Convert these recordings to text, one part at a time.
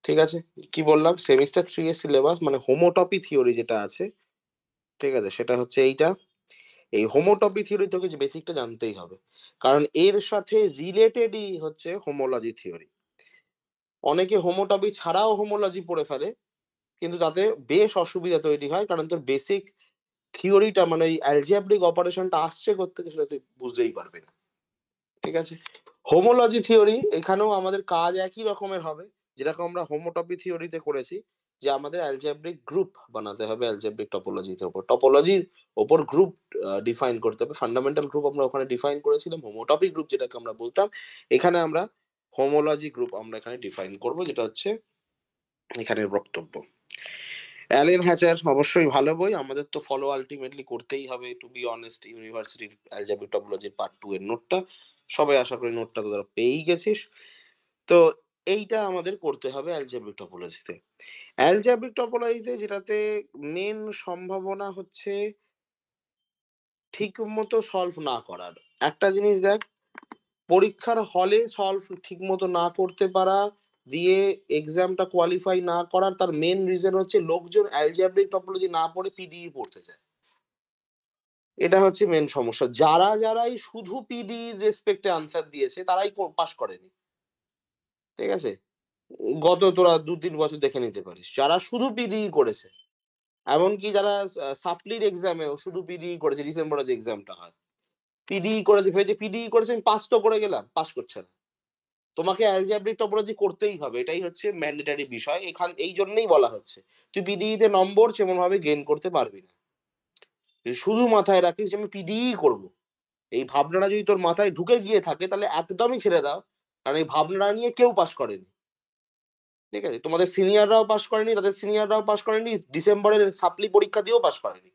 ঠিক আছে, কি বললাম, সেমিস্টার 3 এর সিলেবাস মানে হোমোটপি থিওরি যেটা আছে, ঠিক আছে, সেটা হচ্ছে এইটা। এই হোমোটপি থিওরি তোকে যে বেসিকটা জানতেই হবে, কারণ এর সাথে রিলেটেডই হচ্ছে হোমোলজি থিওরি। অনেকে হোমোটপি ছাড়াও হোমোলজি পড়ে ফেলে, কিন্তু তাতে বেশ অসুবিধা তৈরি হয়, কারণ তোর বেসিক থিওরিটা মানে এই অ্যালজেব্রিক অপারেশনটা আসছে কোত্থেকে সেটা তুই বুঝতেই পারবি না। ঠিক আছে, হোমোলজি থিওরি এখানেও আমাদের কাজ একই রকমের হবে, যেরকম আমরা হোমোটপি থিওরিতে করেছি, যে আমাদের অ্যালজেব্রিক গ্রুপ বানাতে হবে অ্যালজেব্রিক টপোলজিতে ওপর, টপোলজির ওপর গ্রুপ ডিফাইন করতে হবে। ফান্ডামেন্টাল গ্রুপ আমরা ওখানে ডিফাইন করেছিলাম, হোমোটপি গ্রুপ যেটাকে আমরা বলতাম, এখানে আমরা হোমোলজি গ্রুপ আমরা এখানে ডিফাইন করব, যেটা হচ্ছে এখানের বক্তব্য। অ্যালেন হ্যাচার অবশ্যই ভালো বই, আমাদের তো ফলো আলটিমেটলি করতেই হবে, টু বি অনেস্ট। ইউনিভার্সিটির অ্যালজেব্রিক টপোলজির পার্ট 2 এর নোটটা সবাই আশা করি নোটটা তোরা পেয়েই গেছিস। তো এইটা আমাদের করতে হবে অ্যালজেব্রিক টপোলজিতে। অ্যালজেব্রিক টপোলজিতে যেটাতে মেন সম্ভাবনা হচ্ছে ঠিক মতো সলভ না করার। একটা জিনিস দেখ, পরীক্ষার হলে সলভ ঠিক মতো না করতে পারা, দিয়ে এক্সামটা কোয়ালিফাই না করার, তার মেন রিজন হচ্ছে লোকজন অ্যালজেব্রিক টপোলজি না পড়ে পিডিই পড়তে চায়। এটা হচ্ছে মেন সমস্যা। যারাই শুধু পিডি রেসপেক্টে আনসার দিয়েছে তারাই পাস করেনি। ঠিক আছে, গত তোরা 2-3 বছর দেখে নিতে পারিস, যারা শুধু পিডিই করেছে, এমনকি যারা সাপ্লির এক্সামেও শুধু পিডিই করেছে, ডিসেম্বরে যে এক্সামটা হয়, পিডিই করেছে, ভেবেছে পিডিই করেছে আমি পাস তো করে গেলাম, পাস করছে না। তোমাকে অ্যালজেব্রিক টপোলজি করতেই হবে, এটাই হচ্ছে ম্যান্ডেটারি বিষয়। এখান এই জন্যই বলা হচ্ছে তুই পিডিই তে নম্বর সেমন ভাবে গেইন করতে পারবি না। তুই শুধু মাথায় রাখিস যে আমি পিডিই করবো, এই ভাবনাটা যদি তোর মাথায় ঢুকে গিয়ে থাকে তাহলে একদমই ছেড়ে দাও, কারণ এই ভাবনাটা নিয়ে কেউ পাস করেনি। ঠিক আছে, তোমাদের সিনিয়ররাও পাস করেনি, তাদের সিনিয়ররাও পাস করেনি, ডিসেম্বরের সাপ্লি পরীক্ষা দিয়েও পাস করেনি।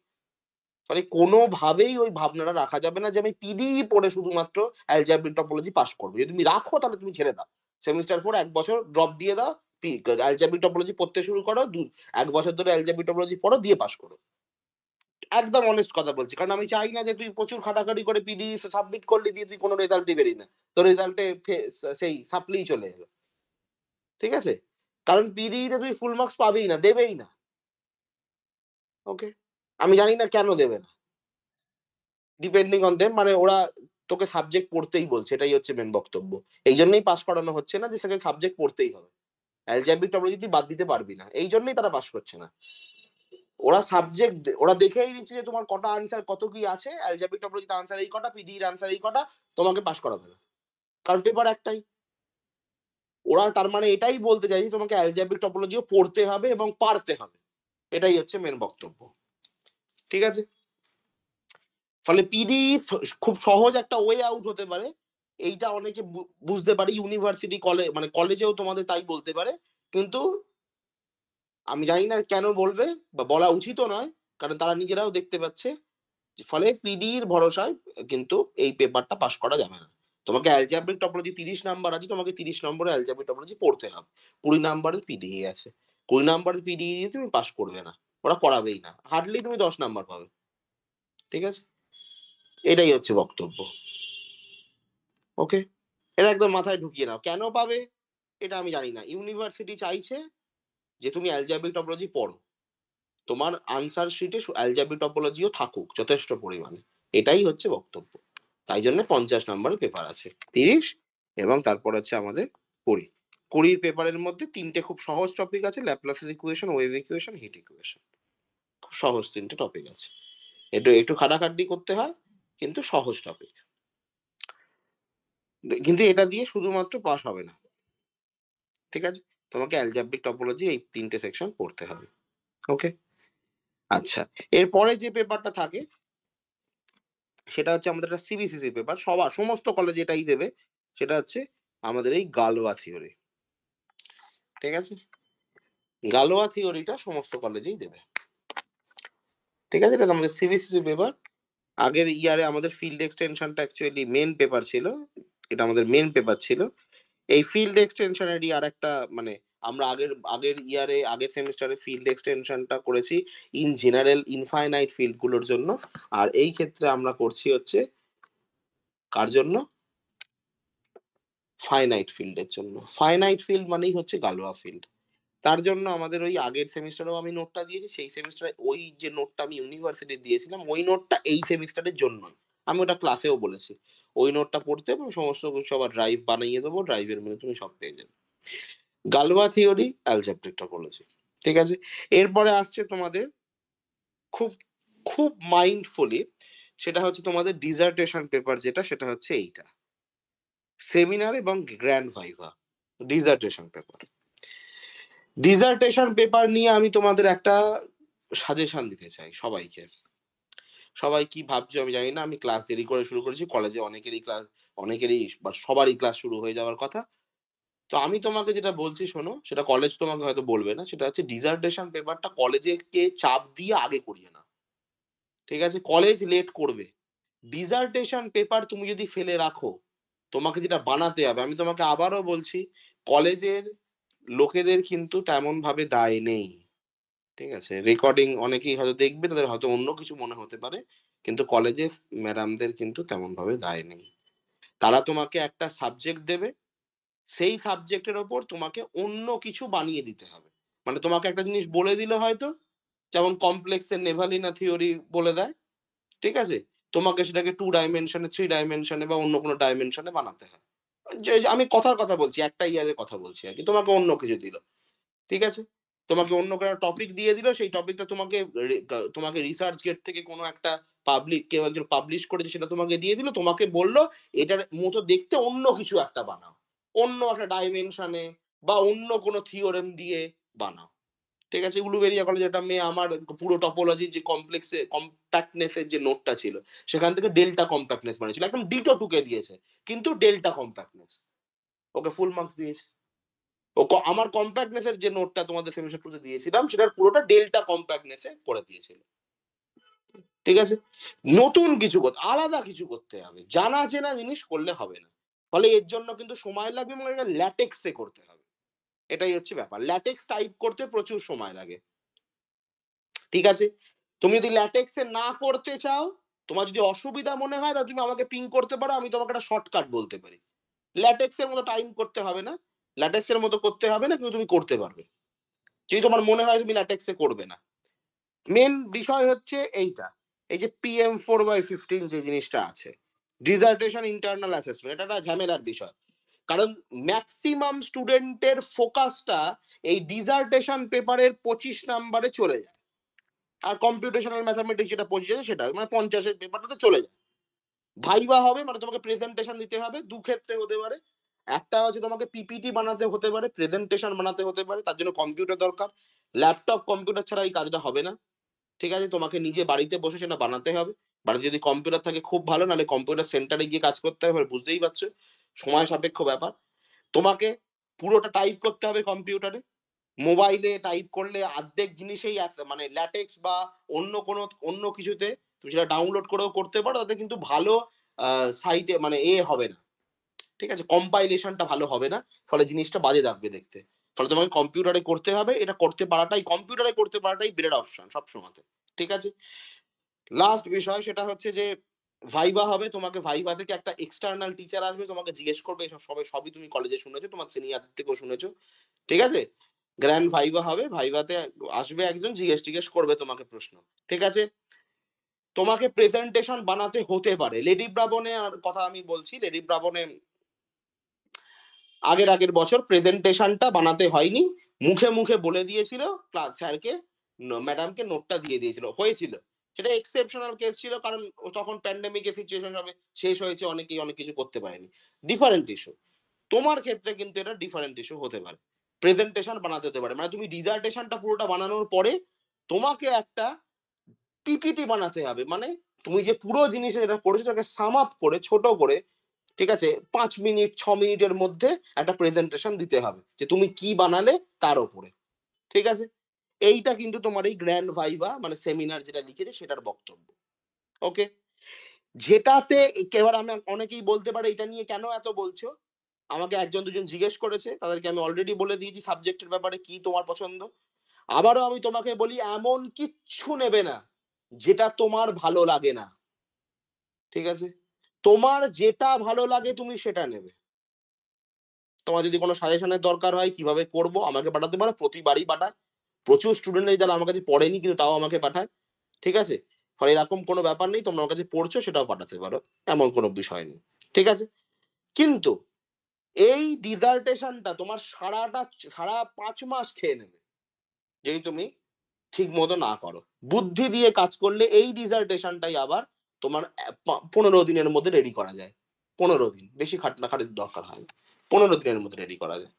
ফলে কোনোভাবেই ওই ভাবনাটা রাখা যাবে না যে আমি পিডিই পড়ে শুধুমাত্র অ্যালজেব্রিক টপোলজি পাস করবো। যদি তুমি রাখো তাহলে তুমি ছেড়ে দাও, সেমিস্টার 4 1 বছর ড্রপ দিয়ে দাও, অ্যালজেব্রিক টপোলজি পড়তে শুরু করো, 1 বছর ধরে অ্যালজেব্রিক টপোলজি পড়ো, দিয়ে পাস করো। একদম অনেস্ট কথা বলছি, কারণ আমি চাই না যে তুই প্রচুর খাটাখাটি করে পিডি সাবমিট করলি, দিয়ে তুই কোনো রেজাল্টই বেরিয়ে না, তোর রেজাল্টে সেই সাপ্লিই চলে এলো। ঠিক আছে, কারণ পিডিতে তুই ফুল মার্কস পাবেই না, দেবেই না। ওকে, আমি জানি না কেন দেবে না, ডিপেন্ডিং অন দেম, মানে ওরা তোকে সাবজেক্ট পড়তেই বলছে, এটাই হচ্ছে মেন বক্তব্য। এই জন্যই পাস করানো হচ্ছে না, যে সেখানে সাবজেক্ট পড়তেই হবে, অ্যালজেব্রিক টপোলজি তুই বাদ দিতে পারবি না, এই জন্যই তারা পাস করছে না। ওরা সাবজেক্ট ওরা দেখেই নিচ্ছে যে তোমার কটা আনসার কত কি আছে, অ্যালজেব্রিক টপোলজিতে আনসার এই কটা, পিডি এর আনসার এই কটা, তোমাকে পাস করাবে না, কারণ পেপার একটাই। ওরা তার মানে এটাই বলতে চাই তোমাকে অ্যালজেব্রিক টপোলজিও পড়তে হবে এবং পারতে হবে, এটাই হচ্ছে মেন বক্তব্য। ঠিক আছে, ফলে পিডি খুব সহজ একটা ওয়ে আউট হতে পারে, এইটা অনেকে বুঝতে পারে, ইউনিভার্সিটি কলেজ মানে কলেজেও তোমাদের তাই বলতে পারে, কিন্তু আমি জানি না কেন বলবে, বা বলা উচিতও নয়, কারণ তারা নিজেরাও দেখতে পাচ্ছে। ফলে পিডির ভরসায় কিন্তু এই পেপারটা পাস করা যাবে না। তোমাকে অ্যালজেব্রিক টপোলজি 30 নাম্বার আছে, তোমাকে 30 নম্বরে অ্যালজেব্রিক টপোলজি পড়তে হবে, 20 নাম্বারের পিডিই আছে, 20 নাম্বারের পিডিই দিয়ে তুমি পাস করবে না, ওরা করাবেই না, হার্ডলি তুমি 10 নাম্বার পাবে। ঠিক আছে, এটাই হচ্ছে বক্তব্য। ওকে, এটা একদম মাথায় ঢুকিয়ে নাও, কেন পাবে এটা আমি জানি না। ইউনিভার্সিটি চাইছে যে তুমি অ্যালজেব্রিক টপোলজি পড়ো, তোমার আনসার শিটে অ্যালজেব্রিক টপোলজিও থাকুক যথেষ্ট পরিমাণে, এটাই হচ্ছে বক্তব্য। তাই জন্য 50 নম্বরের পেপার আছে, 30, এবং তারপর আছে আমাদের 20। 20 পেপারের মধ্যে 3টে খুব সহজ টপিক আছে, Laplace's equation, wave equation, heat equation. খুব সহজ 3টে টপিক আছে, একটু একটু খাটাখাটনি করতে হয়, কিন্তু সহজ টপিক। কিন্তু এটা দিয়ে শুধুমাত্র পাস হবে না। ঠিক আছে, তোমাকে অ্যালজেব্রিক টপোলজি এই 3টে সেকশন পড়তে হবে। ওকে, আচ্ছা, এরপরে যে পেপারটা থাকে সেটা হচ্ছে আমাদের একটা সিবিসিসি পেপার, সমস্ত কলেজে এটাই দেবে, সেটা হচ্ছে আমাদের এই গালোয়া থিওরি। ঠিক আছে, গালোয়া থিওরিটা সমস্ত কলেজেই দেবে। ঠিক আছে, এটা আমাদের সিবিসিসি পেপার। আগের ইয়ারে আমাদের ফিল্ড এক্সটেনশনটা অ্যাকচুয়ালি মেন পেপার ছিল, এটা আমাদের মেন পেপার ছিল। এই ফিল্ড এক্সটেনশনেরই আর একটা মানে আমরা আগের ইয়ারে আগের সেমিস্টারে ফিল্ড এক্সটেনশনটা করেছি ইন জেনারেল ইনফাইনাইট ফিল্ড গুলোর জন্য, আর এই ক্ষেত্রে আমরা করছি হচ্ছে কার জন্য, ফাইনাইট ফিল্ডের জন্য। ফাইনাইট ফিল্ড মানেই হচ্ছে গালোয়া ফিল্ড। তার জন্য আমাদের ওই আগের সেমিস্টারেও আমি নোটটা দিয়েছি। সেই সেমিস্টারে ওই যে নোটটা আমি ইউনিভার্সিটি দিয়েছিলাম, ওই নোটটা এই সেমিস্টারের জন্যই। আমি ওটা ক্লাসেও বলেছি। ওই নোটটা পড়তে এবং সমস্ত কিছু আবার ড্রাইভ বানিয়ে দেবো। ড্রাইভের মধ্যে তুমি সব পেয়ে যাবে। গালওয়া থিওরি, অ্যালজেব্রিকটা বলেছি। ঠিক আছে? এরপরে আসছে তোমাদের খুব, খুব মাইন্ডফুলি, সেটা হচ্ছে তোমাদের ডিসার্টেশন পেপার যেটা, সেটা হচ্ছে এইটা। সেমিনার এবং grand viva. Dissertation paper. Dissertation paper নিয়ে আমি তোমাদের একটা সাজেশন দিতে চাই সবাইকে। সবাই কি ভাবছো আমি জানি না। আমি ক্লাস দেরি করে শুরু করেছি। কলেজে অনেকেরই বা সবারই ক্লাস শুরু হয়ে যাওয়ার কথা। তো আমি তোমাকে যেটা বলছি শোনো, সেটা কলেজ তোমাকে হয়তো বলবে না। সেটা হচ্ছে ডিসার্টেশন পেপারটা কলেজে কে চাপ দিয়ে আগে করিয়ে নাও। ঠিক আছে? কলেজ লেট করবে। ডিসার্টেশন পেপার তুমি যদি ফেলে রাখো, তোমাকে যেটা বানাতে হবে, আমি তোমাকে আবারও বলছি, কলেজের লোকেদের কিন্তু তেমন ভাবে দায় নেই। ঠিক আছে? রেকর্ডিং অনেকেই হয়তো দেখবে, তাদের হয়তো অন্য কিছু মনে হতে পারে। কিন্তু কলেজে ম্যাডামদের কিন্তু তেমন ভাবে দায় নেই। তারা তোমাকে একটা সাবজেক্ট দেবে, সেই সাবজেক্টের ওপর তোমাকে অন্য কিছু বানিয়ে দিতে হবে। মানে তোমাকে একটা জিনিস বলে দিল হয়তো, যেমন কমপ্লেক্সের নেভালিনা থিওরি বলে দেয়। ঠিক আছে? তোমাকে সেটাকে 2 ডাইমেনশনে, 3 ডাইমেনশনে বা অন্য কোনো ডাইমেনশনে বানাতে হয়। আমি কথার কথা বলছি, একটা ইয়ারের কথা বলছি আরকি। তোমাকে অন্য কিছু দিল। ঠিক আছে? তোমাকে অন্য কোনো টপিক দিয়ে দিল, সেই টপিকটা তোমাকে তোমাকে রিসার্চ গেট থেকে কোনো একটা কেউ একজন পাবলিশ করেছে সেটা তোমাকে দিয়ে দিল। তোমাকে বলল এটার মতো দেখতে অন্য কিছু একটা বানাও। অন্য একটা ডাইমেনশনে বা অন্য কোনো থিওরেম দিয়ে বানাও। ঠিক আছে? উলুবেড়িয়া কলেজে একটা মেয়ে আমার পুরো টপোলজির যে কম্প্যাক্টনেস এর যে নোটটা ছিল, সেখান থেকে ডেল্টা কম্প্যাক্টনেস বানিয়েছিল। একদম ডিটো টুকে দিয়েছে। কিন্তু ডেল্টা কম্প্যাক্টনেস। ওকে ফুল মার্কস দিয়েছে। আমার কম্প্যাক্টনেস এর যে নোটটা তোমাদের সেমিস্টার 2 তে দিয়েছিলাম, সেটার পুরোটা ডেল্টা কম্প্যাক্টনেস এ করে দিয়েছিল। ঠিক আছে? নতুন কিছু আলাদা কিছু করতে হবে। জানা চেনা জিনিস করলে হবে না। ফলে এর জন্য কিন্তু সময় লাগবে এবং এটা ল্যাটেক্স এ করতে হবে। এটাই হচ্ছে ব্যাপার। ল্যাটেক্স টাইপ করতে প্রচুর সময় লাগে। ঠিক আছে? তুমি যদি ল্যাটেক্স এ না করতে চাও, তোমার যদি অসুবিধা মনে হয়, তাহলে তুমি আমাকে পিং করতে পারো। আমি তোমাকে একটা শর্টকাট বলতে পারি। ল্যাটেক্স এর মতো টাইম করতে হবে না। ল্যাটেক্স এর মতো করতে হবে না, কিন্তু তুমি করতে পারবে। যদি তোমার মনে হয় তুমি ল্যাটেক্স এ করবে না। মেন বিষয় হচ্ছে এইটা। এই যে PM4/15 যে জিনিসটা আছে। ডিসার্টেশন ইন্টারনাল অ্যাসেসমেন্ট, এটা একটা ঝামেলার বিষয়। কারণ ম্যাক্সিমাম স্টুডেন্টের ফোকাসটা এই ডিসার্টেশন পেপারের 25 নাম্বারে চলে যায়। আর কম্পিউটেশনাল ম্যাথামেটিক্স যেটা 25 আছে সেটা মানে 50 এর পেপারটাতে চলে যায়। ভাইবা হবে মানে তোমাকে প্রেজেন্টেশন দিতে হবে। ক্ষেত্রে হতে পারে। একটা হচ্ছে তোমাকে পিপিটি বানাতে হতে পারে, প্রেজেন্টেশন বানাতে হতে পারে। তার জন্য কম্পিউটার দরকার। ল্যাপটপ কম্পিউটার ছাড়া এই কাজটা হবে না। ঠিক আছে? তোমাকে নিজে বাড়িতে বসে সেটা বানাতে হবে। বাড়িতে যদি কম্পিউটার থাকে খুব ভালো, নাহলে কম্পিউটার সেন্টারে গিয়ে কাজ করতে হবে। বুঝতেই পারছো, সময় সাপেক্ষ ব্যাপার। তোমাকে পুরোটা টাইপ করতে হবে কম্পিউটারে। মোবাইলে টাইপ করলে অর্ধেক জিনিসেই আছে, মানে ল্যাটেক্স বা অন্য কিছুতে তুমি সেটা ডাউনলোড করেও করতে পারো। তাতে কিন্তু ভালো সাইটে মানে হবে না। ঠিক আছে? কম্পাইলেশনটা ভালো হবে না। ফলে জিনিসটা বাজে লাগবে দেখতে। ফলে তোমাকে কম্পিউটারে করতে হবে। এটা কম্পিউটারে করতে পারাটাই বেটার অপশন সবসময়। ঠিক আছে? লাস্ট বিষয় সেটা হচ্ছে যে ভাইভা হবে। তোমাকে ভাইভা থেকে একটা এক্সটার্নাল টিচার আসবে, তোমাকে জিজ্ঞেস করবে। এসব সবই তুমি কলেজে শুনেছো, তোমার সিনিয়র থেকেও শুনেছো। ঠিক আছে? গ্র্যান্ড ভাইভা হবে। ভাইভাতে আসবে একজন, জিজ্ঞেস করবে তোমাকে প্রশ্ন। ঠিক আছে? তোমাকে প্রেজেন্টেশন বানাতে হতে পারে। লেডি ব্রাবনে কথা আমি বলছি। লেডি ব্রাবনে আগের বছর প্রেজেন্টেশনটা বানাতে হয়নি। মুখে বলে দিয়েছিল স্যারকে, ম্যাডামকে নোটটা দিয়ে দিয়েছিল। হয়েছিল। সেটা এক্সেপশনাল কেস ছিল, কারণ তখন প্যান্ডেমিকের সিচুয়েশন হবে, শেষ হয়েছে, অনেকেই অনেক কিছু করতে পারেনি। Different issue. তোমার ক্ষেত্রে কিন্তু এটা ডিফারেন্ট ইস্যু হতে পারে। প্রেজেন্টেশন বানাতে হতে পারে। মানে তুমি ডিজার্টেশনটা পুরোটা বানানোর পরে তোমাকে একটা পিপিটি বানাতে হবে। মানে তুমি যে পুরো জিনিস এটা করেছো তাকে সাম আপ করে, ছোট করে, ঠিক আছে, 5 মিনিট 6 মিনিটের মধ্যে একটা প্রেজেন্টেশন দিতে হবে যে তুমি কি বানালে তার উপরে। ঠিক আছে? এইটা কিন্তু তোমার এই গ্র্যান্ড ভাইবা মানে সেমিনার যেটা লিখেছে সেটার বক্তব্য। ওকে? যেটাতে এবার আমি, অনেকেই বলতে পারে এটা নিয়ে কেন এত বলছো। আমাকে একজন দুজন জিজ্ঞেস করেছে, তাদেরকে আমি অলরেডি বলে দিয়েছি সাবজেক্টের ব্যাপারে কি তোমার পছন্দ। আবারও আমি তোমাকে বলি, এমন কিচ্ছু নেবে না যেটা তোমার ভালো লাগে না। ঠিক আছে? তোমার যেটা ভালো লাগে তুমি সেটা নেবে। তোমার যদি কোনো সাজেশনের দরকার হয় কিভাবে করবো আমাকে পাঠাতে পারো, প্রতিবারই পাঠায়। প্রচুর স্টুডেন্ট যারা আমার কাছে পড়েনি কিন্তু তাও আমাকে পাঠায়, ঠিক আছে? ফলে এরকম কোনো ব্যাপার নেই, তোমরা আমার কাছে পড়ছো সেটাও পাঠাতে পারো, এমন কোনো বিষয় নেই, ঠিক আছে? কিন্তু এই ডিসার্টেশনটা তোমার সারা 5 মাস খেয়ে নেবে যদি তুমি ঠিক মতো না করো। বুদ্ধি দিয়ে কাজ করলে এই ডিসার্টেশনটাই আবার তোমার 15 দিনের মধ্যে রেডি করা যায়। 15 দিন, বেশি খাটাখাটির দরকার হয় না। 15 দিনের মধ্যে রেডি করা যায়,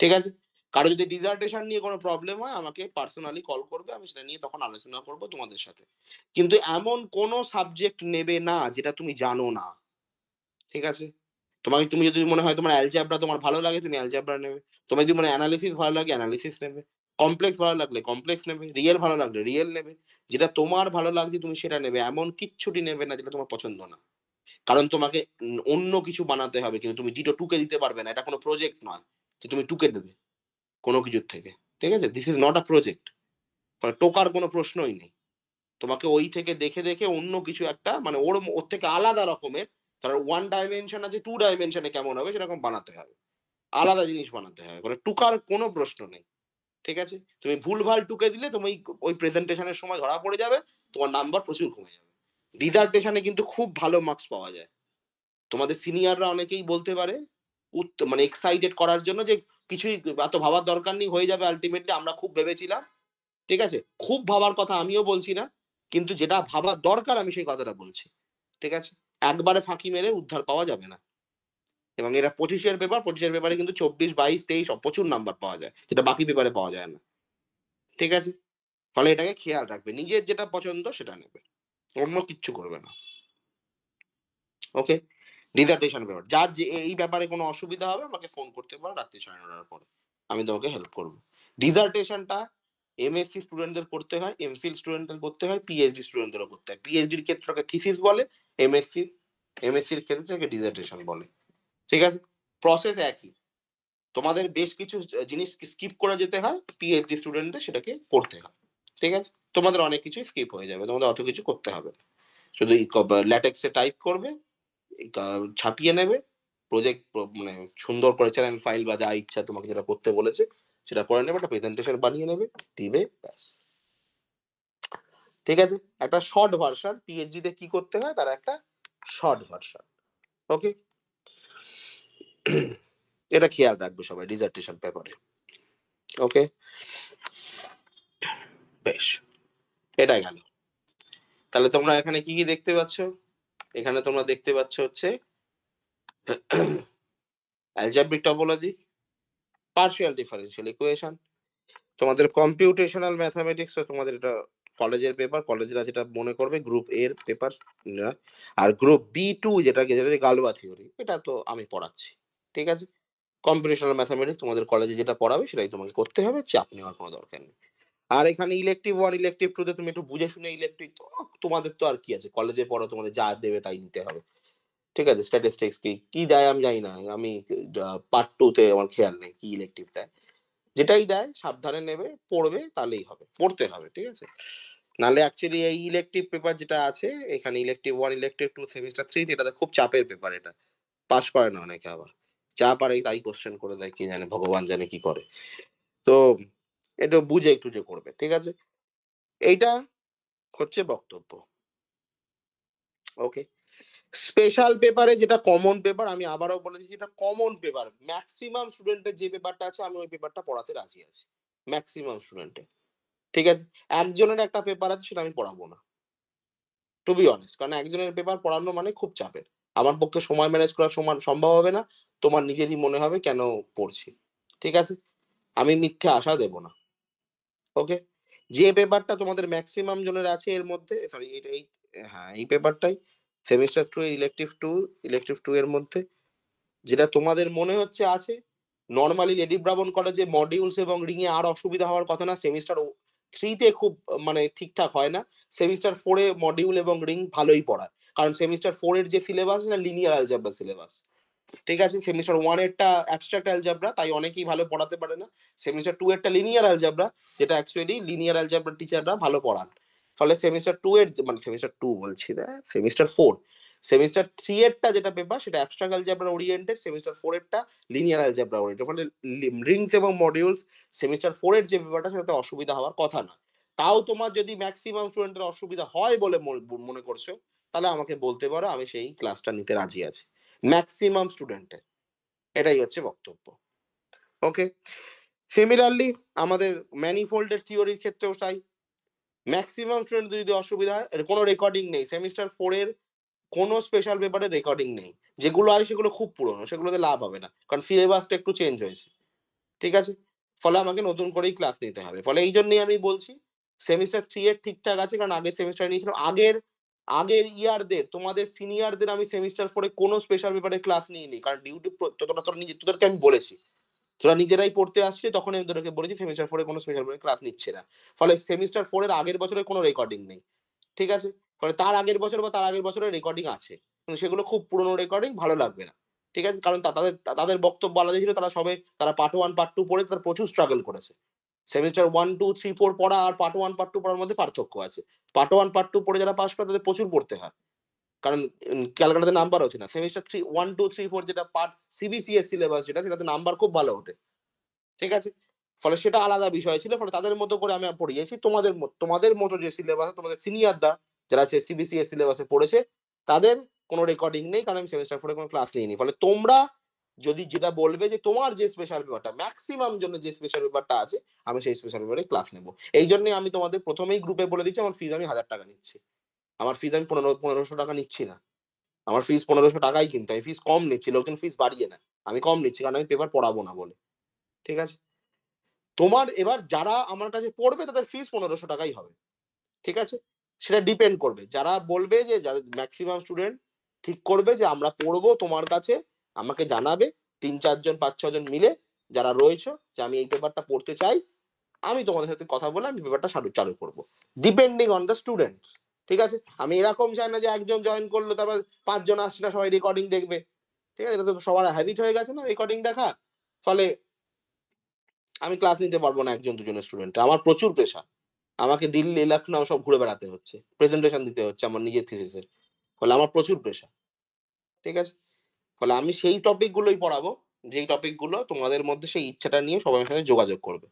ঠিক আছে? কারো যদি ডিসার্টেশন নিয়ে কোনো প্রবলেম হয় আমাকে পার্সোনালি কল করবে, আমি সেটা নিয়ে তখন আলোচনা করবো তোমাদের সাথে। কিন্তু এমন কোনো সাবজেক্ট নেবে না যেটা তুমি জানো না, ঠিক আছে? তুমি যদি মনে হয় তোমার অ্যালজেব্রা তোমার ভালো লাগে তুমি অ্যালজেব্রা নেবে। তোমার যদি মনে হয় অ্যানালিসিস ভালো লাগে অ্যানালিসিস নেবে। কমপ্লেক্স ভালো লাগলে কমপ্লেক্স নেবে। রিয়েল ভালো লাগলে রিয়েল নেবে। যেটা তোমার ভালো লাগছে তুমি সেটা নেবে। এমন কিচ্ছুটি নেবে না যেটা তোমার পছন্দ না। কারণ তোমাকে অন্য কিছু বানাতে হবে কিন্তু তুমি ডিটো টুকে দিতে পারবে না। এটা কোনো প্রজেক্ট নয় যে তুমি টুকে দেবে কোনো কিছুর থেকে। ঠিক আছে? This is not a project. টোকার কোনো প্রশ্নই নেই। তোমাকে ওই থেকে দেখে অন্য কিছু একটা মানে ওর থেকে আলাদা রকমের, কারণ 1 ডাইমেনশন আছে 2 ডাইমেনশনে কেমন হবে সেরকম বানাতে হবে। আলাদা জিনিস বানাতে হবে। মানে টুকার কোনো প্রশ্ন নেই। ঠিক আছে? তুমি ভুলভাল টুকে দিলে তুমি ওই প্রেজেন্টেশনের সময় ধরা পড়ে যাবে। তোমার নাম্বার প্রচুর কমে যাবে। ডিসার্টেশনে কিন্তু খুব ভালো মার্কস পাওয়া যায়। তোমাদের সিনিয়ররা অনেকেই বলতে পারে মানে এক্সাইটেড করার জন্য যে কিছুই এত ভাবার দরকার নেই, হয়ে যাবে আল্টিমেটলি আমরা খুব ভেবেছিলাম। ঠিক আছে? খুব ভাবার কথা আমিও বলছি না। কিন্তু যেটা ভাবার দরকার আমি সেই কথাটা বলছি। ঠিক আছে? একবারে ফাঁকি মেরে উদ্ধার পাওয়া যাবে না। এবং এরা 25 এর পেপার, 25 এর পেপারে কিন্তু 24, 22, 23 প্রচুর নাম্বার পাওয়া যায়। যেটা বাকি পেপারে পাওয়া যায় না। ঠিক আছে? ফলে এটাকে খেয়াল রাখবে। নিজের যেটা পছন্দ সেটা নেবে। অন্য কিচ্ছু করবে না। ওকে? Dissertation paper. যার যে এই ব্যাপারে কোনো অসুবিধা হবে আমাকে ফোন করতে পারো রাত্রি 9:30 পরে। আমি তোমাকে হেল্প করব। ডিসার্টেশনটা এমএসসি স্টুডেন্টদের করতে হয়, এমফিল স্টুডেন্টদের করতে হয়, পিএইচডি স্টুডেন্টদেরও করতে হয়। পিএইচডির ক্ষেত্রে ওকে থিসিস বলে, এমএসসির ক্ষেত্রে ওকে ডিসার্টেশন বলে। ঠিক আছে? প্রসেস একই। তোমাদের বেশ কিছু জিনিস স্কিপ করে যেতে হয়, পিএইচডি স্টুডেন্টদের সেটাকে করতে হয়। ঠিক আছে? তোমাদের অনেক কিছুই স্কিপ হয়ে যাবে। তোমাদের অত কিছু করতে হবে না। শুধু ল্যাটেক্সে টাইপ করবে, ছাপিয়ে নেবে, প্রজেক্ট মানে সুন্দর করে চ্যানেল ফাইল বা যা ইচ্ছা তোমাকে যেটা করতে বলেছে সেটা করে নেবে, একটা প্রেজেন্টেশন বানিয়ে নেবে, দিবে, ব্যাস। ঠিক আছে? একটা শর্ট ভার্সন, পিএইচডি তে কি করতে হয় তার একটা শর্ট ভার্সন। ওকে? এটা খেয়াল রাখবে সবাই ডিসার্টেশন পেপারে। ওকে? বেশ, এটা গেল। তাহলে তোমরা এখানে কি কি দেখতে পাচ্ছ? এখানে তোমরা দেখতে পাচ্ছ হচ্ছে algebraic topology, partial differential equation, তোমাদের কম্পিউটেশনাল ম্যাথামেটিক্স, তোমাদের এটা কলেজের পেপার, কলেজরা যেটা মনে করবে গ্রুপ এর পেপার। আর গ্রুপ B2 যেটা গালওয়া থিওরি, এটা তো আমি পড়াচ্ছি। ঠিক আছে? কম্পিউটেশনাল ম্যাথামেটিক্স তোমাদের কলেজে যেটা পড়াবে সেটাই তোমাকে করতে হবে, চাপ নেওয়ার কোনো দরকার নেই। আর এখানে ইলেকটিভ 1 ইলেকটিভ 2 তে তুমি একটু বুঝে শুনে ইলেকটিভ, তোমাদের তো আর কি আছে, কলেজে পড়ো, তোমাদের যা দেবে তাই নিতে হবে। ঠিক আছে? স্ট্যাটিস্টিক্স কি কি দেয় আমি জানি না, আমি পার্ট 2 তে আমার খেয়াল নেই কি ইলেকটিভ দেয়। যেটাই দেয় সাবধানে নেবে, পড়বে, তাহলেই হবে, পড়তে হবে। ঠিক আছে? নাহলে অ্যাকচুয়ালি এই ইলেকটিভ পেপার যেটা আছে এখানে, ইলেকটিভ 1 ইলেকটিভ 2 সেমিস্টার 3 এটাতে খুব চাপের পেপার। এটা পাস করে না অনেকে, আবার যা পারে তাই কোশ্চেন করে দেয়, কি জানে, ভগবান জানে কি করে। তো এটা বুঝে একটু যে করবে। ঠিক আছে? এইটা হচ্ছে বক্তব্য। ওকে? স্পেশাল পেপারে যেটা কমন পেপার, আমি আবারও বলে দিচ্ছি, এটা কমন পেপার। ম্যাক্সিমাম স্টুডেন্টের যে পেপারটা আছে আমি ওই পেপারটা পড়াতে রাজি আছি। ম্যাক্সিমাম স্টুডেন্টের। ঠিক আছে? একজনের একটা পেপার আছে সেটা আমি পড়াবো না। টু বি অনেস্ট, কারণ একজনের পেপার পড়ানো মানে খুব চাপের। আমার পক্ষে সময় ম্যানেজ করা সম্ভব হবে না। তোমার নিজেরই মনে হবে কেন পড়ছি। ঠিক আছে? আমি মিথ্যে আশা দেব না। ওকে? যে পেপারটা তোমাদের ম্যাক্সিমাম জনের আছে এর মধ্যে, সরি এই, হ্যাঁ এই পেপারটাই সেমিস্টার 2 ইলেকটিভ 2 এর মধ্যে যেটা তোমাদের মনে হচ্ছে আছে, নরমালি লেডি ব্রাবন কলেজে মডিউলস এবং রিং এ আর অসুবিধা হওয়ার কথা না। সেমিস্টার 3 তে খুব মানে ঠিকঠাক হয় না। সেমিস্টার 4 এ মডিউল এবং রিং ভালোই পড়ায়। কারণ সেমিস্টার 4 এর যে সিলেবাস না লিনিয়ার অ্যালজেব্রা সিলেবাস। ঠিক আছে? সেমিস্টার 1 এরটা অ্যাবস্ট্রাক্ট অ্যালজেব্রা, তাই অনেকেই ভালো পড়াতে পারে না। সেমিস্টার 2 এরটা লিনিয়ার অ্যালজেব্রা, যেটা অ্যাকচুয়ালি লিনিয়ার অ্যালজেব্রা টিচাররা ভালো পড়ান। ফলে সেমিস্টার 2 এর মানে সেমিস্টার 2 বলছি না, সেমিস্টার 4 সেমিস্টার 3 এরটা যেটা পেপার সেটা অ্যাবস্ট্রাক্ট অ্যালজেব্রা ওরিয়েন্টেড, সেমিস্টার 4 এরটা লিনিয়ার অ্যালজেব্রা ওরিয়েন্টেড। ফলে রিংস এবং মডিউলস সেমিস্টার 4 এর যে পেপারটা সেটাতে অসুবিধা হওয়ার কথা না। তাও তোমার যদি ম্যাক্সিমাম স্টুডেন্টের অসুবিধা হয় বলে মনে করছো, তাহলে আমাকে বলতে পারো, আমি সেই ক্লাসটা নিতে রাজি আছি ম্যাক্সিমাম স্টুডেন্টের। এটাই হচ্ছে বক্তব্য। ওকে, সিমিলারলি আমাদের ম্যানিফোল্ডের থিওরির ক্ষেত্রেও তাই। ম্যাক্সিমাম স্টুডেন্ট যদি অসুবিধা হয়, এর কোনো রেকর্ডিং নেই, সেমিস্টার 4 এর কোনো স্পেশাল পেপারের রেকর্ডিং নেই। যেগুলো হয় সেগুলো খুব পুরনো, সেগুলোতে লাভ হবে না, কারণ সিলেবাসটা একটু চেঞ্জ হয়েছে। ঠিক আছে? ফলে আমাকে নতুন করেই ক্লাস নিতে হবে। ফলে এই জন্যই আমি বলছি সেমিস্টার 3 এর ঠিকঠাক আছে, কারণ আগের সেমিস্টারে নিয়েছিলাম। আগের ইয়ারদের, তোমাদের সিনিয়রদের আমি সেমিস্টার 4 এ কোনো স্পেশাল পেপারে ক্লাস নিইনি। কারণ ডিউটি তোদেরকে আমি বলেছি। তোরা নিজেরাই পড়তে আসছিস, তখন আমি তোদেরকে বলেছি সেমিস্টার 4 এ কোনো স্পেশাল পেপারে ক্লাস নিচ্ছে না। ফলে সেমিস্টার 4 এর আগের বছরের কোনো রেকর্ডিং নেই। ঠিক আছে? ফলে তার আগের বছর বা তার আগের বছরের রেকর্ডিং আছে। কিন্তু সেগুলো খুব পুরনো রেকর্ডিং, ভালো লাগবে না। ঠিক আছে? কারণ তাদের বক্তব্য আলাদা ছিল। তারা পার্ট 1 পার্ট 2 পড়ে তারা প্রচুর স্ট্রাগল করেছে। সেমিস্টার 1, 2, 3, 4 পড়া আর পার্ট 1 পার্ট 2 পড়ার মধ্যে পার্থক্য আছে। পার্ট 1 পার্ট 2 পড়ে যারা পাস করে তাদের প্রচুর পড়তে হয়। কারণ ক্যালকাটাতে নাম্বার হচ্ছে না। সেমিস্টার 1, 2, 3, 4 যেটা পার্ট সিবিসিএস সিলেবাস যেটা, সেটাতে নাম্বার খুব ভালো ওঠে। ঠিক আছে? ফলে সেটা আলাদা বিষয় ছিল। ফলে তাদের মতো করে আমি পড়িয়েছি। তোমাদের মতো যে সিলেবাস, তোমাদের সিনিয়ররা যারা আছে সিবিসিএস সিলেবাসে পড়েছে, তাদের কোনো রেকর্ডিং নেই, কারণ আমি সেমিস্টার 4 এ কোনো ক্লাস নিইনি। ফলে তোমরা যদি যেটা বলবে যে তোমার যে স্পেশাল পেপারটা, ম্যাক্সিমাম জন্য যে স্পেশাল পেপারটা আছে, আমি সেই স্পেশাল পেপারে ক্লাস নেব। এই জন্যই আমি তোমাদের প্রথমেই গ্রুপে বলে দিচ্ছি, আমার ফিজ আমি 1000 টাকা নিচ্ছি। আমার ফিজ আমি 1500 টাকা নিচ্ছি না। আমার ফিজ 1500 টাকাই, কিন্তু আমি ফিজ কম নিচ্ছি। লোকজন ফিজ বাড়িয়ে না। আমি কম নিচ্ছি, কারণ আমি পেপার পড়াবো না বলে। ঠিক আছে? তোমার এবার যারা আমার কাছে পড়বে তাদের ফিস 1500 টাকাই হবে। ঠিক আছে? সেটা ডিপেন্ড করবে। যারা বলবে যে যাদের ম্যাক্সিমাম স্টুডেন্ট ঠিক করবে যে আমরা পড়বো তোমার কাছে, আমাকে জানাবে ৩-৪ জন ৫-৬ জন মিলে যারা রয়েছে যে আমি এই পেপারটা পড়তে চাই, আমি তোমাদের সাথে কথা বলে আমি পেপারটা চালু করব। Depending on the students. ঠিক আছে? আমি এরকম চাই না যে একজন জয়েন করলো তারপর ৫ জন আসছে না, সবাই রেকর্ডিং দেখবে। ঠিক আছে? এটা তো সবার হ্যাবিট হয়ে গেছে না রেকর্ডিং দেখা। ফলে আমি ক্লাস নিতে পারবো না একজন দুজনের স্টুডেন্ট। আমার প্রচুর প্রেশার। আমাকে দিল্লি, লখনউ সব ঘুরে বেড়াতে হচ্ছে। প্রেজেন্টেশন দিতে হচ্ছে আমার নিজের থিসিসের। ফলে আমার প্রচুর প্রেশার। ঠিক আছে? ফলে আমি সেই টপিক গুলোই পড়াবো, যেই টপিক গুলো তোমাদের মধ্যে সেই ইচ্ছাটা নিয়ে সবাই আমার সাথে যোগাযোগ করবে।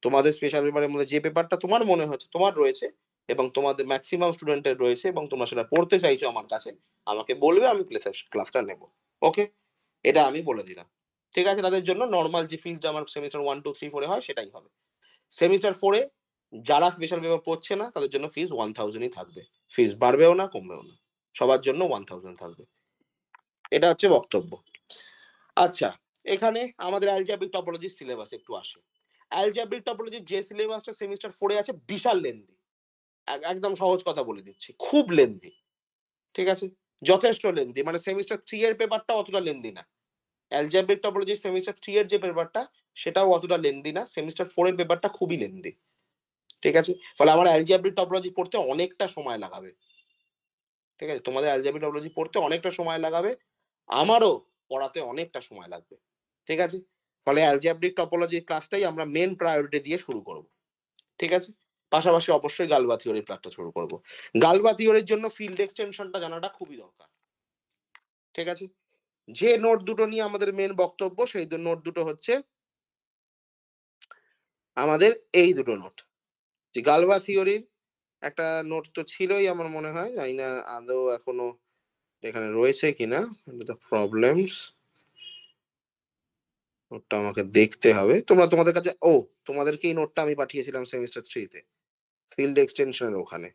তোমাদের স্পেশাল পেপারের মধ্যে যে পেপারটা তোমার মনে হচ্ছে তোমার রয়েছে এবং তোমাদের ম্যাক্সিমাম স্টুডেন্টের রয়েছে এবং তোমরা সেটা পড়তে চাইছো আমার কাছে, আমাকে বলবে, আমি ক্লাসটা নেব। ওকে? এটা আমি বলে দিলাম। ঠিক আছে? তাদের জন্য নরমাল যে ফিজটা আমার সেমিস্টার 1, 2, 3, 4 এ হয় সেটাই হবে। সেমিস্টার 4 এ যারা স্পেশাল পেপার পড়ছে না তাদের জন্য ফিস 1000 ই থাকবে। ফিস বাড়বেও না, কমবেও না। সবার জন্য 1000 থাকবে। এটা হচ্ছে বক্তব্য। আচ্ছা, এখানে আমাদের অ্যালজেব্রিক টপোলজির সিলেবাস একটু আসে। অ্যালজেব্রিক টপোলজির যে সিলেবাসটা সেমিস্টার 4 এ আছে বিশাল লেন্থি। একদম সহজ কথা বলে দিচ্ছি। খুব লেন্থি। ঠিক আছে? যথেষ্ট লেন্থি। মানে সেমিস্টার 3 এর পেপারটা অতটা লেন্থি না। অ্যালজেব্রিক টপোলজি সেমিস্টার 3 এর যে পেপারটা সেটাও অতটা লেন্থি না। সেমিস্টার 4 এর পেপারটা খুবই লেন্থি। ঠিক আছে? ফলে আমার অ্যালজেব্রিক টপোলজি পড়তে অনেকটা সময় লাগাবে। ঠিক আছে? তোমাদের অ্যালজেব্রিক টপোলজি পড়তে অনেকটা সময় লাগাবে। আমারও পড়াতে অনেকটা সময় লাগবে। ঠিক আছে? ফলে অ্যালজেব্রিক টপোলজির ক্লাসটাই আমরা মেইন প্রায়োরিটি দিয়ে শুরু করব। ঠিক আছে? পাশাপাশি অবশ্যই গালবা থিওরির ক্লাসটা শুরু করব। গালবা থিওরির জন্য ফিল্ড এক্সটেনশনটা জানাটা খুবই দরকার। ঠিক আছে? যে নোট দুটো নিয়ে আমাদের মেইন বক্তব্য সেই নোট দুটো হচ্ছে আমাদের এই দুটো নোট। যে গালবা থিওরির একটা নোট তো ছিলই আমার মনে হয়। জানি না আদৌ এখনো এখানে রয়েছে কিনা। দ্য প্রবলেমস নোটটা আমাকে দেখতে হবে। তোমাদের কাছে তোমাদেরকে এই নোটটা আমি পাঠিয়েছিলাম সেমিস্টার 3 তে। ফিল্ড এক্সটেনশনের ওখানে।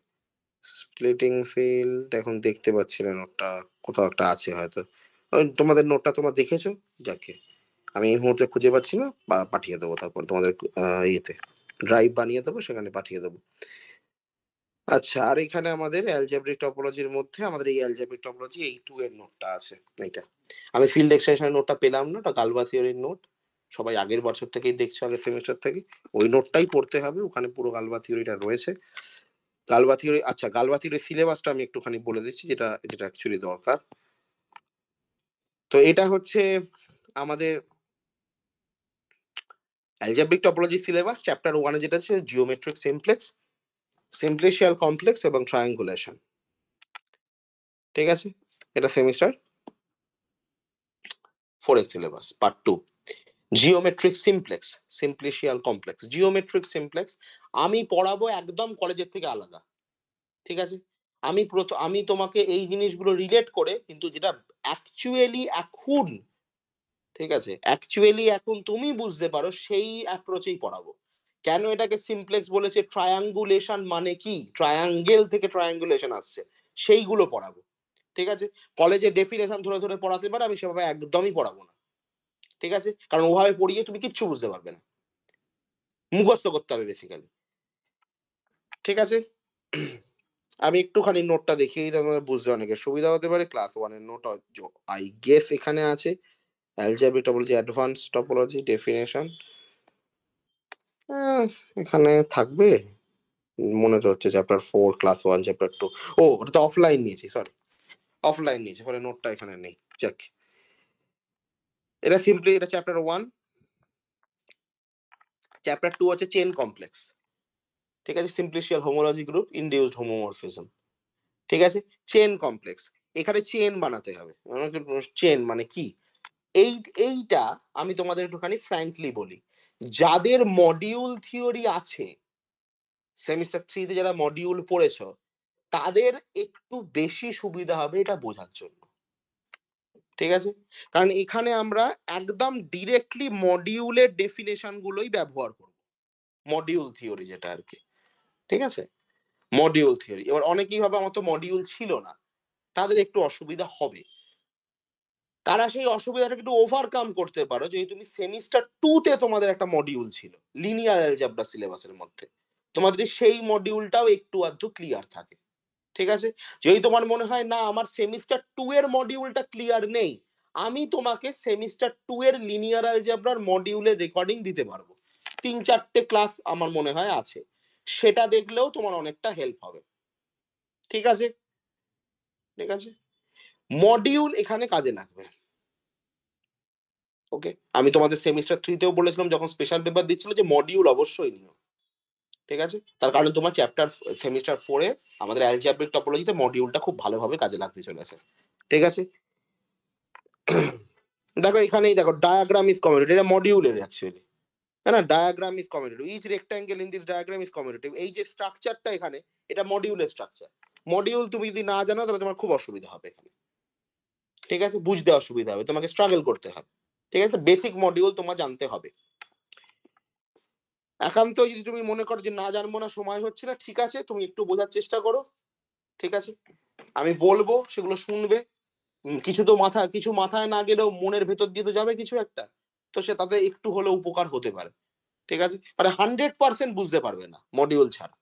স্প্লিটিং ফিল্ড এখন দেখতে পাচ্ছি না নোটটা। কোথাও একটা আছে হয়তো। তোমাদের নোটটা তোমরা দেখেছো? যাকে আমি এই মুহূর্তে খুঁজে পাচ্ছি না। পাঠিয়ে দেবো তারপর তোমাদের ইয়েতে। ড্রাইভ বানিয়ে দেবো, সেখানে পাঠিয়ে দেবো। আচ্ছা, আর এখানে আমাদের অ্যালজেব্রিক টপোলজির মধ্যে আমাদের এই অ্যালজেব্রিক টপোলজি এই 2 এর নোটটা আছে। এইটা। আমি ফিল্ড এক্সটেনশনের নোটটা পেলাম না। ওটা গালবা থিওরির নোট। সবাই আগের বছর থেকেই দেখছো, আগের সেমিস্টার থেকে। ওই নোটটাই পড়তে হবে। ওখানে পুরো গালবা থিওরিটা রয়েছে। গালবা থিওরির সিলেবাসটা আমি একটুখানি বলে দিচ্ছি, যেটা যেটা অ্যাকচুয়ালি দরকার। তো এটা হচ্ছে আমাদের অ্যালজেব্রিক টপোলজি সিলেবাস চ্যাপ্টার 1 এ যেটা আছে জিওমেট্রিক সিমপ্লেক্স, সিমপ্লিশিয়াল কমপ্লেক্স এবং ট্রায়াঙ্গুলেশন। ঠিক আছে? এটা সেমিস্টার 4 এর syllabus part 2। Geometric simplex, simplicial complex. Geometric simplex আমি পড়াবো একদম কলেজের থেকে আলাদা। ঠিক আছে? আমি তোমাকে এই জিনিসগুলো রিলেট করে কিন্তু যেটা অ্যাকচুয়ালি এখন, ঠিক আছে? অ্যাকচুয়ালি এখন তুমি বুঝতে পারো সেই অ্যাপ্রোচেই পড়াবো। কেন এটাকে সিমপ্লেক্স বলেছে? ট্রায়াঙ্গুলেশন মানে কি? ট্রায়াঙ্গেল থেকে ট্রায়াঙ্গুলেশন আসছে। সেইগুলো পড়াবো। ঠিক আছে? কলেজে ডেফিনেশন ধরে, ধরে পড়াতে পারে, আমি সেভাবে একদমই পড়াবো না। ঠিক আছে? কারণ ওভাবে পড়িয়ে তুমি কিচ্ছু বুঝতে পারবে না। মুখস্থ করতে হবে বেসিক্যালি। ঠিক আছে? আমি একটুখানি নোটটা দেখিয়ে দিই, তোমাদের বুঝতে অনেকের সুবিধা হতে পারে। ক্লাস 1 এর নোট আই গেস এখানে আছে। Algebraic topology, advance topology, definition. এখানে থাকবে মনে তো হচ্ছে চ্যাপ্টার 4 ক্লাস 1 চ্যাপ্টার 2। ও ওটা তো অফলাইন নিয়েছি, সরি অফলাইন নিয়েছি, ফলে নোটটা এখানে নেই। যাক, এটা সিম্পলি এটা চ্যাপ্টার 1। চ্যাপ্টার 2 হচ্ছে চেন কমপ্লেক্স। ঠিক আছে? সিম্পলিশিয়াল হোমোলজি গ্রুপ, ইনডিউসড হোমোমরফিজম। ঠিক আছে? চেন কমপ্লেক্স, এখানে চেন বানাতে হবে। চেন মানে কি? এই এইটা আমি তোমাদের একটুখানি ফ্র্যাঙ্কলি বলি, যাদের মডিউল থিওরি আছে, সেমিস্টার 3 তে যারা মডিউল পড়েছ, তাদের একটু বেশি সুবিধা হবে এটা বোঝার জন্য। ঠিক আছে? কারণ এখানে আমরা একদম ডিরেক্টলি মডিউলের ডেফিনেশন গুলোই ব্যবহার করব। মডিউল থিওরি যেটা আর কি। ঠিক আছে? Module theory. এবার অনেকেই ভাবে আমার তো মডিউল ছিল না, তাদের একটু অসুবিধা হবে। তারা সেই অসুবিধাটাকে একটু ওভারকাম করতে পারো, যেহেতু তুমি সেমিস্টার 2 তে তোমাদের একটা মডিউল ছিল লিনিয়ার অ্যালজেব্রা সিলেবাসের মধ্যে। তোমাদের সেই মডিউলটাও একটু আধটু ক্লিয়ার থাকে। ঠিক আছে? যদি তোমার মনে হয় না আমার সেমিস্টার 2 এর মডিউলটা ক্লিয়ার নেই, আমি তোমাকে সেমিস্টার 2 এর লিনিয়ার অ্যালজেব্রার মডিউলের রেকর্ডিং দিতে পারবো। 3-4টে ক্লাস আমার মনে হয় আছে। সেটা দেখলেও তোমার অনেকটা হেল্প হবে। ঠিক আছে? ঠিক আছে? মডিউল এখানে কাজে লাগবে। ওকে? আমি তোমাদের সেমিস্টার 3 তেও বলেছিলাম যখন স্পেশাল পেপার দিচ্ছিল যে মডিউল অবশ্যই নিও। ঠিক আছে? তার কারণ তোমার চ্যাপ্টার সেমিস্টার 4 এ আমাদের অ্যালজেব্রিক টপোলজিতে মডিউলটা খুব ভালোভাবে কাজে লাগতে চলেছে। ঠিক আছে? দেখো এখানেই দেখো ডায়াগ্রাম ইজ কমিউটেটিভ, এটা মডিউলের অ্যাকচুয়ালি। তাই না? Diagram is commutative, each rectangle in this diagram is commutative. এই যে স্ট্রাকচারটা এখানে, এটা মডিউলের স্ট্রাকচার। মডিউল তুমি যদি না জানো তাহলে তোমার খুব অসুবিধা হবে এখানে। ঠিক আছে? বুঝতে অসুবিধা হবে, তোমাকে স্ট্রাগল করতে হবে। ঠিক আছে? বেসিক মডিউল তোমার জানতে হবে। একান্ত যদি তুমি মনে করো যে না জানবো না, সময় হচ্ছে না, ঠিক আছে, তুমি একটু বোঝার চেষ্টা করো। ঠিক আছে? আমি বলবো সেগুলো শুনবে। কিছু মাথায় না গেলেও মনের ভেতর দিয়ে তো যাবে কিছু একটা। তো সে তাতে একটু হলেও উপকার হতে পারে। ঠিক আছে? মানে 100% বুঝতে পারবে না মডিউল ছাড়া।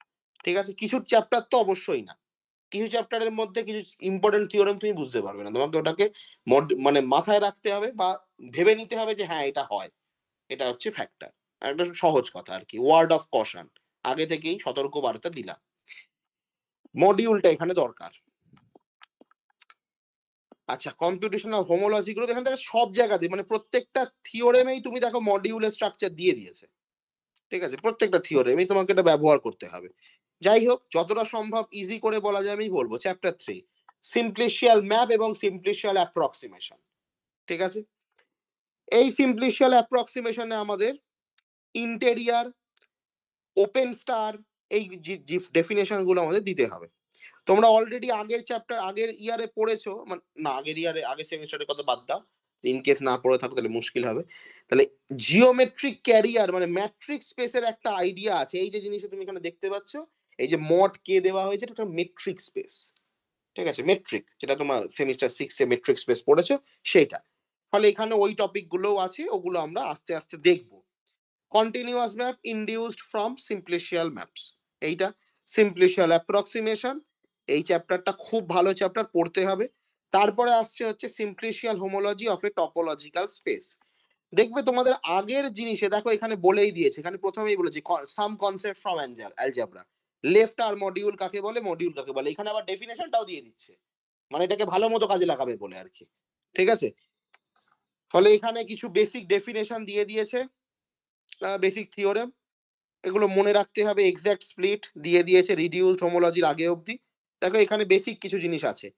ঠিক আছে? কিছু চ্যাপ্টার তো অবশ্যই না। কিছু চ্যাপ্টারের মধ্যে কিছু ইম্পর্টেন্ট থিওরেম তুমি বুঝতে পারবে না। তোমাকে ওটাকে মানে মাথায় রাখতে হবে বা ভেবে নিতে হবে যে হ্যাঁ এটা হয়। এটা হচ্ছে ফ্যাক্টর। একটা সহজ কথা আর কি। Word of caution. আগে থেকেই সতর্ক বার্তা দিলাম। মডিউলটা এখানে দরকার। আচ্ছা, কম্পিউটেশনাল হোমোলজি গুলো এখান থেকে সব জায়গাতে মানে প্রত্যেকটা থিওরেমেই তুমি দেখো মডিউলের স্ট্রাকচার দিয়ে দিয়েছে। ঠিক আছে? প্রত্যেকটা থিওরেমেই তোমাকে এটা ব্যবহার করতে হবে। যাই হোক, যতটা সম্ভব ইজি করে বলা যায় আমি বলবো। চ্যাপ্টার 3 সিম্পলিশিয়াল ম্যাপ এবং সিম্পলিশিয়াল অ্যাপ্রক্সিমেশন। ঠিক আছে? এই সিম্পলিশিয়াল অ্যাপ্রক্সিমেশনে আমাদের ইন্টেরিয়ার, ওপেন স্টার, এই ডেফিনেশন গুলো আমাদের দিতে হবে। তোমরা অলরেডি আগের চ্যাপ্টার আগের ইয়ারে পড়েছো, মানে না আগের ইয়ারে আগের সেমিস্টারের কথা বাদ দাও, ইন কেস না পড়ে থাকো তাহলে মুশকিল হবে। তাহলে জিওমেট্রিক ক্যারিয়ার মানে ম্যাট্রিক স্পেসের একটা আইডিয়া আছে। এই যে জিনিসটা তুমি এখানে দেখতে পাচ্ছ, এই যে মড কে দেওয়া হয়েছে, এটা মেট্রিক স্পেস। ঠিক আছে? মেট্রিক, যেটা তোমার সেমিস্টার 6 এ মেট্রিক স্পেস পড়েছো সেটা। ফলে এখানে ওই টপিক গুলোও আছে, ওগুলো আমরা আস্তে আস্তে দেখবো। Continuous map induced from simplicial maps, এইটা সিম্পলিশিয়াল অ্যাপ্রক্সিমেশন। এই চ্যাপ্টারটা খুব ভালো চ্যাপ্টার, পড়তে হবে। তারপরে আসছে হচ্ছে সিম্পলিশিয়াল হোমোলজি অফ এ টপোলজিক্যাল স্পেস। দেখবে তোমাদের আগের জিনিসে দেখো এখানে বলেই দিয়েছে, এখানে প্রথমেই বলেছি some concept from algebra. Left R module কাকে বলে, মডিউল কাকে বলে, এখানে আবার ডেফিনেশনটাও দিয়ে দিচ্ছে, মানে এটাকে ভালো মতো কাজে লাগাবে বলে আর কি। ঠিক আছে? ফলে এখানে কিছু বেসিক ডেফিনেশন দিয়ে দিয়েছে, বেসিক থিওরেম, এগুলো মনে রাখতে হবে। এক্সাক্ট স্প্লিট দিয়ে দিয়েছে রিডিউসড হোমোলজির আগে অবধি। দেখো এখানে বেসিক কিছু জিনিস আছে।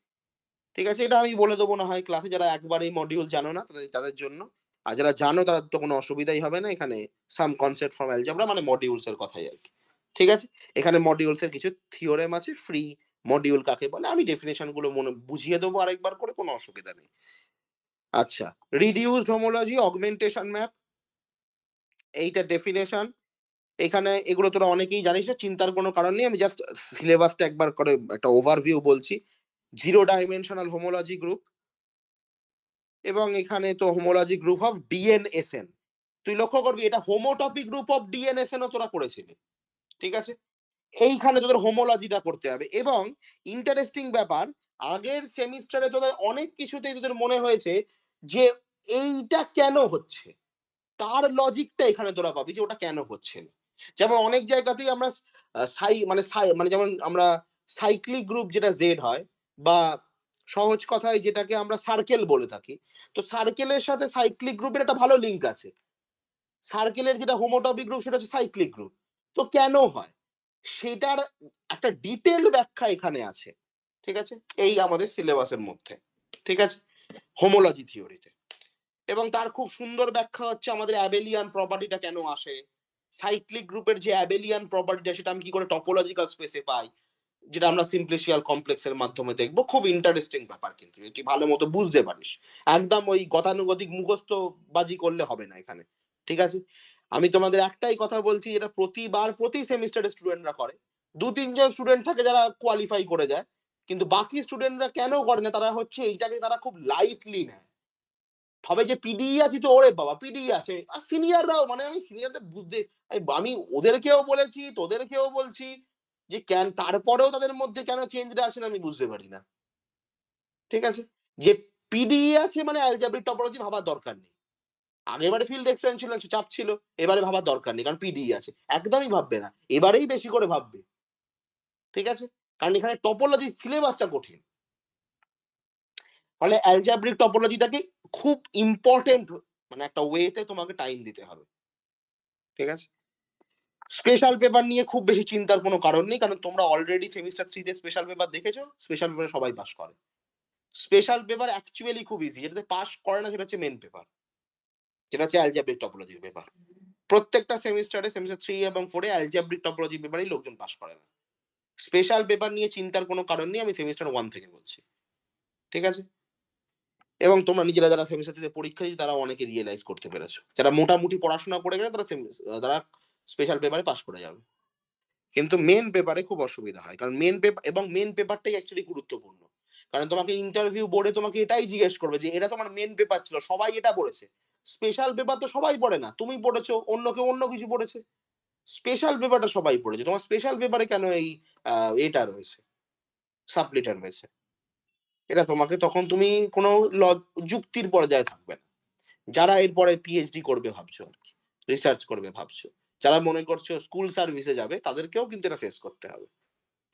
ঠিক আছে? এটা আমি বলে দেবো না হয় ক্লাসে, যারা একবারেই মডিউল জানো না তাদের তাদের জন্য। আর যারা জানো তাদের তো কোনো অসুবিধাই হবে না। এখানে সাম কনসেপ্ট ফ্রম অ্যালজেব্রা মানে মডিউলস এর কথাই আরকি। ঠিক আছে? এখানে মডিউলস এর কিছু থিওরেম আছে, ফ্রি মডিউল কাকে বলে আমি ডেফিনিশন গুলো মনে বুঝিয়ে দেবো আরেকবার করে, কোনো অসুবিধা নেই। আচ্ছা, রিডিউসড হোমোলজি অগমেন্টেশন ম্যাপ, এইটার ডেফিনিশন এখানে এগুলো তোরা অনেকেই জানিস না, চিন্তার কোনো কারণ নেই। আমি জাস্ট সিলেবাসটা একবার করে একটা ওভারভিউ বলছি। 0 ডাইমেনশনাল হোমোলজি গ্রুপ, এবং এখানে তো হোমোলজি গ্রুপ অফ ডিএনএসএন। তুই লক্ষ্য করবি এটা হোমোটপি গ্রুপ অফ ডিএনএসএন ও তোরা করেছিলি। ঠিক আছে? এইখানে তোদের হোমোলজিটা করতে হবে। এবং ইন্টারেস্টিং ব্যাপার, আগের সেমিস্টারে তোদের অনেক কিছুতেই তোদের মনে হয়েছে যে এইটা কেন হচ্ছে? তার লজিকটা এখানে তোরা পাবি যে ওটা কেন হচ্ছে না। যেমন অনেক জায়গাতেই আমরা মানে যেমন আমরা সাইক্লিক গ্রুপ যেটা জেড হয়, বা সহজ কথায় যেটাকে আমরা সার্কেল বলে থাকি। তো সার্কেলের সাথে সাইক্লিক গ্রুপের একটা ভালো লিঙ্ক আছে। সার্কেলের যেটা হোমোটপিক গ্রুপ সেটা হচ্ছে সাইক্লিক গ্রুপ। তো কেন হয়? সেটার একটা ডিটেইল ব্যাখ্যা এখানে আছে। ঠিক আছে? এই আমাদের সিলেবাসের মধ্যে। ঠিক আছে? হোমোলজি থিওরিতে। এবং তার খুব সুন্দর ব্যাখ্যা হচ্ছে আমাদের অ্যাবেলিয়ান প্রপার্টিটা কেন আসে, সাইক্লিক গ্রুপের যে অ্যাবেলিয়ান প্রপার্টিটা সেটা আমি কি করে টপোলজিক্যাল স্পেসে পাই, যেটা আমরা সিম্পলিশিয়াল কমপ্লেক্সের মাধ্যমে দেখবো। খুব ইন্টারেস্টিং ব্যাপার, কিন্তু তুই ভালো মতো বুঝতে পারিস। একদম ওই গতানুগতিক মুখস্থ বাজি করলে হবে না এখানে। ঠিক আছে? আমি তোমাদের একটাই কথা বলছি, যেটা প্রতিবার প্রতি সেমিস্টারে স্টুডেন্টরা করে। 2-3 জন স্টুডেন্ট থাকে যারা কোয়ালিফাই করে যায়, কিন্তু বাকি স্টুডেন্টরা কেন করে না, তারা হচ্ছে এইটাকে তারা খুব লাইটলি নেয়। ভাবে যে পিডি আছে তো ওরে বাবা পিডি আছে। আর সিনিয়ররাও, মানে আমি সিনিয়রদের বুঝতে, আমি ওদেরকেও বলেছি তোদেরকেও বলছি যে কেন তারপরেও তাদের মধ্যে কেন চেঞ্জটা আসে না আমি বুঝতে পারি না। ঠিক আছে? যে পিডি আছে মানে অ্যালজেব্রিক টপোলজি ভাবার দরকার নেই। আগেরবারে ফিল্ড এক্সটেনশন ছিল, চাপ ছিল, এবারে ভাবার দরকার নেই কারণ পিডি আছে। একদমই ভাববে না, এবারেই বেশি করে ভাববে। ঠিক আছে? কারণ এখানে টপোলজি সিলেবাসটা কঠিন। ফলে অ্যালজেব্রিক টপোলজিটাকে খুব ইম্পর্টেন্ট মানে একটা ওয়েতে তোমাকে টাইম দিতে হবে। ঠিক আছে? স্পেশাল পেপার নিয়ে খুব বেশি চিন্তার কোনো কারণ নেই, কারণ তোমরা অলরেডি সেমিস্টার 3 তে স্পেশাল পেপার দেখেছো। স্পেশাল পেপারে সবাই পাস করে। স্পেশাল পেপার অ্যাকচুয়ালি খুব ইজি, যেটাতে পাস করে না সেটা হচ্ছে মেন পেপার, যেটা হচ্ছে অ্যালজেব্রিক টপোলজির পেপার। প্রত্যেকটা সেমিস্টারে সেমিস্টার 3 এবং 4 এ অ্যালজেব্রিক টপোলজি পেপারেই লোকজন পাস করে না। স্পেশাল পেপার নিয়ে চিন্তার কোনো কারণ নেই, আমি সেমিস্টার 1 থেকে বলছি। ঠিক আছে? এবং তোমরা নিজেরা যারা সেমিস্টার 3 তে পরীক্ষা দিয়েছো তারা অনেকে রিয়ালাইজ করতে পেরেছো। যারা মোটামুটি পড়াশোনা করে গেছে তারা স্পেশাল পেপারে পাস করে যাবে। কিন্তু মেন পেপারে খুব অসুবিধা হয়। কারণ মেন পেপার, এবং মেন পেপারটাই অ্যাকচুয়ালি গুরুত্বপূর্ণ। কারণ তোমাকে ইন্টারভিউ বোর্ডে তোমাকে এটাই জিজ্ঞেস করবে যে এটা তোমার মেন পেপার ছিল, সবাই এটা পড়েছে। স্পেশাল পেপার তো সবাই পড়ে না। তুমি পড়েছো, অন্য কেউ অন্য কিছু পড়েছে। স্পেশাল পেপারটা সবাই পড়েছে। তোমার স্পেশাল পেপারে কেন এই এটা রয়েছে, সাবলিটার রয়েছে। এটা তোমাকে তখন তুমি কোনো ল যুক্তির পর্যায়ে থাকবে না। যারা এরপরে পিএইচডি করবে ভাবছো আরকি, রিসার্চ করবে ভাবছো, যারা মনে করছো স্কুল সার্ভিসে যাবে তাদেরকেও কিন্তু এটা ফেস করতে হবে।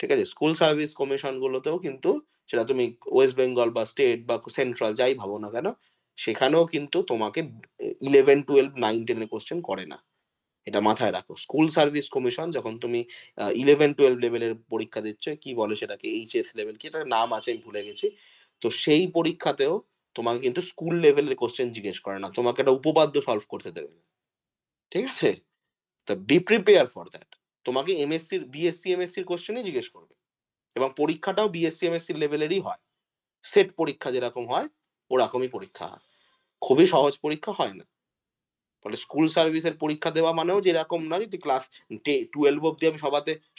ঠিক আছে? স্কুল সার্ভিস কমিশন গুলোতেও কিন্তু, সেটা তুমি ওয়েস্ট বেঙ্গল বা স্টেট বা সেন্ট্রাল যাই ভাবো না কেন, সেখানেও কিন্তু তোমাকে 11, 12, 9, 10 এর কোশ্চেন করে না। এটা মাথায় রাখো। স্কুল সার্ভিস কমিশন যখন তুমি 11, 12 লেভেলের পরীক্ষা দিচ্ছ, কি বলে সেটাকে, এইচএস লেভেল কি একটা নাম আছে আমি ভুলে গেছি। তো সেই পরীক্ষাতেও তোমাকে কিন্তু স্কুল লেভেলের কোশ্চেন জিজ্ঞেস করে না, তোমাকে একটা উপপাদ্য সলভ করতে দেবে না। ঠিক আছে? তো বি প্রিপেয়ার ফর দ্যাট। তোমাকে এমএসসির বিএসসি এমএসসির কোশ্চেনই জিজ্ঞেস করবে। এবং পরীক্ষাটাও বিএসসি এমএসসি লেভেলেরই হয়। সেট পরীক্ষা যেরকম হয় ওরকমই পরীক্ষা হয়। খুবই সহজ পরীক্ষা হয় না। ফলে স্কুল সার্ভিসের পরীক্ষা দেওয়া মানেও যে এরকম না যে তুই ক্লাস 12 অব্দি আমি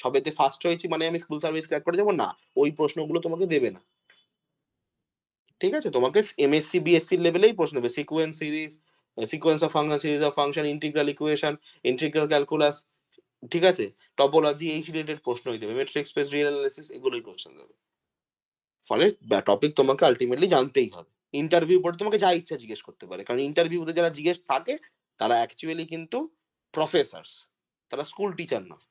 সবেতে ফার্স্ট হয়েছি মানে আমি স্কুল সার্ভিস ক্র্যাক করে যাবো, না। ওই প্রশ্নগুলো তোমাকে দেবে না। ঠিক আছে? তোমাকে এমএসসি বিএসসি লেভেলেই প্রশ্ন দেবে। Sequence series, sequence of function, series of function, integral equation, integral calculus, ঠিক আছে? টপোলজি, এই রিলেটেড প্রশ্নই দেবে। মেট্রিক স্পেস রিয়েল অ্যানালিসিস এগুলোই কোশ্চেন দেবে। ফলে টপিক তোমাকে আলটিমেটলি জানতেই হবে। ইন্টারভিউ বোর্ডে তোমাকে যা ইচ্ছা জিজ্ঞেস করতে পারে। কারণ ইন্টারভিউতে যারা জিজ্ঞেস থাকে তারা অ্যাকচুয়ালি কিন্তু প্রফেসরস। তারা স্কুল টিচার নয়।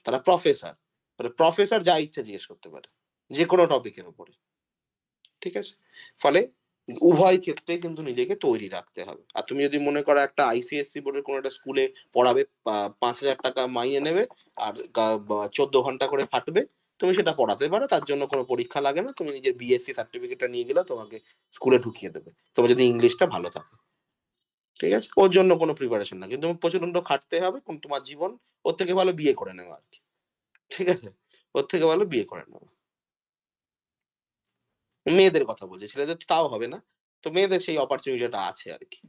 তারা প্রফেসর। মানে প্রফেসর যা ইচ্ছা জিজ্ঞেস করতে পারে। যেকোনো টপিকের উপরে। ঠিক আছে? ফলে উভয় ক্ষেত্রে কিন্তু নিজেকে তৈরি রাখতে হবে। আর তুমি যদি মনে করো একটা আইসিএসসি বোর্ডের কোনো একটা স্কুলে পড়াবে, 5,000 টাকা মাইনে নেবে আর 14 ঘন্টা করে খাটবে, তুমি সেটা পড়াতে পারো, তার জন্য কোনো পরীক্ষা লাগে না, তুমি নিজের বিএসসি সার্টিফিকেটটা নিয়ে গেলে তোমাকে স্কুলে ঢুকিয়ে দেবে, তোমার যদি ইংলিশটা ভালো থাকে। ঠিক আছে, ওর জন্য কোনো প্রিপারেশন না, কিন্তু প্রচন্ড খাটতে হবে, তোমার জীবন, ওর থেকে ভালো বিয়ে করে নেওয়া আর কি। ঠিক আছে, ওর থেকে ভালো বিয়ে করে নেওয়া। মেয়েদের কথা বলছি, ছেলেদের তো তাও হবে না। তো মেয়েদের সেই অপরচুনিটিটা আছে আরকি।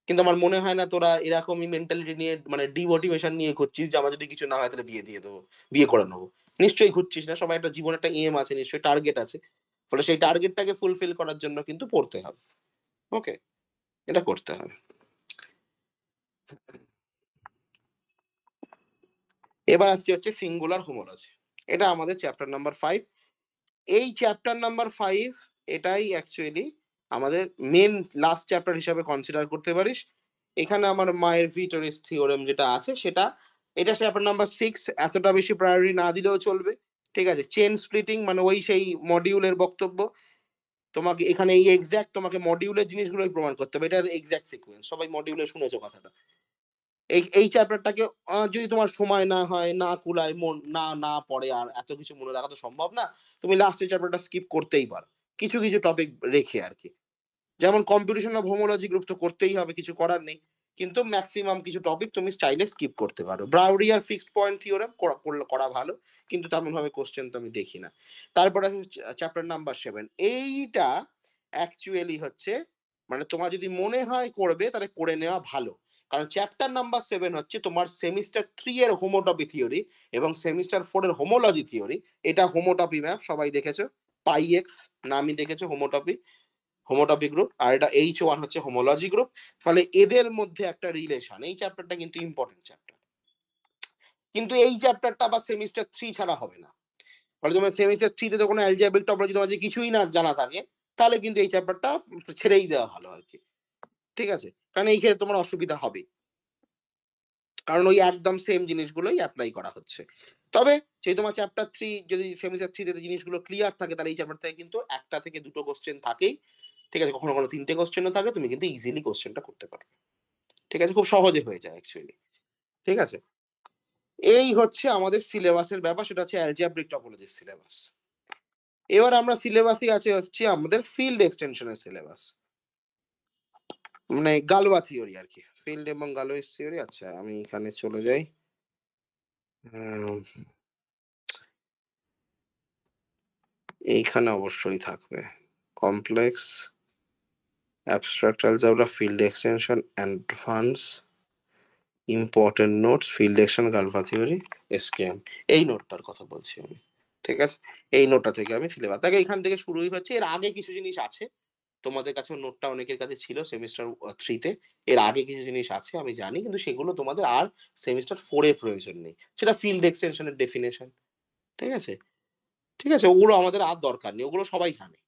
কিন্তু আমার মনে হয় না তোরা এরকমই মেন্টালিটি নিয়ে মানে ডিমোটিভেশন নিয়ে ঘুরছিস যে আমার যদি কিছু না হয় তাহলে বিয়ে দিয়ে দেবো, বিয়ে করে নেবো। নিশ্চয়ই ঘুরছিস না। সবার একটা জীবনে একটা এম আছে, নিশ্চয়ই টার্গেট আছে। ফলে সেই টার্গেটটাকে ফুলফিল করার জন্য কিন্তু পড়তে হবে। ওকে? এটা করতে হবে। এবার আসছি হচ্ছে সিঙ্গুলার হোমোলজি। এটা আমাদের চ্যাপ্টার নাম্বার 5। এই চ্যাপ্টার নাম্বার 5 এটাই অ্যাকচুয়ালি আমাদের মেন লাস্ট চ্যাপ্টার হিসাবে কনসিডার করতে পারিস। এখানে আমার মায়ের-ভিটরিস থিওরেম যেটা আছে সেটা, এটা চ্যাপ্টার নাম্বার 6, এতটা বেশি প্রায়োরিটি না দিলেও চলবে। ঠিক আছে? চেইন স্প্লিটিং মানে ওই সেই মডিউলের বক্তব্য। তোমাকে এখানে এই এক্সাক্ট তোমাকে মডিউলের জিনিসগুলোই প্রমাণ করতে হবে। এটা এক্সাক্ট সিকোয়েন্স। সবাই মডিউলে শুনেছো কথাটা। এই চ্যাপ্টারটাকে যদি তোমার সময় না হয়, না কুলায়, মন না পড়ে, আর এত কিছু মনে রাখা তো সম্ভব না। তুমি লাস্টের চ্যাপ্টারটা স্কিপ করতেই পারো। কিছু টপিক রেখে আরকি। যেমন কম্পিউটেশন অফ হোমোলজি গ্রুপ তো করতেই হবে, কিছু করার নেই। কিন্তু মেক্সিমাম কিছু টপিক তুমি চাইলে স্কিপ করতে পারো। ব্রাউডিয়ার ফিক্সড পয়েন্ট থিওরেম করা ভালো। কিন্তু তেমনভাবে কোয়েশ্চেন তো আমি দেখি না। তারপরে আছে চ্যাপ্টার নাম্বার 7। এইটা অ্যাকচুয়ালি হচ্ছে মানে তোমার যদি মনে হয় করবে তাহলে করে নেওয়া ভালো। কারণ চ্যাপ্টার নাম্বার 7 হচ্ছে তোমার সেমিস্টার 3 এর হোমোটপি থিওরি এবং সেমিস্টার 4 এর হোমোলজি থিওরি। এটা হোমোটপি ম্যাপ সবাই দেখেছো। পাই এক্স নামই দেখেছো হোমোটপি। হোমোটপি গ্রুপ, আর এটা H1 হচ্ছে হোমোলজি গ্রুপ। ফলে এদের মধ্যে একটা রিলেশন। এই চ্যাপ্টারটা কিন্তু ইম্পর্টেন্ট চ্যাপ্টার। কিন্তু এই চ্যাপ্টারটা আবার সেমিস্টার 3 ছাড়া হবে না। ফলে তোমার সেমিস্টার 3 তে তো কোনো অ্যালজেব্রিক টপোলজি তোমার যদি কিছুই না জানা থাকে, তাহলে কিন্তু এই চ্যাপ্টারটা ছেড়েই দেওয়া ভালো আরকি। ঠিক আছে? কারণ এই ক্ষেত্রে তোমার অসুবিধা হবে। কারণ ওই একদম সেম জিনিসগুলোই এপ্লাই করা হচ্ছে। তবে যদি তোমার চ্যাপ্টার 3 যদি সেমিস্টার 3 তে জিনিসগুলো ক্লিয়ার থাকে, তাহলে এই চ্যাপ্টার থেকে কিন্তু ১ টা থেকে ২ টো কোয়েশ্চেন থাকেই। ঠিক আছে? কখনো ৩ টে কোয়েশ্চেনও থাকে, তুমি কিন্তু ইজিলি কোয়েশ্চেনটা করতে পারবে। ঠিক আছে? খুব সহজে হয়ে যায় অ্যাকচুয়ালি। ঠিক আছে? এই হচ্ছে আমাদের সিলেবাসের ব্যাপার, সেটা হচ্ছে অ্যালজেব্রিক টপোলজির সিলেবাস। এবার আমরা সিলেবাসে আছে হচ্ছে আমাদের ফিল্ড এক্সটেনশনের সিলেবাস। মানে গালওয়া থিওরি আরকি। ফিল্ড এবং গালওয়িস থিওরি। আচ্ছা আমি এখানে চলে যাই। হুম, এইখানে অবশ্যই থাকবে। Complex, abstract algebra, field extension, advance, important notes, field extension, Galois theory, SKM. এই নোটটার কথা বলছি আমি। ঠিক আছে? এই নোটটা থেকে আমি সিলেবাস দেখো এখান থেকে শুরুই হচ্ছে। এর আগে কিছু জিনিস আছে। তোমাদের কাছেও নোটটা অনেকের কাছে ছিল সেমিস্টার 3 তে। এর আগে কিছু জিনিস আছে আমি জানি। কিন্তু সেগুলো তোমাদের আর সেমিস্টার 4 এ প্রয়োজন নেই। সেটা ফিল্ড এক্সটেনশন এর ডেফিনিশন। ঠিক আছে? ঠিক আছে? ওগুলো আমাদের আর দরকার নেই। ওগুলো সবাই জানে।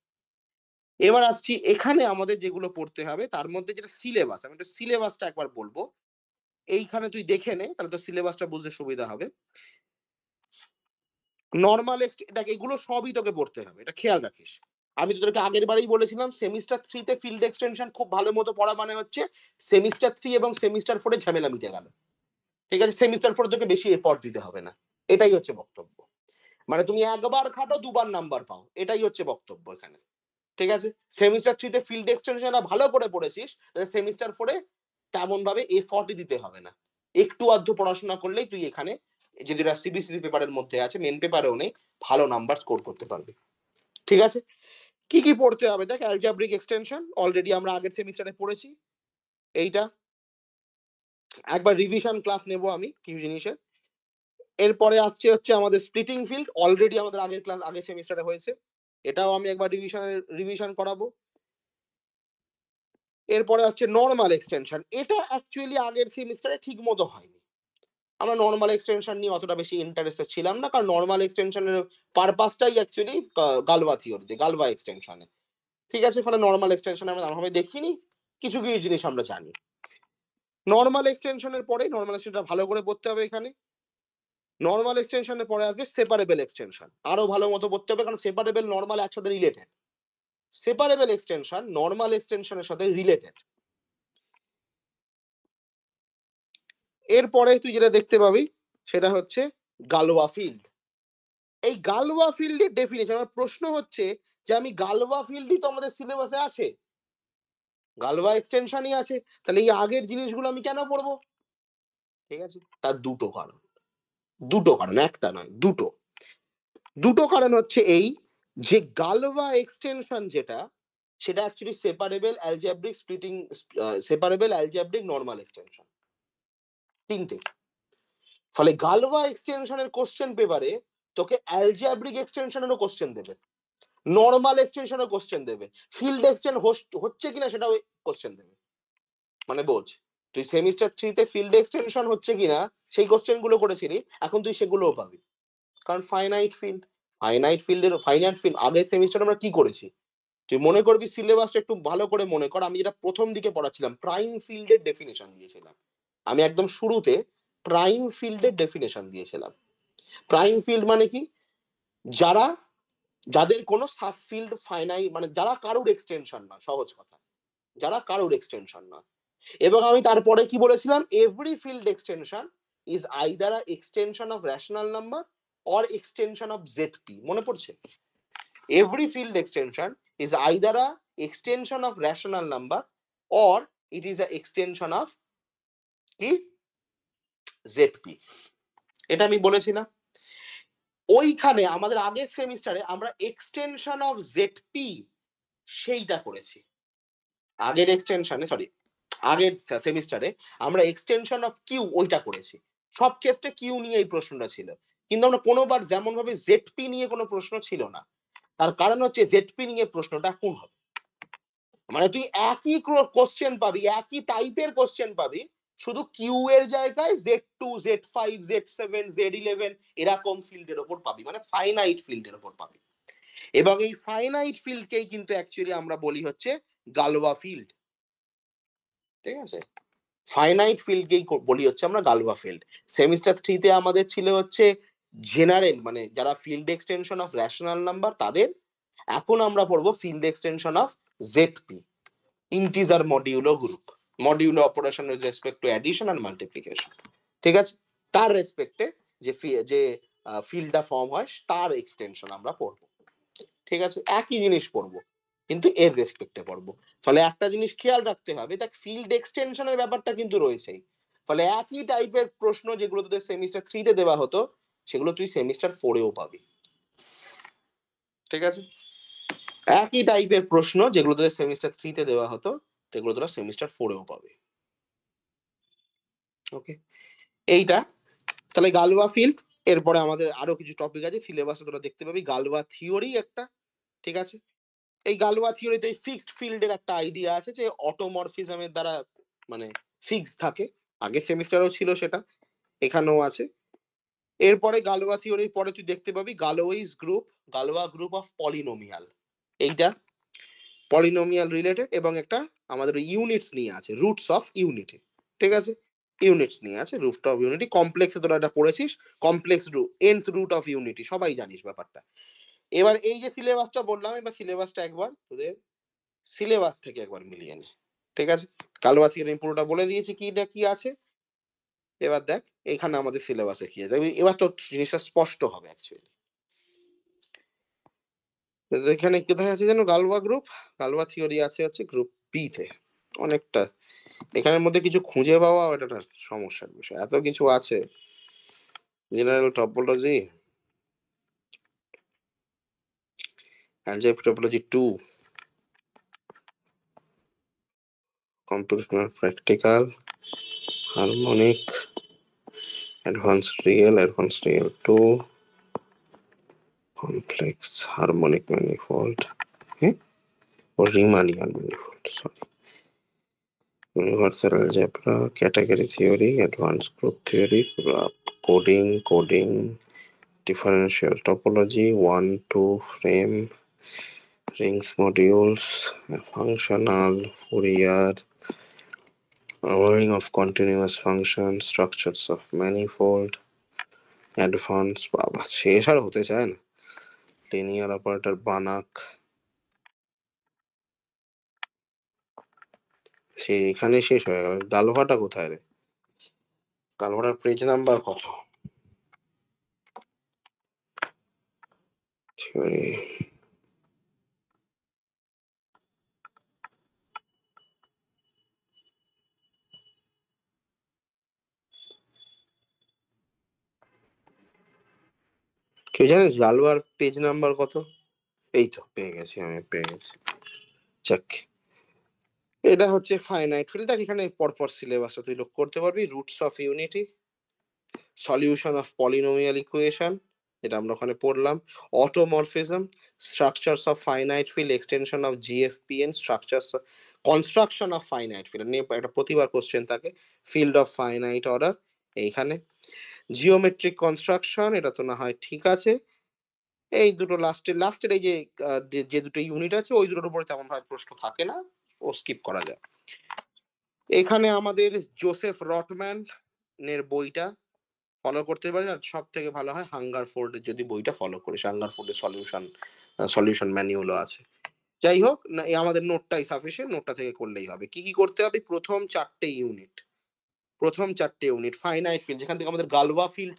এবার আসছি এখানে আমাদের যেগুলো পড়তে হবে তার মধ্যে যেটা সিলেবাস, আমি একটু সিলেবাসটা একবার বলব। এইখানে তুই দেখে নে, তাহলে তোর সিলেবাসটা বুঝতে সুবিধা হবে। নরমাল দেখ এগুলো সবই তোকে পড়তে হবে। এটা খেয়াল রাখিস। আমি তোদেরকে আগের বারেই বলেছিলাম সেমিস্টার 3 তে ফিল্ড এক্সটেনশন খুব ভালো মতো পড়া মানে হচ্ছে সেমিস্টার 3 এবং সেমিস্টার 4 এ ঝামেলা মিটে গেল। ঠিক আছে? সেমিস্টার 4 তোকে বেশি এফোর্ট দিতে হবে না। এটাই হচ্ছে বক্তব্য। মানে তুমি একবার খাটো দুবার নাম্বার পাও। এটাই হচ্ছে বক্তব্য এখানে। ঠিক আছে? সেমিস্টার 3 তে ফিল্ড এক্সটেনশনটা ভালো করে পড়েছিস, তাহলে সেমিস্টার 4 এ তেমনভাবে এফোর্টই দিতে হবে না। একটু আধটু পড়াশোনা করলেই তুই এখানে, যেটা সিবিসিসি পেপারের মধ্যে আছে, মেইন পেপারেও নেই, ভালো নাম্বার স্কোর করতে পারবি। ঠিক আছে? কি পড়তে হবে? দেখ অ্যালজেব্রিক এক্সটেনশন অলরেডি আমরা আগের সেমিস্টারে পড়েছি। এইটা একবার রিভিশন ক্লাস নেব আমি কিছু জিনিসের। এরপরে আসছে হচ্ছে আমাদের স্প্লিটিং ফিল্ড, অলরেডি আমাদের আগের ক্লাস আগের সেমিস্টারে হয়েছে। এটাও আমি একবার রিভিশন করাবো। এরপরে আসছে নরমাল এক্সটেনশন। এটা অ্যাকচুয়ালি আগের সেমিস্টারে ঠিক মতো হয়নি। আমরা নরমাল এক্সটেনশন নিয়ে অতটা বেশি ইন্টারেস্টেড ছিলাম না, কারণ নরমাল এক্সটেনশনের পারপাসটাই অ্যাকচুয়ালি গালওয়া থিওরিতে, গালওয়া এক্সটেনশনে। ঠিক আছে? ফলে নরমাল এক্সটেনশন আমরা তেমনভাবে দেখিনি। কিছু জিনিস আমরা জানি। নরমাল এক্সটেনশনের পরে নরমাল এক্সটেনশনটা ভালো করে পড়তে হবে এখানে। নরমাল এক্সটেনশনের পরে আসবে সেপারেবল এক্সটেনশন। আরো ভালো মতো পড়তে হবে, কারণ সেপারেবল নরমাল একসাথে রিলেটেড। সেপারেবল এক্সটেনশন নরমাল এক্সটেনশনের সাথে রিলেটেড। এরপরে তুই যেটা দেখতে পাবি সেটা হচ্ছে গালওয়া ফিল্ড। এই গালওয়া ফিল্ডের ডেফিনেশন, আমার প্রশ্ন হচ্ছে যে আমি গালওয়া ফিল্ডই তো আমাদের সিলেবাসে আছে, গালওয়া এক্সটেনশনই আছে, তাহলে এই আগের জিনিসগুলো আমি কেন পড়বো? ঠিক আছে, তার দুটো কারণ, দুটো কারণ, একটা নয়, দুটো। দুটো কারণ হচ্ছে এই যে গালওয়া এক্সটেনশন যেটা, সেটা actually separable algebraic splitting, separable algebraic normal extension, তিনটে। ফলে গালওয়া এক্সটেনশনের কোশ্চেন পেপারে তোকে অ্যালজেব্রিক এক্সটেনশনেরও কোশ্চেন দেবে, নরমাল এক্সটেনশনের কোশ্চেন দেবে, ফিল্ড এক্সটেন্ড হচ্ছে কিনা সেটাও কোশ্চেন দেবে। মানে বোঝ, তুই সেমিস্টার 3 তে ফিল্ড এক্সটেনশন হচ্ছে কিনা সেই কোশ্চেন গুলো করেছিলি, এখন তুই সেগুলোও পাবি। কারণ ফাইনাইট ফিল্ড, ফাইনাইট ফিল্ড আগের সেমিস্টারে আমরা কি করেছি, তুই মনে করবি সিলেবাসটা একটু ভালো করে মনে কর, আমি যেটা প্রথম দিকে পড়াচ্ছিলাম প্রাইম ফিল্ডের ডেফিনেশন দিয়েছিলাম, আমি একদম শুরুতে প্রাইম ফিল্ডের ডেফিনেশন দিয়েছিলাম। প্রাইম ফিল্ড মানে কি, যারা, যাদের কোনো সাব ফিল্ড ফাইনাইট, মানে যারা কারোর এক্সটেনশন না, সহজ কথা, যারা কারোর এক্সটেনশন না। এবং আমি তারপরে কি বলেছিলাম, every field extension is either a extension of rational number or extension of ZP, মনে পড়ছে? Every field extension is either a extension of rational number or it is a extension of কি, ZP. এটা আমি বলেছিলাম। ওইখানে আমাদের আগের সেমিস্টারে আমরা এক্সটেনশন অফ জেডপি সেইটা করেছি, আগের এক্সটেনশনে, সরি, আগের সেমিস্টারে আমরা এক্সটেনশন অফ কিউ ওইটা করেছি। সব ক্ষেত্রে কিউ নিয়ে এই প্রশ্নটা ছিল, কিন্তু আমরা কোনোবার যেমন ভাবে জেডপি নিয়ে কোনো প্রশ্ন ছিল না। তার কারণ হচ্ছে জেডপি নিয়ে প্রশ্নটা কোন হবে, মানে তুই একই কোশ্চেন পাবি, একই টাইপের কোশ্চেন পাবি, শুধু কিউ এর জায়গায় Z2, Z5, Z7, Z11 এরকম ফিল্ডের ওপর পাবি, মানে ফাইনাইট ফিল্ডের ওপর পাবি। এবং এই ফাইনাইট ফিল্ডকেই কিন্তু অ্যাকচুয়ালি আমরা বলি হচ্ছে গালওয়া ফিল্ড। ঠিক আছে, ফাইনাইট ফিল্ডকেই বলি হচ্ছে আমরা গালওয়া ফিল্ড। সেমিস্টার 3 তে আমাদের ছিল হচ্ছে জেনারেল, মানে যারা field extension of rational number তাদের। এখন আমরা পড়বো field extension of Z P, integer modulo group, modulo operation with respect to addition and multiplication. ঠিক আছে, তার রেসপেক্টে যে ফিল্ডটা ফর্ম হয় তার এক্সটেনশন আমরা পড়বো। ঠিক আছে, একই জিনিস পড়বো কিন্তু এর রেসপেক্টে পড়বো। ফলে একটা জিনিস খেয়াল রাখতে হবে, দেখ ফিল্ড এক্সটেনশনের ব্যাপারটা কিন্তু রয়েছেই। ফলে একই টাইপের প্রশ্ন যেগুলো তোদের সেমিস্টার 3 তে দেওয়া হতো, সেগুলো তুই সেমিস্টার 4 এও পাবি। ঠিক আছে, একই টাইপের প্রশ্ন যেগুলো তোদের সেমিস্টার 3 তে দেওয়া হতো, সেগুলো তোরা সেমিস্টার 4 এও পাবে। ওকে, এইটা তাহলে গালওয়া ফিল্ড। এরপরে আমাদের আরো কিছু টপিক আছে সিলেবাসে, তোরা দেখতে পাবি গালওয়া থিওরি একটা। ঠিক আছে, এই গালওয়া থিওরিতে ফিক্সড ফিল্ডের একটা আইডিয়া আছে যে অটোমরফিজমের দ্বারা মানে ফিক্স থাকে, আগের সেমিস্টারেও ছিল সেটা, এখানেও আছে। এরপরে গালওয়া থিওরির পরে তুই দেখতে পাবি গালোইস গ্রুপ, গালওয়া গ্রুপ অফ পলিনোমিয়াল, এইটা পলিনোমিয়াল রিলেটেড। এবং একটা আমাদের ইউনিটস নিয়ে আছে, রুটস অফ ইউনিটি। ঠিক আছে, ইউনিটস নিয়ে আছে, রুট অফ ইউনিটি, কমপ্লেক্সে তোরা এটা পড়েছিস, complex root, nth root of unity, সবাই জানিস ব্যাপারটা। এবার এই যে সিলেবাসটা বললাম, এবার সিলেবাসটা একবার তোদের সিলেবাস থেকে একবার মিলিয়ে নে। ঠিক আছে, গালওয়া থিওরি পুরোটা বলে দিয়েছি কি না কি আছে। এবার দেখ এখানে আমাদের সিলেবাসে কি আছে, এবার তো জিনিসটা স্পষ্ট হবে অ্যাকচুয়ালি। এখানে কোথায় আছে যেন গালওয়া গ্রুপ, গালওয়া থিওরি আছে হচ্ছে গ্রুপ বি তে। অনেকটা এখানের মধ্যে কিছু খুঁজে পাওয়া এটা একটা সমস্যার বিষয়, এত কিছু আছে। General topology, algebraic topology 2, computational practical, harmonic, advanced real 2, complex harmonic manifold, or Riemannian manifold, sorry, universal algebra, category theory, advanced group theory, coding, differential topology 1, 2, frame, rings modules, functional, Fourier, ordering of continuous functions, structures of manifold, advanced, বাবা শেষ আর হতে চায় না, linear operator, বানাক। সে এখানে শেষ হয়ে গেল, গালভাটা কোথায় রে, গালভাটার পেজ নাম্বার কত? কেউ জানিস গালওয়ার পেজ নাম্বার কত? এই তো পেয়ে গেছি, আমি পেয়ে গেছি। যাক, এটা হচ্ছে ফাইনাইট ফিল্ড। দেখ এখানে পরপর সিলেবাসটা তুই লক্ষ্য করতে পারবি। Roots of unity, solution of polynomial equation, যেটা আমরা ওখানে পড়লাম, automorphism, structures of finite field, extension of GFPN, structures, construction of finite field নিয়ে একটা প্রতিবার কোশ্চেন থাকে, ফিল্ড অফ ফাইনাইট অর্ডার এইখানে, জিওমেট্রিক কনস্ট্রাকশন, এটা তো না হয় ঠিক আছে। এই দুটো লাস্টের এই যে যে দুটো ইউনিট আছে ওই দুটোর উপরে তেমন ভাবে প্রশ্ন থাকে না, ও স্কিপ করা যায়। এখানে আমাদের জোসেফ রটম্যান এর বইটা ফলো করতে পারি, আর সব থেকে ভালো হয় হাঙ্গার ফোর্ডের যদি বইটা ফলো করিস, হাঙ্গার ফোর্ডের সলিউশন ম্যানুয়ালও আছে। যাই হোক না, এই আমাদের নোটটাই সাফিসিয়েন্ট, নোটটা থেকে করলেই হবে। কি কি করতে হবে? প্রথম চারটে ইউনিট ফাইনাইট ফিল্ড, যেখান থেকে আমাদের গালওয়া ফিল্ড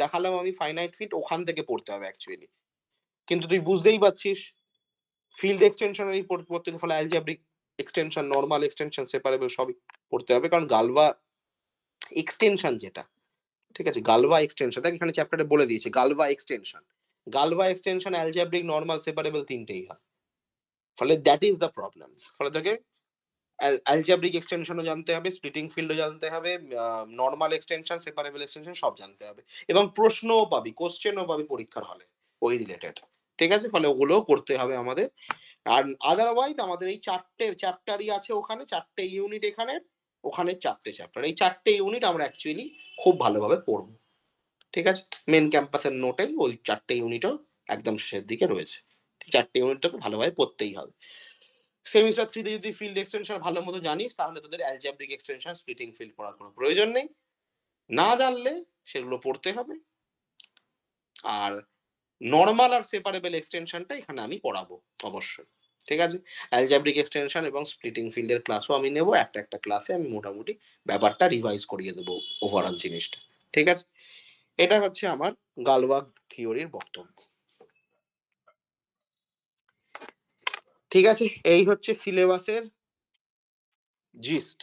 দেখালাম আমি, ফাইনাইট ফিল্ড ওখান থেকে পড়তে হবে অ্যাকচুয়ালি। কিন্তু তুই বুঝতেই পারছিস ফিল্ড এক্সটেনশনের পড়তে ফলে algebraic extension, normal extension, separable সবই পড়তে হবে, কারণ গালওয়া এক্সটেনশন যেটা, ঠিক আছে, গালওয়া এক্সটেনশন দেখ এখানে চ্যাপ্টারে বলে দিয়েছে, গালওয়া এক্সটেনশন অ্যালজেব্রিক, নর্মাল, সেপারেবল তিনটেই হয়। ফলে দ্যাট ইজ দ্য প্রবলেম। ফলে তোকে অ্যালজেব্রিক এক্সটেনশনও জানতে হবে, স্প্লিটিং ফিল্ডও জানতে হবে, নর্মাল এক্সটেনশন, সেপারেবল এক্সটেনশন সব জানতে হবে, এবং প্রশ্নও পাবি, কোশ্চেনও পাবি পরীক্ষার হলে ওই রিলেটেড, ঠিক আছে। ফলে ওগুলোও করতে হবে আমাদের। আর আদারওয়াইজ আমাদের এই চারটে চ্যাপ্টারই আছে ওখানে, চারটে ইউনিট এখানে, ওখানে চারটে চ্যাপ্টার, এই চারটে ইউনিট আমরা অ্যাকচুয়ালি খুব ভালোভাবে পড়বো, ঠিক আছে। মেন ক্যাম্পাসের নোটেই ওই চারটে ইউনিটও একদম শেষের দিকে রয়েছে, চারটে ইউনিটটাকে ভালোভাবে পড়তেই হবে। সেমিস্টার 3 তে যদি ফিল্ড এক্সটেনশন ভালো মতো জানিস তাহলে তোদের অ্যালজেব্রিক এক্সটেনশন, স্প্লিটিং ফিল্ড পড়ার কোনো প্রয়োজন নেই, না জানলে সেগুলো পড়তে হবে। আর নর্মাল আর সেপারেবল এক্সটেনশনটা এখানে আমি পড়াবো অবশ্যই, ঠিক আছে। অ্যালজেব্রিক এক্সটেনশন এবং স্প্লিটিং ফিল্ডের ক্লাসও আমি নেব, একটা একটা ক্লাসে আমি মোটামুটি ব্যাপারটা রিভাইজ করিয়ে দেবো, ওভারঅল জিনিসটা, ঠিক আছে। এটা হচ্ছে আমার গালওয়া থিওরির বক্তব্য, ঠিক আছে। এই হচ্ছে সিলেবাসের জিস্ট,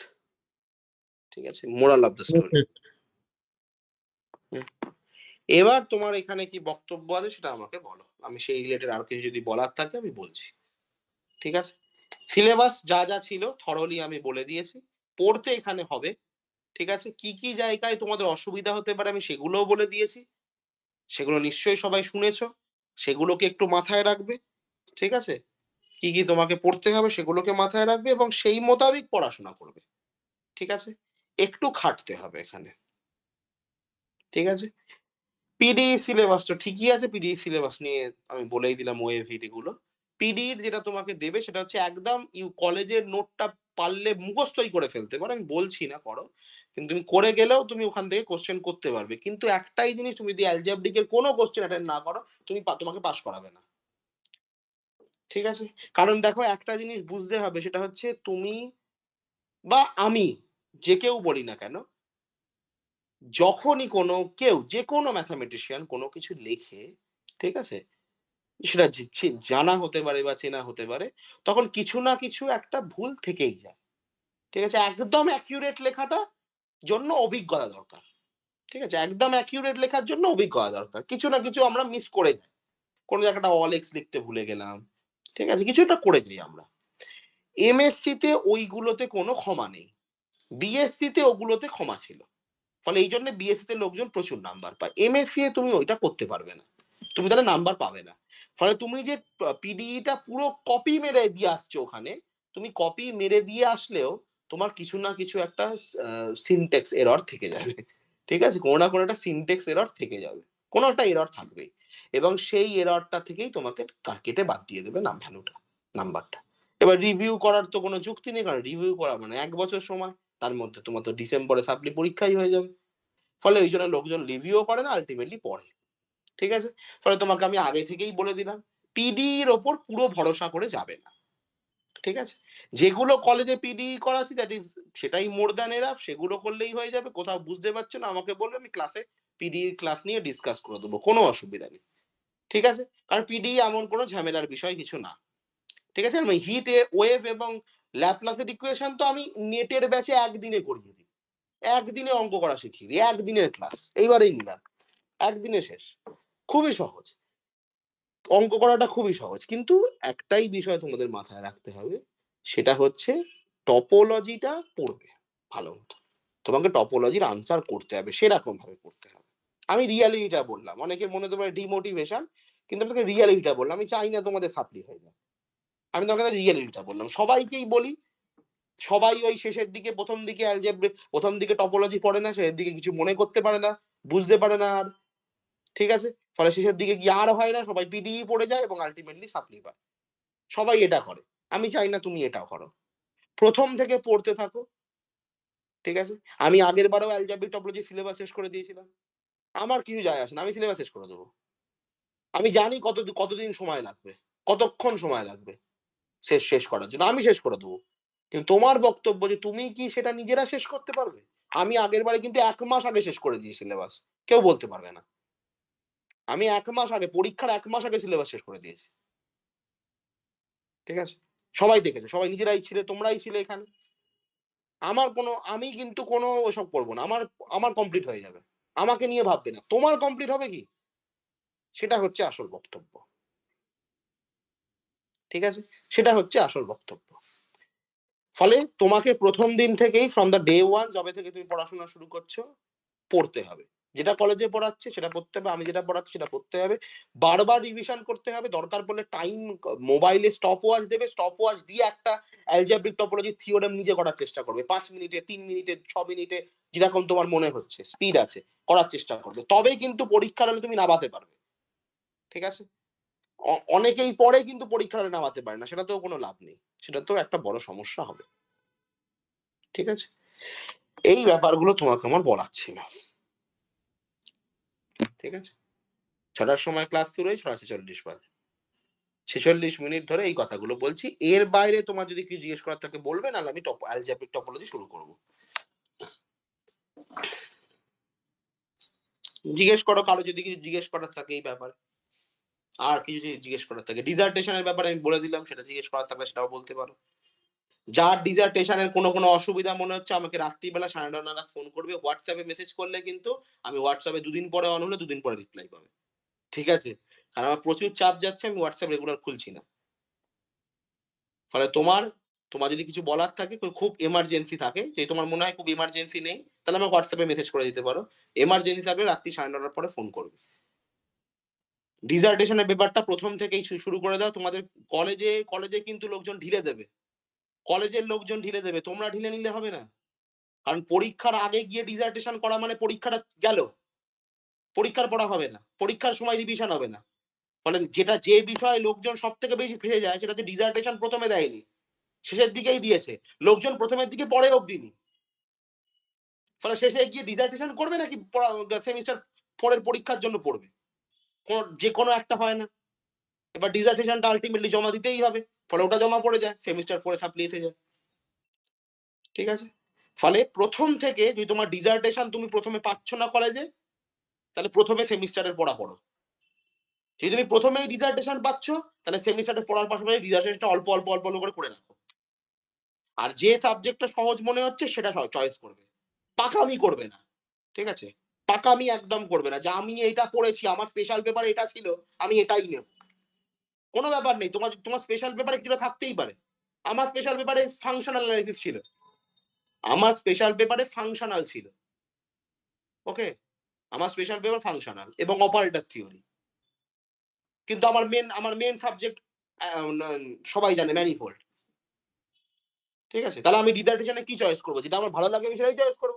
ঠিক আছে, মোরাল অফ দ্য স্টোরি। এবার তোমার এখানে কি বক্তব্য আছে সেটা আমাকে বলো, আমি সেই রিলেটেড আর কিছু যদি বলার থাকে আমি বলছি, ঠিক আছে। সিলেবাস যা যা ছিল থরলি আমি বলে দিয়েছি, পড়তে এখানে হবে, ঠিক আছে। কি কি জায়গায় তোমাদের অসুবিধা হতে পারে আমি সেগুলোও বলে দিয়েছি, সেগুলো নিশ্চয়ই সবাই শুনেছো, সেগুলোকে একটু মাথায় রাখবে, ঠিক আছে। কি কি তোমাকে পড়তে হবে সেগুলোকে মাথায় রাখবে এবং সেই মোতাবেক পড়াশোনা করবে, ঠিক আছে। একটু খাটতে হবে এখানে, ঠিক আছে। পিডিই সিলেবাসটা ঠিকই আছে, পিডিই সিলেবাস নিয়ে আমি বলেই দিলাম ওএভিডি গুলো। পিডিইর যেটা তোমাকে দেবে সেটা হচ্ছে একদম কলেজের নোটটা পারলে মুখস্থই করে ফেলতে পারো, আমি বলছি না করো, কিন্তু তুমি করে গেলেও তুমি ওখান থেকে কোশ্চেন করতে পারবে। কিন্তু একটাই জিনিস, তুমি যদি অ্যালজেব্রিকের কোনো কোশ্চেন অ্যাটেন্ড না করো তোমাকে পাস করাবে না, ঠিক আছে। কারণ দেখো একটা জিনিস বুঝতে হবে, সেটা হচ্ছে তুমি বা আমি, যে কেউ বলি না কেন, যখনই কোনো কেউ, যে কোনো ম্যাথামেটিশিয়ান কোনো কিছু লেখে, ঠিক আছে, সেটা জানা হতে পারে বা চেনা হতে পারে, তখন কিছু না কিছু একটা ভুল থেকেই যায়, ঠিক আছে। একদম অ্যাকিউরেট লেখাটা জন্য অভিজ্ঞতা দরকার, ঠিক আছে, একদম অ্যাকিউরেট লেখার জন্য অভিজ্ঞতা দরকার, কিছু না কিছু আমরা মিস করে যাই, কোনো জায়গাটা অলেক্স লিখতে ভুলে গেলাম, ঠিক আছে, কিছুটা করে যাই আমরা। এমএসসি তে ওইগুলোতে কোনো ক্ষমা নেই, বিএসসি তে ওগুলোতে ক্ষমা ছিল, ফলে এই জন্য বিএসসি তে লোকজন প্রচুর নাম্বার পায়, এমএসসি এ তুমি ওইটা করতে পারবে না, তুমি তাহলে নাম্বার পাবে না। ফলে তুমি যে পিডিইটা পুরো কপি মেরে দিয়ে আসছো ওখানে, তুমি কপি মেরে দিয়ে আসলেও তোমার কিছু না কিছু একটা সিনটেক্স এরর থেকে যাবে, ঠিক আছে, কোনো না কোনো একটা সিনটেক্স এরর থেকে যাবে, কোনো একটা এরর থাকবেই, এবং সেই এররটা থেকেই তোমাকে কেটে বাদ দিয়ে দেবে না ভ্যালুটা, নাম্বারটা। এবার রিভিউ করার তো কোনো যুক্তি নেই, কারণ রিভিউ করা মানে 1 বছর সময়, তার মধ্যে তোমার তো ডিসেম্বরে সাপ্লি পরীক্ষাই হয়ে যাবে, ফলে ওই জন্য লোকজন রিভিউও করে না, আলটিমেটলি পড়ে, ঠিক আছে। ফলে তোমাকে আমি আগে থেকেই বলে দিলাম পিডির ওপর পুরো ভরসা করে যাবে না, ঠিক আছে। যেগুলো কলেজে পিডিই করাচ্ছি দ্যাট ইজ সেটাই মোর দ্যান এনাফ, সেগুলো করলেই হয়ে যাবে। কোথাও বুঝতে পারছো না আমাকে বলবে, আমি ক্লাসে পিডি ক্লাস নিয়ে ডিসকাস করে দেবো, কোনো অসুবিধা নেই, ঠিক আছে? কারণ পিডিই এমন কোনো ঝামেলার বিষয় কিছু না। ঠিক আছে? আমি হিট ওয়েভ এবং ল্যাপ্লাসের ইকুয়েশন তো আমি নেটের ব্যাচে একদিনে করিয়ে দিই। একদিনে অঙ্ক করা শিখিয়ে দিই। একদিনের ক্লাস। এইবারেই নিলাম। একদিনে শেষ। খুবই সহজ। অঙ্ক করাটা খুবই সহজ। কিন্তু একটাই বিষয় তোমাদের মাথায় রাখতে হবে। সেটা হচ্ছে টপোলজিটা পড়বে ভালো মতো। তোমাকে টপোলজির আনসার করতে হবে। সেরকমভাবে করতে হবে। আমি রিয়ালিটিটা বললাম। অনেকের মনে হতে পারে ডিমোটিভেশন। কিন্তু আমি তোকে রিয়ালিটিটা বললাম। আমি চাই না তোমাদের সাপ্লি হয়ে যাক। আমি তোমাকে রিয়ালিটিটা বললাম। সবাইকেই বলি, সবাই ওই শেষের দিকে ১ম দিকে অ্যালজেব্রা ১ম দিকে টপোলজি পড়ে না, শেষের দিকে কিছু মনে করতে পারে না, বুঝতে পারে না আর। ঠিক আছে? ফলে শেষের দিকে গিয়ে আর হয় না, সবাই পিডিই পড়ে যায় এবং আল্টিমেটলি সাপ্লি পায়। সবাই এটা করে। আমি চাই না তুমি এটাও করো। ১ম থেকে পড়তে থাকো। ঠিক আছে? আমি আগের বারেও অ্যালজেব্রিক টপোলজি সিলেবাস শেষ করে দিয়েছিলাম। আমার কিছু যায় আসে না। আমি সিলেবাস শেষ করে দেব। আমি জানি কতদিন সময় লাগবে। কতক্ষণ সময় লাগবে শেষ করার জন্য। আমি শেষ করে দেব। কিন্তু তোমার বক্তব্য যে তুমি কি সেটা নিজেরা শেষ করতে পারবে? আমি আগেরবারে কিন্তু ১ মাস আগে শেষ করে দিয়েছি সিলেবাস। কেউ বলতে পারবে না। আমি ১ মাস আগে, পরীক্ষার ১ মাস আগে সিলেবাস শেষ করে দিয়েছি। ঠিক আছে? সবাই দেখেছে। সবাই নিজেরাই ছিলে, তোমরাই ছিলে এখানে। আমি কিন্তু কোনো ওসব করব না। আমার কমপ্লিট হয়ে যাবে। আমাকে নিয়ে ভাববে না। তোমার কমপ্লিট হবে কি? সেটা হচ্ছে আসল বক্তব্য। ঠিক আছে? সেটা হচ্ছে আসল বক্তব্য। ফলে তোমাকে ১ম দিন থেকেই ফ্রম দ্যা ডে 1 যবে থেকে তুমি পড়াশোনা শুরু করছো, পড়তে হবে। যেটা কলেজে পড়াচ্ছে সেটা পড়তে হবে। আমি যেটা পড়াচ্ছি সেটা পড়তে হবে। বারবার রিভিশন করতে হবে। দরকার পড়লে মোবাইলে স্টপ ওয়াচ দেবে। স্টপ ওয়াচ দিয়ে একটা অ্যালজেব্রিক টপোলজি থিওরেম নিজে করার চেষ্টা করবে। ৫ মিনিটে, ৩ মিনিটে, ৬ মিনিটে যেরকম তোমার মনে হচ্ছে, স্পিড আছে, করার চেষ্টা করবে। তবেই কিন্তু পরীক্ষার হলে তুমি নামাতে পারবে। ঠিক আছে? অনেকেই পড়ে কিন্তু পরীক্ষার হলে নামাতে পারে না। সেটাতেও কোনো লাভ নেই। সেটাতেও একটা বড় সমস্যা হবে। ঠিক আছে? এই ব্যাপারগুলো তোমাকে আমার বলার ছিল। ঠিক আছে? ৬টার সময় ক্লাস শুরু হয়, ৬:৪৬ বাজে। ৪৬ মিনিট ধরে এই কথাগুলো বলছি। এর বাইরে তোমার যদি কিছু জিজ্ঞেস করার থাকে বলবে, নাহলে আমি অ্যালজেব্রিক টপোলজি শুরু করব। জিজ্ঞেস করো, কারো যদি কিছু জিজ্ঞেস করার থাকে এই ব্যাপারে। আর কিছু যদি জিজ্ঞেস করার থাকে। ডিসার্টেশন এর ব্যাপারে আমি বলে দিলাম, সেটা জিজ্ঞেস করার থাকলে সেটাও বলতে পারো। যার ডিসার্টেশন এর কোনো অসুবিধা মনে হচ্ছে আমাকে রাত্রিবেলা ৯:৩০ নাগাদ ফোন করবে। WhatsApp এ মেসেজ করলে কিন্তু আমি WhatsApp এ ২ দিন পরে অন হলে ২ দিন পরে রিপ্লাই পাবে। ঠিক আছে? কারণ আমার প্রচুর চাপ যাচ্ছে, আমি WhatsApp রেগুলার খুলছি না। ফলে তোমার যদি কিছু বলার থাকে, খুব এমার্জেন্সি থাকে, যে তোমার মনে হয় খুব এমার্জেন্সি নেই, তাহলে আমাকে WhatsApp এ মেসেজ করে দিতে পারো। এমার্জেন্সি থাকলে রাত্রি ৯:৩০ পরে ফোন করবে। ডিসার্টেশন এর ব্যাপারটা ১ম থেকেই শুরু করে দাও। তোমাদের কলেজে কিন্তু লোকজন ঢিলে দেবে। কলেজের লোকজন ঢিলে দেবে। তোমরা ঢিলে নিলে হবে না। কারণ পরীক্ষার আগে গিয়ে ডিসার্টেশন করা মানে পরীক্ষাটা গেল। পরীক্ষার পড়া হবে না। পরীক্ষার সময় রিভিশন হবে না। ফলে যে বিষয়ে লোকজন সবথেকে বেশি ফেঁসে যায় সেটা হচ্ছে ডিসার্টেশন ১ম এ দেয়নি। শেষের দিকেই দিয়েছে। লোকজন ১ম এর দিকে পরে অব্দি নি। ফলে শেষে গিয়ে ডিসার্টেশন করবে নাকি সেমিস্টার পরের পরীক্ষার জন্য পড়বে? যে কোনো একটা হয় না। এবার ডিসার্টেশনটা আলটিমেটলি জমা দিতেই হবে। ফলে ওটা জমা পড়ে যায়। সেমিস্টার পরে সাপ্লি এসে যায়। ঠিক আছে? ফলে ১ম থেকে যদি তোমার ডিসার্টেশন তুমি ১ম এ পাচ্ছ না কলেজে, তাহলে ১ম এ সেমিস্টারের পড়া পড়ো। যদি তুমি ১ম এই ডিসার্টেশন পাচ্ছ, তাহলে সেমিস্টারে পড়ার পাশাপাশি ডিসার্টেশনটা অল্প করে করে রাখো। আর যে সাবজেক্টটা সহজ মনে হচ্ছে সেটা চয়েস করবে। পাকামি করবে না। ঠিক আছে? পাকামি একদম করবে না। যে আমি এইটা পড়েছি, আমার স্পেশাল পেপার এটা ছিল, আমি এটাই নেব। কোন ব্যাপার নেই। তোমার স্পেশাল পেপারে কিছুটা থাকতেই পারে। আমার স্পেশাল পেপারে ফাংশনাল অ্যানালিসিস ছিল। আমার স্পেশাল পেপারে ফাংশনাল ছিল। ওকে? আমার স্পেশাল পেপার ফাংশনাল এবং অপারেটর থিওরি। কিন্তু আমার মেইন সাবজেক্ট সবাই জানে ম্যানিফোল্ড। ঠিক আছে? তাহলে আমি ডিসার্টেশনে কি চয়েস করব? যেটা আমার ভালো লাগে আমি সেটাই চয়েস করব।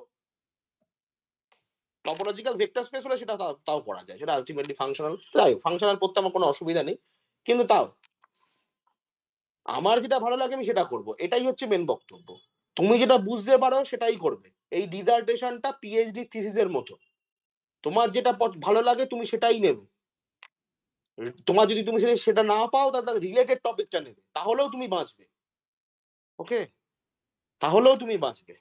টপোলজিক্যাল ভেক্টর স্পেস হলে সেটা তাও পড়া যায়। সেটা আল্টিমেটলি ফাংশনাল। তাই ফাংশনাল পড়তে আমার কোনো অসুবিধা নেই। কিন্তু তাও আমার যেটা ভালো লাগে আমি সেটা করব। এটাই হচ্ছে মেইন বক্তব্য। তুমি যেটা বুঝতে পারো সেটাই করবে। এই ডিসার্টেশনটা পিএইচডি থিসিসের মতো। তোমার যেটা ভালো লাগে তুমি সেটাই নেবে। তুমি সেটা না পাও তাহলে রিলেটেড টপিকটা নেবে। তাহলেও তুমি বাঁচবে। ওকে? তাহলেও তুমি বাঁচবে।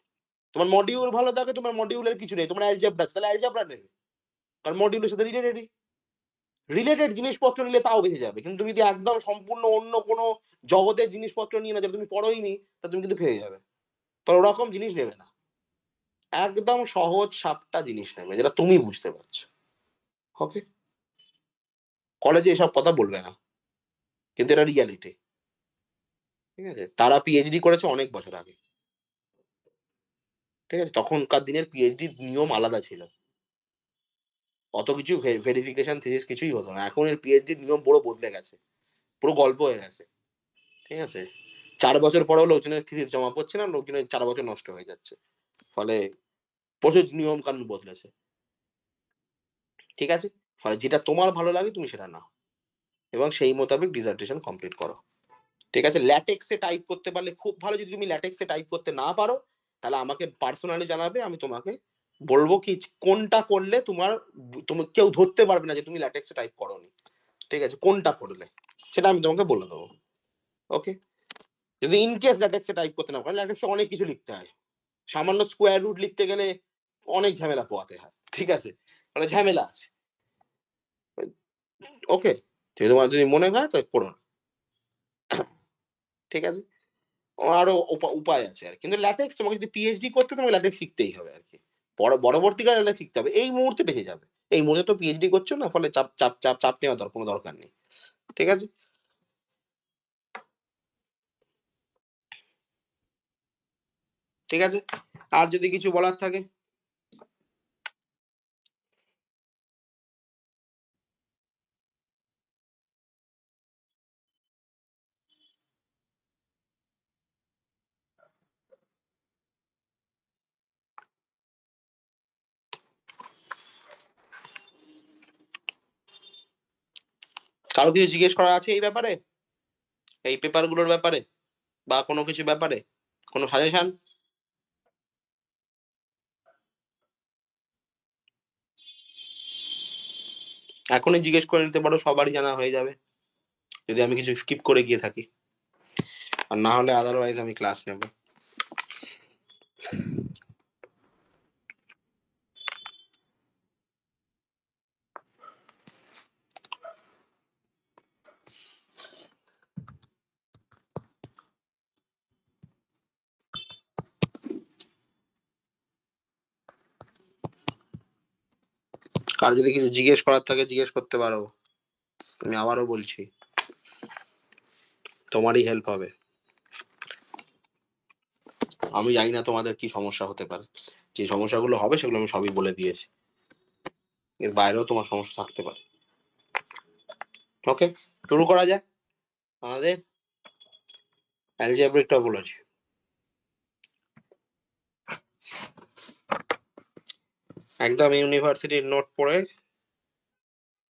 তোমার মডিউল ভালো থাকে, তোমার মডিউলের কিছু নেই। তোমার অ্যালজেব্রা আছে, তাহলে অ্যালজেব্রা নেবে। কারণ মডিউলের সাথে রিলেটেডই। রিলেটেড জিনিসপত্র নিলে তাও বেঁচে যাবে, কিন্তু তুমি যদি একদম সম্পূর্ণ অন্য কোনো জগতের জিনিসপত্র নিয়ে না, যেটা তুমি পড়োই নি, তা তুমি কিন্তু ফেঁসে যাবে। তো ওরকম জিনিস নেবে না। একদম সহজ সাপটা জিনিস নেবে, যেটা তুমি বুঝতে পারছো। ওকে? কলেজে এসব কথা বলবে না। কিন্তু এটা রিয়ালিটি। ঠিক আছে? তারা পিএইচডি করেছে অনেক বছর আগে। ঠিক আছে? তখনকার দিনের পিএইচডির নিয়ম আলাদা ছিল। অত কিছু ভেরিফিকেশন থিসিস কিছুই হতো না। এখন এর পিএইচডির নিয়ম পুরো বদলে গেছে। পুরো গল্প হয়ে গেছে। ঠিক আছে? ৪ বছর পরেও লোকজনের থিসিস জমা পড়ছে না, লোকজনের ৪ বছর নষ্ট হয়ে যাচ্ছে। ফলে প্রচুর নিয়ম কানুন বদলেছে। ঠিক আছে? ফলে যেটা তোমার ভালো লাগে তুমি সেটা নাও। এবং সেই মোতাবেক ডিসার্টেশন কমপ্লিট করো। ঠিক আছে? ল্যাটেক্সে টাইপ করতে পারলে খুব ভালো। যদি তুমি ল্যাটেক্সে টাইপ করতে না পারো, তাহলে আমাকে পার্সোনালি জানাবে। আমি তোমাকে বলবো কি কোনটা করলে তোমার তুমি কেউ ধরতে পারবে না যে তুমি ল্যাটেক্সে টাইপ করোনি। ঠিক আছে? কোনটা করলে সেটা আমি তোমাকে বলে দেবো। ওকে? যদি ইন কেস ল্যাটেক্সে টাইপ করতে না পারো, ল্যাটেক্সে অনেক কিছু লিখতে হয়। সামান্য স্কোয়ার রুট লিখতে গেলে অনেক ঝামেলা পোহাতে হয়। ঠিক আছে? মানে ঝামেলা আছে। ওকে? তোমার যদি মনে হয় তাহলে করো না। ঠিক আছে? আরো উপায় আছে আর। কিন্তু ল্যাটেক্স তোমাকে যদি পিএইচডি করতে, তোমাকে ল্যাটেক্স শিখতেই হবে আরকি। পরবর্তীকালে ল্যাটেক্স শিখতে হবে। এই মুহূর্তে বেঁচে যাবে। এই মুহূর্তে তো পিএইচডি করছো না, ফলে চাপ নেওয়ার কোনো দরকার নেই। ঠিক আছে? ঠিক আছে? আর যদি কিছু বলার থাকে? কারো কিছু জিজ্ঞেস করার আছে এই ব্যাপারে? এই পেপারগুলোর ব্যাপারে? বা কোনো কিছু ব্যাপারে? কোনো সাজেশন? এখনই জিজ্ঞেস করে নিতে পারো, সবারই জানা হয়ে যাবে। যদি আমি কিছু স্কিপ করে গিয়ে থাকি। আর না হলে আদারওয়াইজ আমি ক্লাস নেব। আর যদি কিছু জিজ্ঞেস করার থাকে জিজ্ঞেস করতে পারো। আমি আবারও বলছি, তোমারই হেল্প হবে। আমি জানি না তোমাদের কি সমস্যা হতে পারে। যে সমস্যাগুলো হবে সেগুলো আমি সবই বলে দিয়েছি। এর বাইরেও তোমার সমস্যা থাকতে পারে। ওকে? শুরু করা যায় আমাদের অ্যালজেব্রিক টপোলজি। একদম ইউনিভার্সিটির নোট পড়ে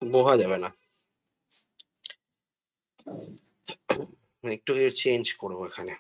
বোঝা যাবে না। একটু চেঞ্জ করবো এখানে।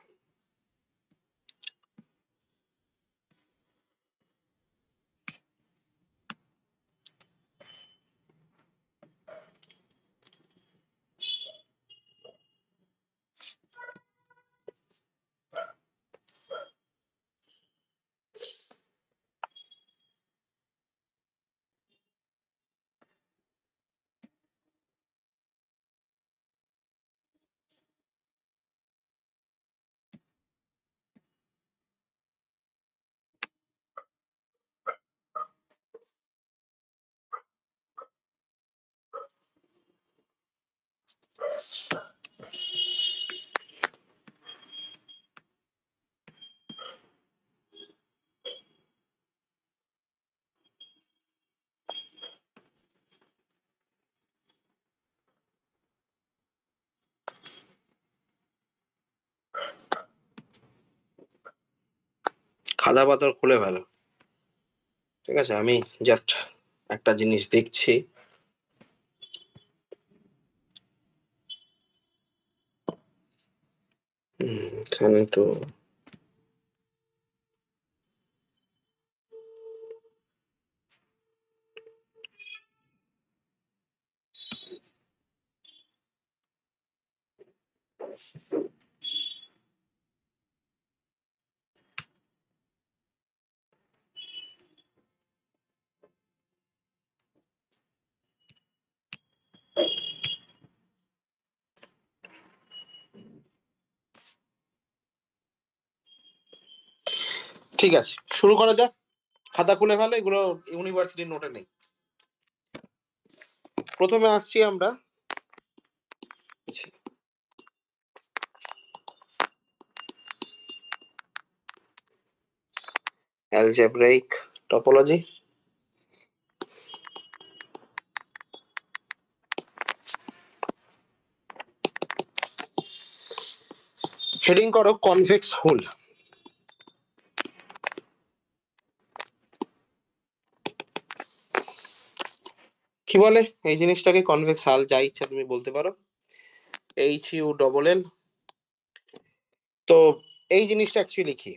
খাতা পাথর খুলে ফেলো। ঠিক আছে? আমি জাস্ট একটা জিনিস দেখছি। এখানে তো ঠিক আছে, শুরু করা যাক। খাতা খুলে ফেলো, এগুলো ইউনিভার্সিটির নোটে নেই। প্রথমে আসছি আমরা algebraic topology. হেডিং করো কনভেক্স হোল। কি বলে এই জিনিসটাকে? কনভেক্স হাল, যা ইচ্ছা তুমি বলতে পারো, HU তো এই জিনিসটা অ্যাকচুয়ালি কি?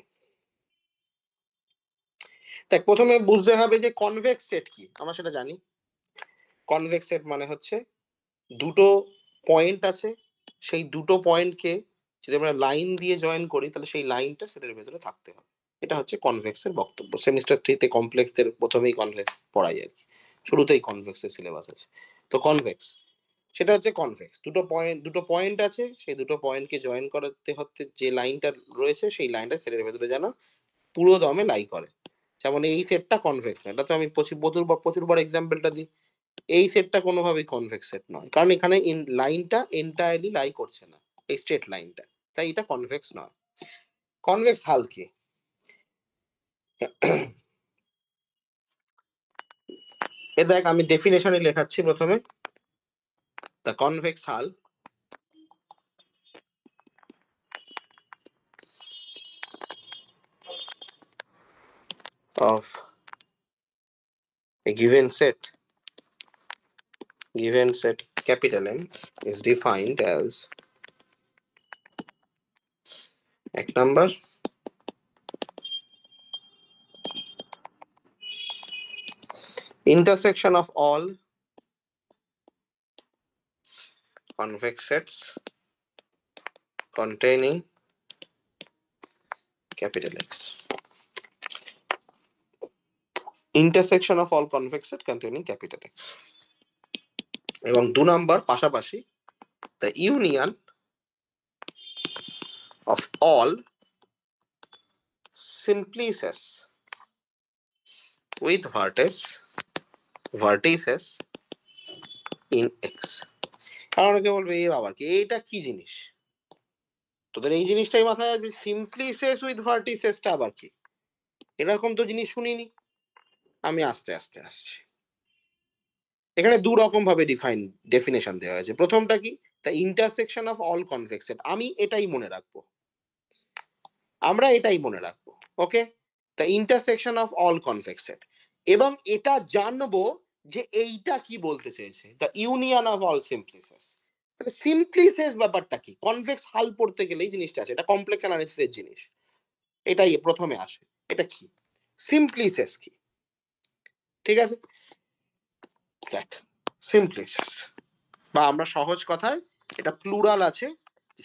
তাই প্রথমে বুঝতে হবে যে কনভেক্স সেট কি। আমরা সেটা জানি। কনভেক্স সেট মানে হচ্ছে দুটো পয়েন্ট আছে, সেই দুটো পয়েন্টকে যদি আমরা লাইন দিয়ে জয়েন করি তাহলে সেই লাইনটা সেটের ভেতরে থাকতে হবে। এটা হচ্ছে কনভেক্সের বক্তব্য। সেমিস্টার 3-তে কমপ্লেক্সের প্রথমেই কনভেক্স পড়াই আর কি, শুরুতেই কনভেক্সের সিলেবাস আছে। তো কনভেক্স সেটা হচ্ছে কনভেক্স, দুটো পয়েন্ট আছে, সেই দুটো পয়েন্টকে জয়েন করতে হচ্ছে যে লাইনটা রয়েছে সেই লাইনটা সেটের ভেতরে যেন পুরো দমে লাই করে। যেমন এই সেটটা কনভেক্স না, এটা তো আমি প্রচুরবার এক্সাম্পলটা দিই। এই সেটটা কোনোভাবেই কনভেক্স সেট নয়, কারণ এখানে লাইনটা এন্টায়ারলি লাই করছে না, এই স্ট্রেট লাইনটা, তাই এটা কনভেক্স নয়। কনভেক্স হাল কি? এ দেখ, আমি ডেফিনেশনে লেখাচ্ছি প্রথমে। দ্য কনভেক্স হাল of a given set capital M is defined as এক number intersection of all convex sets containing capital X. Intersection of all convex set containing capital X. এবং 2 নাম্বার পাশাপাশি the union of all simplices with vertices in X. কারণ অনেকে বলবে এই বাবা কি, এইটা কি জিনিস? তোদের এই জিনিসটাই মাথায় আসবে, সিম্পলিসেস উইথ ভার্টিসেসটা আবার কি? এরকম তো জিনিস শুনিনি। আমি আস্তে আস্তে আসছি। এখানে দু রকম ভাবে ডেফিনেশন দেওয়া হয়েছে। প্রথমটা কি? The intersection of all convex set. আমি এটাই মনে রাখবো, আমরা এটাই মনে রাখবো। Okay, the intersection of all convex set. এবং এটা জানবো যে এইটা কি বলতে চেয়েছে, the union of all simplices. তাহলে সিম্পলিসেস ব্যাপারটা কি? কনভেক্স হাল পড়তে গেলে এই জিনিসটা আছে, এটা কমপ্লেক্স অ্যানালিসিসের জিনিস। এটাই প্রথমে আসে। এটা কি? সিম্পলিসেস কি? ঠিক আছে, দেখ সিম্পলিসেস, বা আমরা সহজ কথায় এটা প্লুরাল আছে,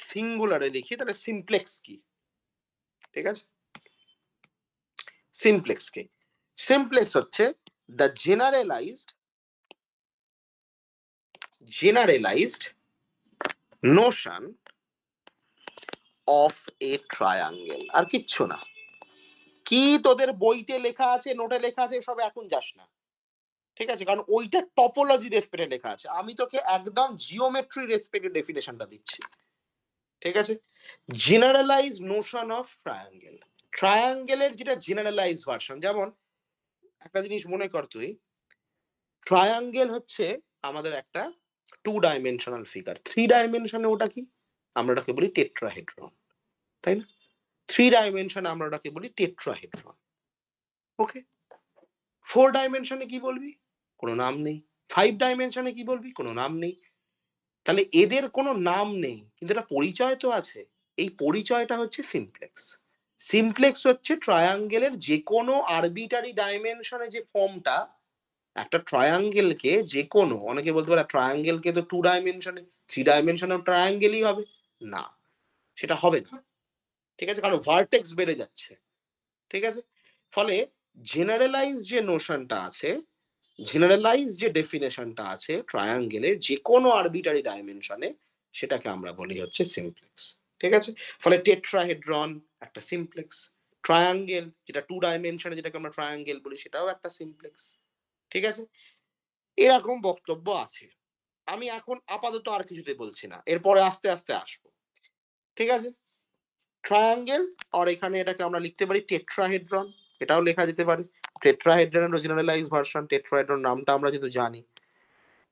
সিঙ্গুলারে লিখি তাহলে সিমপ্লেক্স কি? ঠিক আছে, সিমপ্লেক্স কি? সিমপ্লেক্স হচ্ছে the generalized notion of a triangle. আর কিচ্ছু না। কি তোদের বইতে লেখা আছে, নোটে লেখা আছে, সব এখন যাস না। ঠিক আছে, কারণ ওইটা টপোলজি রেসপেক্টে লেখা আছে, আমি তোকে একদম জিওমেট্রি রেসপেক্টে ডেফিনেশনটা দিচ্ছি। ঠিক আছে, জেনারেলাইজ নোশন অফ ট্রায়াঙ্গেল। ট্রায়াঙ্গেলের যেটা জেনারেলাইজ ভার্সন, যেমন একটা জিনিস মনে কর তুই, ট্রায়াঙ্গেল হচ্ছে আমাদের একটা 2 ডাইমেনশনাল ফিগার। 3 ডাইমেনশনে ওটা কি? আমরা ওটাকে বলি টেট্রাহেড্রন, তাই না? 3 ডাইমেনশনে আমরা ওটাকে বলি টেট্রাহেড্রন। ওকে, 4 ডাইমেনশনে কি বলবি? কোনো নাম নেই। 5 ডাইমেনশনে কি বলবি? কোনো নাম নেই। তাহলে এদের কোনো নাম নেই, কিন্তু এটা পরিচয় তো আছে। এই পরিচয়টা হচ্ছে সিমপ্লেক্স। সিমপ্লেক্স হচ্ছে ট্রায়াঙ্গেলের যে কোনো আরবিটারি ডাইমেনশনে যে ফর্মটা, একটা ট্রায়াঙ্গেলকে যে কোনো, অনেকে বলতে পারে ট্রায়াঙ্গেলকে তো 2 ডাইমেনশনে, 3 ডাইমেনশনে ট্রায়াঙ্গেলই হবে। না, সেটা হবে না। ঠিক আছে, কারণ ভার্টেক্স বেড়ে যাচ্ছে। ঠিক আছে, ফলে জেনারেলাইজ যে নোশনটা আছে, জেনারেলাইজ যে ডেফিনেশনটা আছে ট্রায়াঙ্গেলের যে কোনো আরবিটারি ডাইমেনশনে, সেটাকে আমরা বলি হচ্ছে সিমপ্লেক্স। ঠিক আছে, ফলে টেট্রাহেড্রন একটা সিমপ্লেক্স, ট্রায়াঙ্গেল, যেটা 2 ডাইমেনশনে যেটাকে আমরা ট্রায়াঙ্গেল বলি, সেটাও একটা সিমপ্লেক্স। ঠিক আছে? এরকম বক্তব্য আছে। আমি এখন আপাতত আর কিছুতে বলছি না। এরপরে আস্তে, আস্তে আসবো। ঠিক আছে? ট্রায়াঙ্গেল, আর এখানে এটাকে আমরা লিখতে পারি টেট্রাহেড্রন। এটাও লেখা যেতে পারে। টেট্রাহেড্রনের জেনারেলাইজড ভার্সন, টেট্রাহেড্রন নামটা আমরা যেহেতু জানি।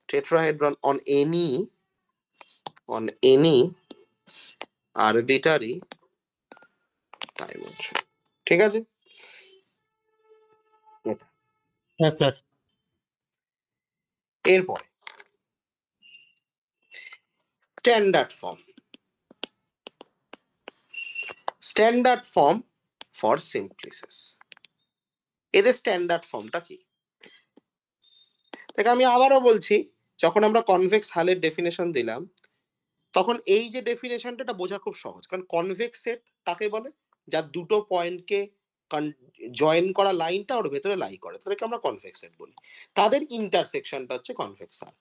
Tetrahedron on any arbitrary dimension. ঠিক আছে? এটা। Yes, yes. এরপরে standard form. Standard form for simplices. এদের স্ট্যান্ডার্ড ফর্মটা কি? দেখ, আমি আবারও বলছি, যখন আমরা কনভেক্স হালের ডেফিনেশন দিলাম, তখন এই যে ডেফিনেশনটা, এটা বোঝা খুব সহজ। কারণ কনভেক্স সেট কাকে বলে? যার দুটো পয়েন্টকে জয়েন করা লাইনটা ওর ভেতরে লাই করে, তাদেরকে আমরা কনভেক্স সেট বলি। তাদের ইন্টারসেকশনটা হচ্ছে কনভেক্স হাল।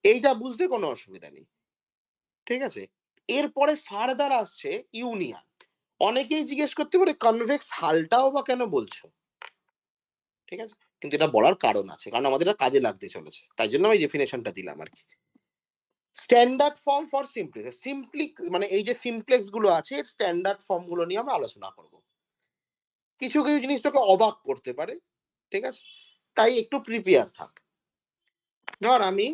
এইটা বুঝতে কোনো অসুবিধা নেই। ঠিক আছে? এরপরে ফার্দার আসছে ইউনিয়ন। অনেকেই জিজ্ঞেস করতে পারে কনভেক্স হালটাও বা কেন বলছো? ঠিক আছে? কিন্তু এটা বলার কারণ আছে, কারণ আমাদের এটা কাজে লাগতে চলেছে, তাই জন্য আমি ডেফিনেশনটা দিলাম আর কি। Standard form for simplex. মানে এই যে সিমপ্লেক্স গুলো আছে, এর স্ট্যান্ডার্ড ফর্ম গুলো নিয়ে আমরা আলোচনা করব। কিছু কিছু জিনিস তোকে অবাক করতে পারে। ঠিক আছে? তাই একটু প্রিপেয়ার থাক। ধর আমি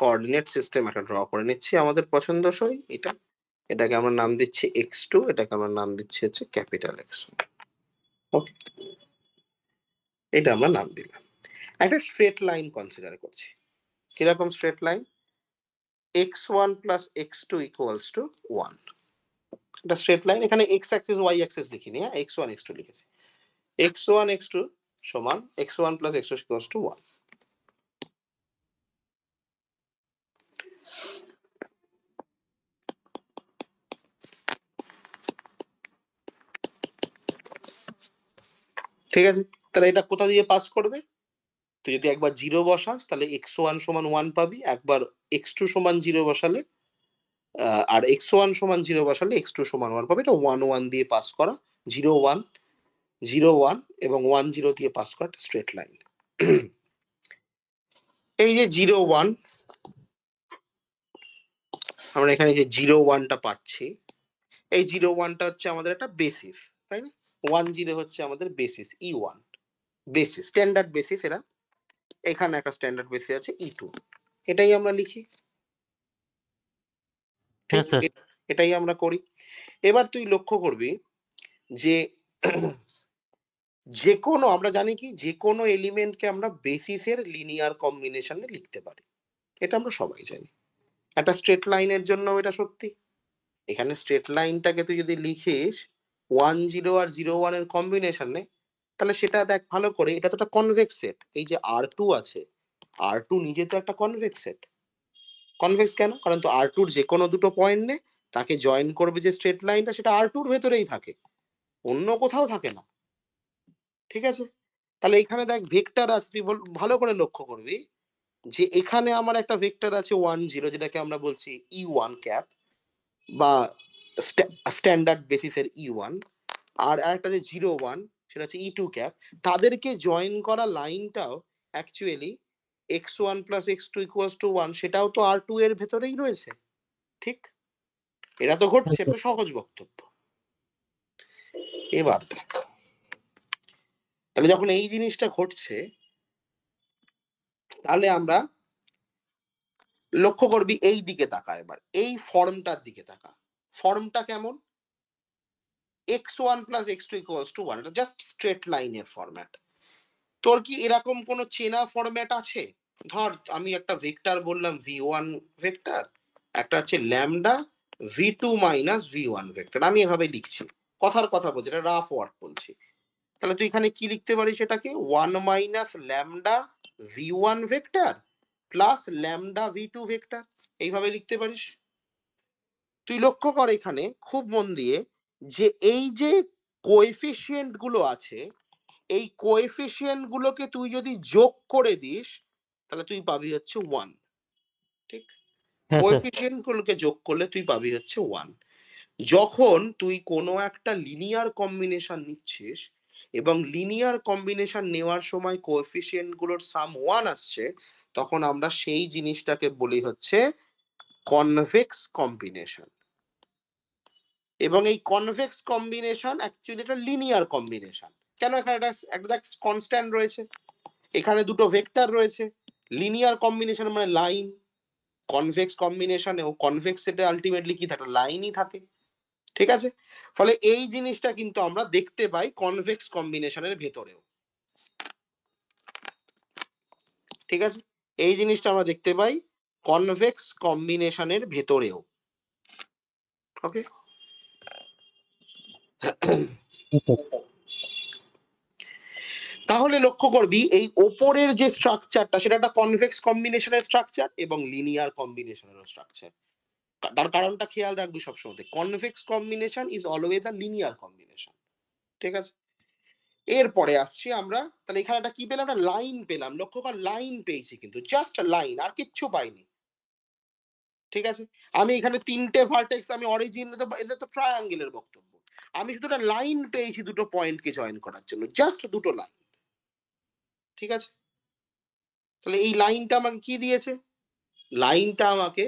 কোঅর্ডিনেট সিস্টেম একটা ড্র করে নিচ্ছি আমাদের পছন্দসই। এটাকে আমরা নাম দিচ্ছি x2, এটাকে আমরা নাম দিচ্ছি হচ্ছে ক্যাপিটাল X। ওকে, এটা আমরা নাম দিলাম। একটা স্ট্রেট লাইন কনসিডার করছি। কিরকম straight line? x1 plus x2 equals to 1। এটা স্ট্রেট লাইন। এখানে x অ্যাক্সিস y অ্যাক্সিস লিখিনি, হ্যাঁ, x1 x2 লিখেছি। x1 x2 সমান x1 plus x2 equals to 1। ঠিক আছে? তাহলে এটা কোথা দিয়ে পাস করবে? তুই যদি একবার 0 বসাস তাহলে x1 সমান 1 পাবি, একবার x2 সমান 0 বসালে আর x1 সমান 0 বসালে x2 সমান 1 পাবি। এটা 1 1 দিয়ে পাস করা, 0 1 0 1 এবং 1 0 দিয়ে পাস করা একটা স্ট্রেট লাইন। এই যে 0 1, আমরা এখানে যে 0 1টা পাচ্ছি, এই 0 1টা হচ্ছে আমাদের একটা বেসিস, তাই না? 1 0 হচ্ছে আমাদের basis E1, basis, standard basis এরা। এখানে একটা স্ট্যান্ডার্ড বেসিস আছে E2। এটাই আমরা লিখি। ঠিক, Yes, yes. এটাই আমরা করি। এবার তুই লক্ষ্য করবি যে যে কোনো, আমরা জানি কি, যে কোনো এলিমেন্টকে আমরা বেসিসের লিনিয়ার কম্বিনেশনে লিখতে পারি। এটা আমরা সবাই জানি। একটা স্ট্রেট লাইনের জন্য এটা সত্যি। এখানে স্ট্রেট লাইনটাকে তুই যদি লিখিস 1 0 আর 0 1 এর কম্বিনেশনে, তাহলে সেটা দেখ ভালো করে, এটা তো একটা কনভেক্স সেট। এই যে R2 আছে, R2 নিজে তো একটা কনভেক্স সেট। কনভেক্স কেন? কারণ তো R2 এর যে কোনো দুটো পয়েন্ট নে, তাকে জয়েন করবে যে স্ট্রেট লাইনটা, সেটা R2 এর ভেতরেই থাকে, অন্য কোথাও থাকে না। ঠিক আছে? তাহলে এখানে দেখ ভেক্টর আছে, তুই ভালো করে লক্ষ্য করবি যে এখানে আমার একটা ভেক্টর আছে 1 0, যেটাকে আমরা বলছি E1 ক্যাপ বা স্ট্যান্ডার্ড বেসিসের E1, আর একটা যে 0 1, সেটা হচ্ছে E2 ক্যাপ। তাদেরকে জয়েন করা লাইনটাও actually x1 plus x2 equals to 1, সেটাও তো R2 এর ভেতরেই রয়েছে। ঠিক? এটা তো ঘটছে, এটা সহজ বক্তব্য। এবার দেখ, তাহলে যখন এই জিনিসটা ঘটছে, তাহলে আমরা লক্ষ্য করবি এই দিকে তাকা, এবার এই ফর্মটার দিকে তাকা। ফর্মটা কেমন? x1 plus x2 equals to 1, এটা জাস্ট স্ট্রেট লাইনের ফরম্যাট। তোর কি এরকম কোনো চেনা ফরম্যাট আছে? ধর আমি একটা ভেক্টর বললাম v1 ভেক্টর, একটা হচ্ছে lambda v2 minus v1 vector. আমি এভাবে লিখছি, কথার কথা বলছি, এটা রাফ ওয়ার্ক বলছি। তাহলে তুই এখানে কি লিখতে পারিস? এটাকে 1 minus lambda v1 vector plus lambda v2 vector, এইভাবে লিখতে পারিস। তুই লক্ষ্য কর এখানে খুব মন দিয়ে যে এই যে কোএফিসিয়েন্ট গুলো আছে, এই কোএফিসিয়েন্ট গুলোকে তুই যদি যোগ করে দিস, তাহলে তুই পাবি হচ্ছে 1। ঠিক? Yes, yes. কোএফিসিয়েন্ট গুলোকে যোগ করলে তুই পাবি হচ্ছে 1। যখন তুই কোনো একটা লিনিয়ার কম্বিনেশন নিচ্ছিস এবং লিনিয়ার কম্বিনেশন নেওয়ার সময় কোএফিসিয়েন্ট গুলোর সাম 1 আসছে, তখন আমরা সেই জিনিসটাকে বলি হচ্ছে কনভেক্স কম্বিনেশন। এবং এই কনভেক্স কম্বিনেশন অ্যাকচুয়ালি একটা লিনিয়ার কম্বিনেশন। কেন? এখানে একটা কনস্ট্যান্ট রয়েছে, এখানে দুটো ভেক্টর রয়েছে। লিনিয়ার কম্বিনেশন মানে লাইন, কনভেক্স কম্বিনেশনেও কনভেক্স সেটে আলটিমেটলি কি থাকে? লাইনই থাকে। ঠিক আছে? ফলে এই জিনিসটা কিন্তু আমরা দেখতে পাই কনভেক্স কম্বিনেশনের ভেতরেও। ঠিক আছে? এই জিনিসটা আমরা দেখতে পাই কনভেক্স কম্বিনেশনের ভেতরেও। ওকে? তাহলে লক্ষ্য করবি এই ওপরের যে স্ট্রাকচারটা সেটা একটা কনভেক্স কম্বিনেশনের স্ট্রাকচার এবং লিনিয়ার কম্বিনেশনের স্ট্রাকচার। তার কারণটা খেয়াল রাখবি সবসময়, convex combination is always a linear combination. ঠিক আছে? এরপরে আসছি আমরা, তাহলে এখানে একটা কি পেলাম? একটা লাইন পেলাম। লক্ষ্য কর, লাইন পেয়েছি, কিন্তু জাস্ট লাইন, আর কিচ্ছু পাইনি। ঠিক আছে? আমি এখানে তিনটে ভার্টেক্স, আমি অরিজিন, এটা তো ট্রায়াঙ্গেলের বক্তব্য। আমি শুধু একটা লাইন পেয়েছি দুটো পয়েন্টকে জয়েন করার জন্য, জাস্ট দুটো লাইন। ঠিক আছে? তাহলে এই লাইনটা আমাকে কি দিয়েছে? লাইনটা আমাকে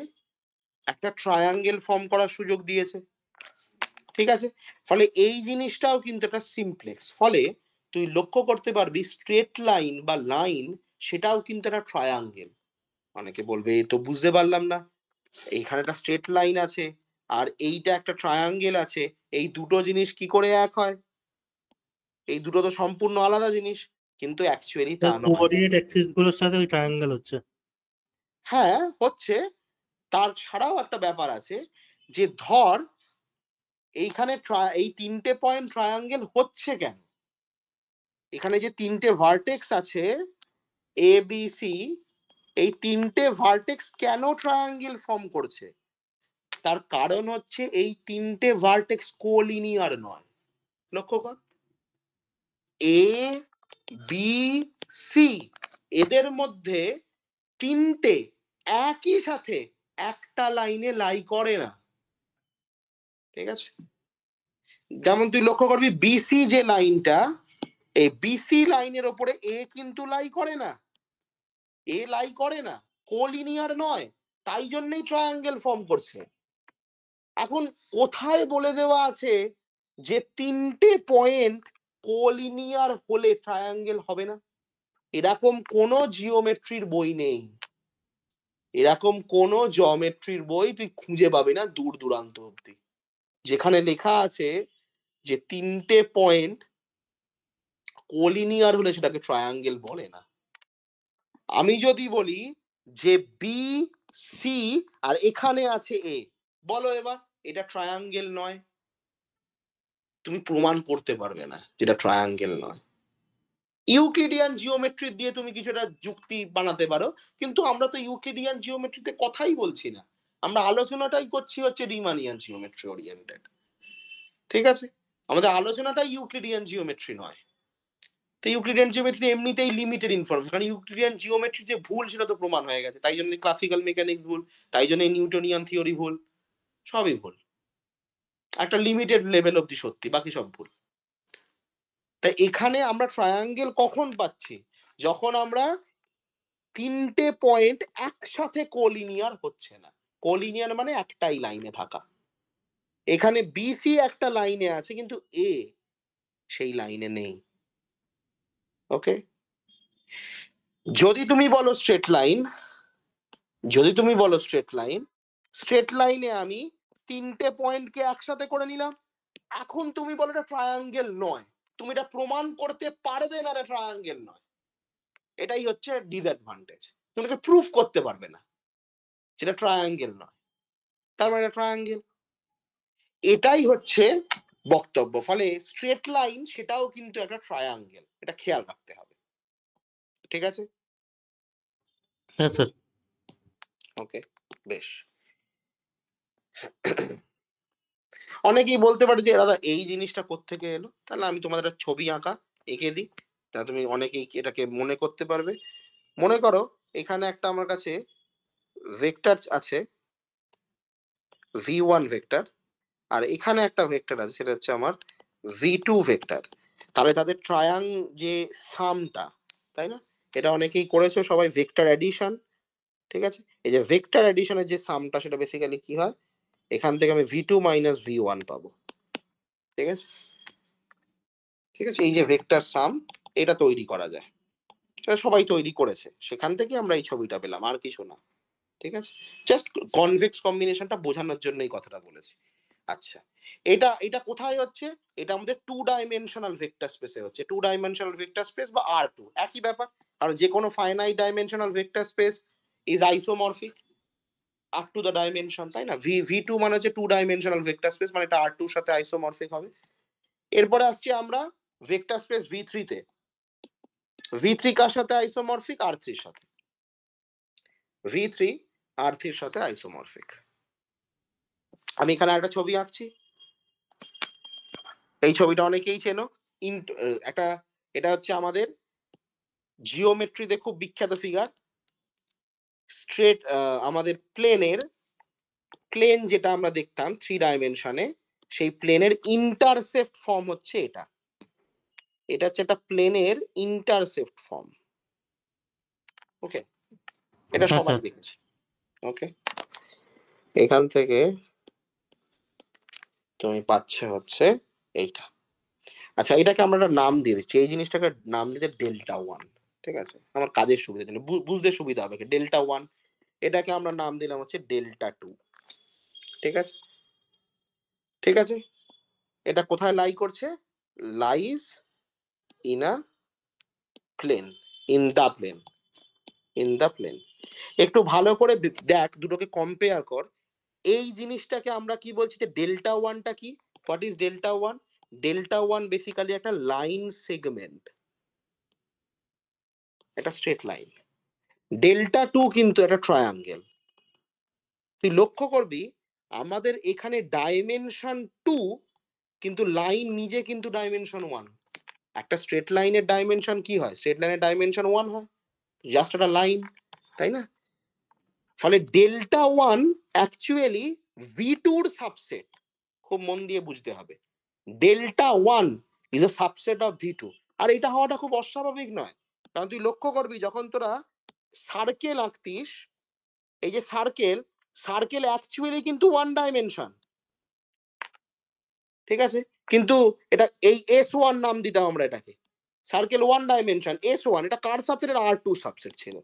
একটা ট্রায়াঙ্গেল ফর্ম করার সুযোগ দিয়েছে। ঠিক আছে? ফলে এই জিনিসটাও কিন্তু একটা সিমপ্লেক্স। ফলে তুই লক্ষ্য করতে পারবি স্ট্রেট লাইন বা লাইন সেটাও কিন্তু একটা ট্রায়াঙ্গেল। অনেকে বলবে এ তো বুঝতে পারলাম না, এইখানে একটা স্ট্রেট লাইন আছে আর এইটা একটা ট্রায়াঙ্গেল আছে, এই দুটো জিনিস কি করে এক হয়? এই দুটো তো সম্পূর্ণ আলাদা জিনিস। কিন্তু অ্যাকচুয়ালি তা নয়। কোঅর্ডিনেট অ্যাক্সিস গুলোর সাথে ওই ট্রায়াঙ্গেল হচ্ছে। হ্যাঁ হচ্ছে, তার ছাড়াও একটা ব্যাপার আছে, যে ধর এইখানে এই তিনটে পয়েন্ট ট্রায়াঙ্গেল হচ্ছে কেন? এখানে যে তিনটে ভার্টেক্স আছে এ বি সি, এই তিনটে ভার্টেক্স কেন ট্রায়াঙ্গেল ফর্ম করছে? তার কারণ হচ্ছে এই তিনটে ভার্টেক্স কোলিনিয়ার নয়। লক্ষ্য কর, এ বি সি এদের মধ্যে তিনটে একই সাথে একটা লাইনে লাই করে না। ঠিক আছে? যেমন তুই লক্ষ্য করবি বিসি যে লাইনটা, এই বিসি লাইনের ওপরে এ কিন্তু লাই করে না, এ লাই করে না, কোলিনিয়ার নয়, তাই জন্যই ট্রায়াঙ্গেল ফর্ম করছে। এখন কোথায় বলে দেওয়া আছে যে তিনটে পয়েন্ট কোলিনিয়ার হলে ট্রায়াঙ্গেল হবে না? এরকম কোনো জিওমেট্রির বই নেই, এরকম কোনো জিওমেট্রির বই তুই খুঁজে পাবি না দূর দূরান্ত অব্দি, যেখানে লেখা আছে যে তিনটে পয়েন্ট কোলিনিয়ার হলে সেটাকে ট্রায়াঙ্গেল বলে না। আমি যদি বলি যে বি সি আর এখানে আছে এ, বলো এবার এটা ট্রায়াঙ্গেল নয়, তুমি প্রমাণ করতে পারবে না যেটা ট্রায়াঙ্গেল নয়। ইউক্লিডিয়ান জিওমেট্রি দিয়ে তুমি কিছুটা যুক্তি বানাতে পারো, কিন্তু আমরা তো ইউক্লিডিয়ান জিওমেট্রিতে কথাই বলছি না, আমরা আলোচনাটাই করছি হচ্ছে রিমানিয়ান জিওমেট্রি ওরিয়েন্টেড। ঠিক আছে? আমাদের আলোচনাটাই ইউক্লিডিয়ান জিওমেট্রি নয়। তো ইউক্লিডিয়ান জিওমেট্রি এমনিতেই লিমিটেড ইনফরমেশন, কারণ ইউক্লিডিয়ান জিওমেট্রি যে ভুল সেটা তো প্রমাণ হয়ে গেছে, তাই জন্য ক্লাসিক্যাল মেকানিক্স ভুল, তাই জন্য নিউটনিয়ান থিওরি ভুল, সবই ভুল। একটা লিমিটেড লেভেল অব্দি সত্যি, বাকি সব ভুল। তাই এখানে আমরা ট্রায়াঙ্গেল কখন পাচ্ছি? যখন আমরা তিনটে পয়েন্ট একসাথে কোলিনিয়ার হচ্ছে না। কোলিনিয়ার মানে একটাই লাইনে থাকা। এখানে বিসি একটা লাইনে আছে কিন্তু এ সেই লাইনে নেই। ওকে? যদি তুমি বলো স্ট্রেট লাইন, যদি তুমি বলো স্ট্রেট লাইন, স্ট্রেট লাইনে আমি তিনটে পয়েন্টকে একসাথে করে নিলাম। এখন তুমি বলো এটা ট্রায়াঙ্গেল নয়, তুমি এটা প্রমাণ করতে পারবে না এটা ট্রায়াঙ্গেল নয়। এটাই হচ্ছে ডিসঅ্যাডভান্টেজ, তুমি এটা প্রুফ করতে পারবে না যেটা ট্রায়াঙ্গেল নয়, তার মানে এটা ট্রায়াঙ্গেল। এটাই হচ্ছে বক্তব্য। ফলে স্ট্রেট লাইন সেটাও কিন্তু একটা ট্রায়াঙ্গেল, এটা খেয়াল রাখতে হবে। ঠিক আছে? হ্যাঁ স্যার। ওকে, বেশ। অনেকেই বলতে পারে যে দাদা এই জিনিসটা কোত্থেকে এলো, তাহলে আমি তোমাদের একটা ছবি আঁকা এঁকে দিই, তা তুমি অনেকেই এটাকে মনে করতে পারবে। মনে করো এখানে একটা আমার কাছে ভেক্টর আছে, ভি ওয়ান ভেক্টর, আর এখানে একটা ভেক্টর আছে, সেটা হচ্ছে আমার v2 ভেক্টর। তাহলে তাদের ট্রায়াং যে সামটা, তাই না, এটা অনেকেই করেছো সবাই, ভেক্টর অ্যাডিশন। ঠিক আছে, এই যে ভেক্টর অ্যাডিশনের যে সামটা, সেটা বেসিক্যালি কি হয়, এখান থেকে আমি v2 মাইনাস v1 পাবো। ঠিক আছে, ঠিক আছে, এই যে ভেক্টর সাম, এটা তৈরি করা যায়, এটা সবাই তৈরি করেছে, সেখান থেকে আমরা এই ছবিটা পেলাম, আর কিছু না। ঠিক আছে, জাস্ট কনভেক্স কম্বিনেশনটা বোঝানোর জন্য এই কথাটা বলেছি। আচ্ছা, এটা এটা কোথায় হচ্ছে, এটা আমাদের 2 ডাইমেনশনাল ভেক্টর স্পেসে হচ্ছে। 2 ডাইমেনশনাল ভেক্টর স্পেস বা R2 একই ব্যাপার, কারণ যে কোনো finite dimensional vector space is isomorphic up to the dimension, তাই না। v2 মানে হচ্ছে 2 ডাইমেনশনাল ভেক্টর স্পেস, মানে এটা R2 এর সাথে আইসোমরফিক হবে। এরপরে আসছি আমরা ভেক্টর স্পেস v3 তে। v3 কার সাথে আইসোমরফিক, R3 এর সাথে। v3 R3 এর সাথে আইসোমরফিক। আমি এখানে একটা ছবি আঁকছি, এই ছবিটা অনেকেই চেনো। একটা, এটা হচ্ছে আমাদের জিওমেট্রিতে খুব বিখ্যাত ফিগার, স্ট্রেট আমাদের প্লেন যেটা আমরা দেখতাম 3 ডাইমেনশনে, সেই প্লেনের ইন্টারসেপ্ট ফর্ম হচ্ছে এটা। এটা হচ্ছে একটা প্লেনের ইন্টারসেপ্ট ফর্ম। ওকে, এটা হ্যাঁ সবাই স্যার। দেখেছে। ওকে, এখান থেকে তুমি পাচ্ছে হচ্ছে এইটা। আচ্ছা, এটাকে আমরা একটা নাম দিয়ে দিচ্ছি, এই জিনিসটাকে নাম দিতে ডেল্টা ওয়ান। ঠিক আছে, আমার কাজের সুবিধার জন্য, বুঝতে সুবিধা হবে, ডেল্টা ওয়ান। এটাকে আমরা নাম দিলাম হচ্ছে ডেল্টা টু। ঠিক আছে, ঠিক আছে, এটা কোথায় লাই করছে, lies in a plane, in the plane, in the plane. একটু ভালো করে দেখ, দুটোকে কম্পেয়ার কর। এই জিনিসটাকে আমরা কি বলছি, যে ডেল্টা ওয়ানটা কি, what is delta one? Delta one basically একটা লাইন সেগমেন্ট, একটা স্ট্রেট লাইন। ডেল্টা টু কিন্তু একটা ট্রায়াঙ্গেল। তুই লক্ষ্য করবি আমাদের এখানে ডাইমেনশন টু, কিন্তু লাইন নিজে কিন্তু ডাইমেনশন ওয়ান। একটা স্ট্রেট লাইনের ডাইমেনশন কি হয়, স্ট্রেট লাইনের ডাইমেনশন ওয়ান হয়, জাস্ট একটা লাইন, তাই না। ফলে ডেল্টা ওয়ান অ্যাকচুয়ালি ভি টুর সাবসেট, খুব মন দিয়ে বুঝতে হবে। Delta one is a subset of V two. আর এটা হওয়াটা খুব অস্বাভাবিক নয়, কারণ তুই লক্ষ্য করবি যখন তোরা সার্কেল আঁকতিস, এই যে সার্কেল, সার্কেল অ্যাকচুয়ালি কিন্তু ওয়ান ডাইমেনশন। ঠিক আছে, কিন্তু এটা এই S1 নাম দিতাম আমরা এটাকে, সার্কেল ওয়ান ডাইমেনশন S1, এটা কার সাবসেট, এটা R2 সাবসেট ছিল।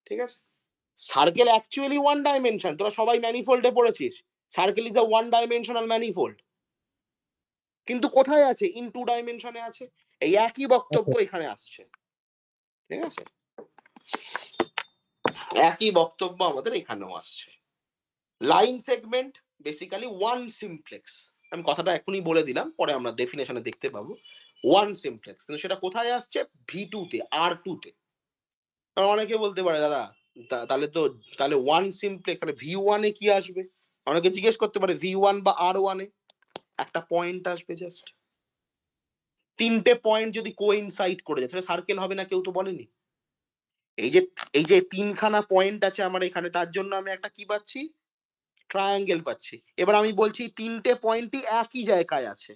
ঠিক আছে, সার্কেল অ্যাকচুয়ালি ওয়ান ডাইমেনশন, তোরা সবাই ম্যানিফোল্ডে পড়েছিস, circle is a one dimensional manifold, কিন্তু কোথায় আছে, ইন 2 ডাইমেনশনে আছে। এই একই বক্তব্য এখানে আসছে। ঠিক আছে, একই বক্তব্য আমাদের এখানেও আসছে। Line segment basically one simplex, আমি কথাটা এখনই বলে দিলাম, পরে আমরা ডেফিনেশনে দেখতে পাবো। ওয়ান সিমপ্লেক্স, কিন্তু সেটা কোথায় আসছে, v2 তে, R2 তে। কারণ অনেকে বলতে পারে দাদা, তাহলে ওয়ান সিমপ্লেক্স, তাহলে v1 এ কি আসবে, অনেকে জিজ্ঞেস করতে পারে v1 বা R1 এ একটা পয়েন্ট আসবে, জাস্ট তিনটে পয়েন্ট যদি কোইনসাইড করে যায়, তাহলে সার্কেল হবে না, কেউ তো বলেনি। এই যে এই যে তিনখানা পয়েন্ট আছে আমার এখানে, তার জন্য আমি একটা কি পাচ্ছি, ট্রায়াঙ্গেল পাচ্ছি। এবার আমি বলছি তিনটে পয়েন্টই একই জায়গায় আছে,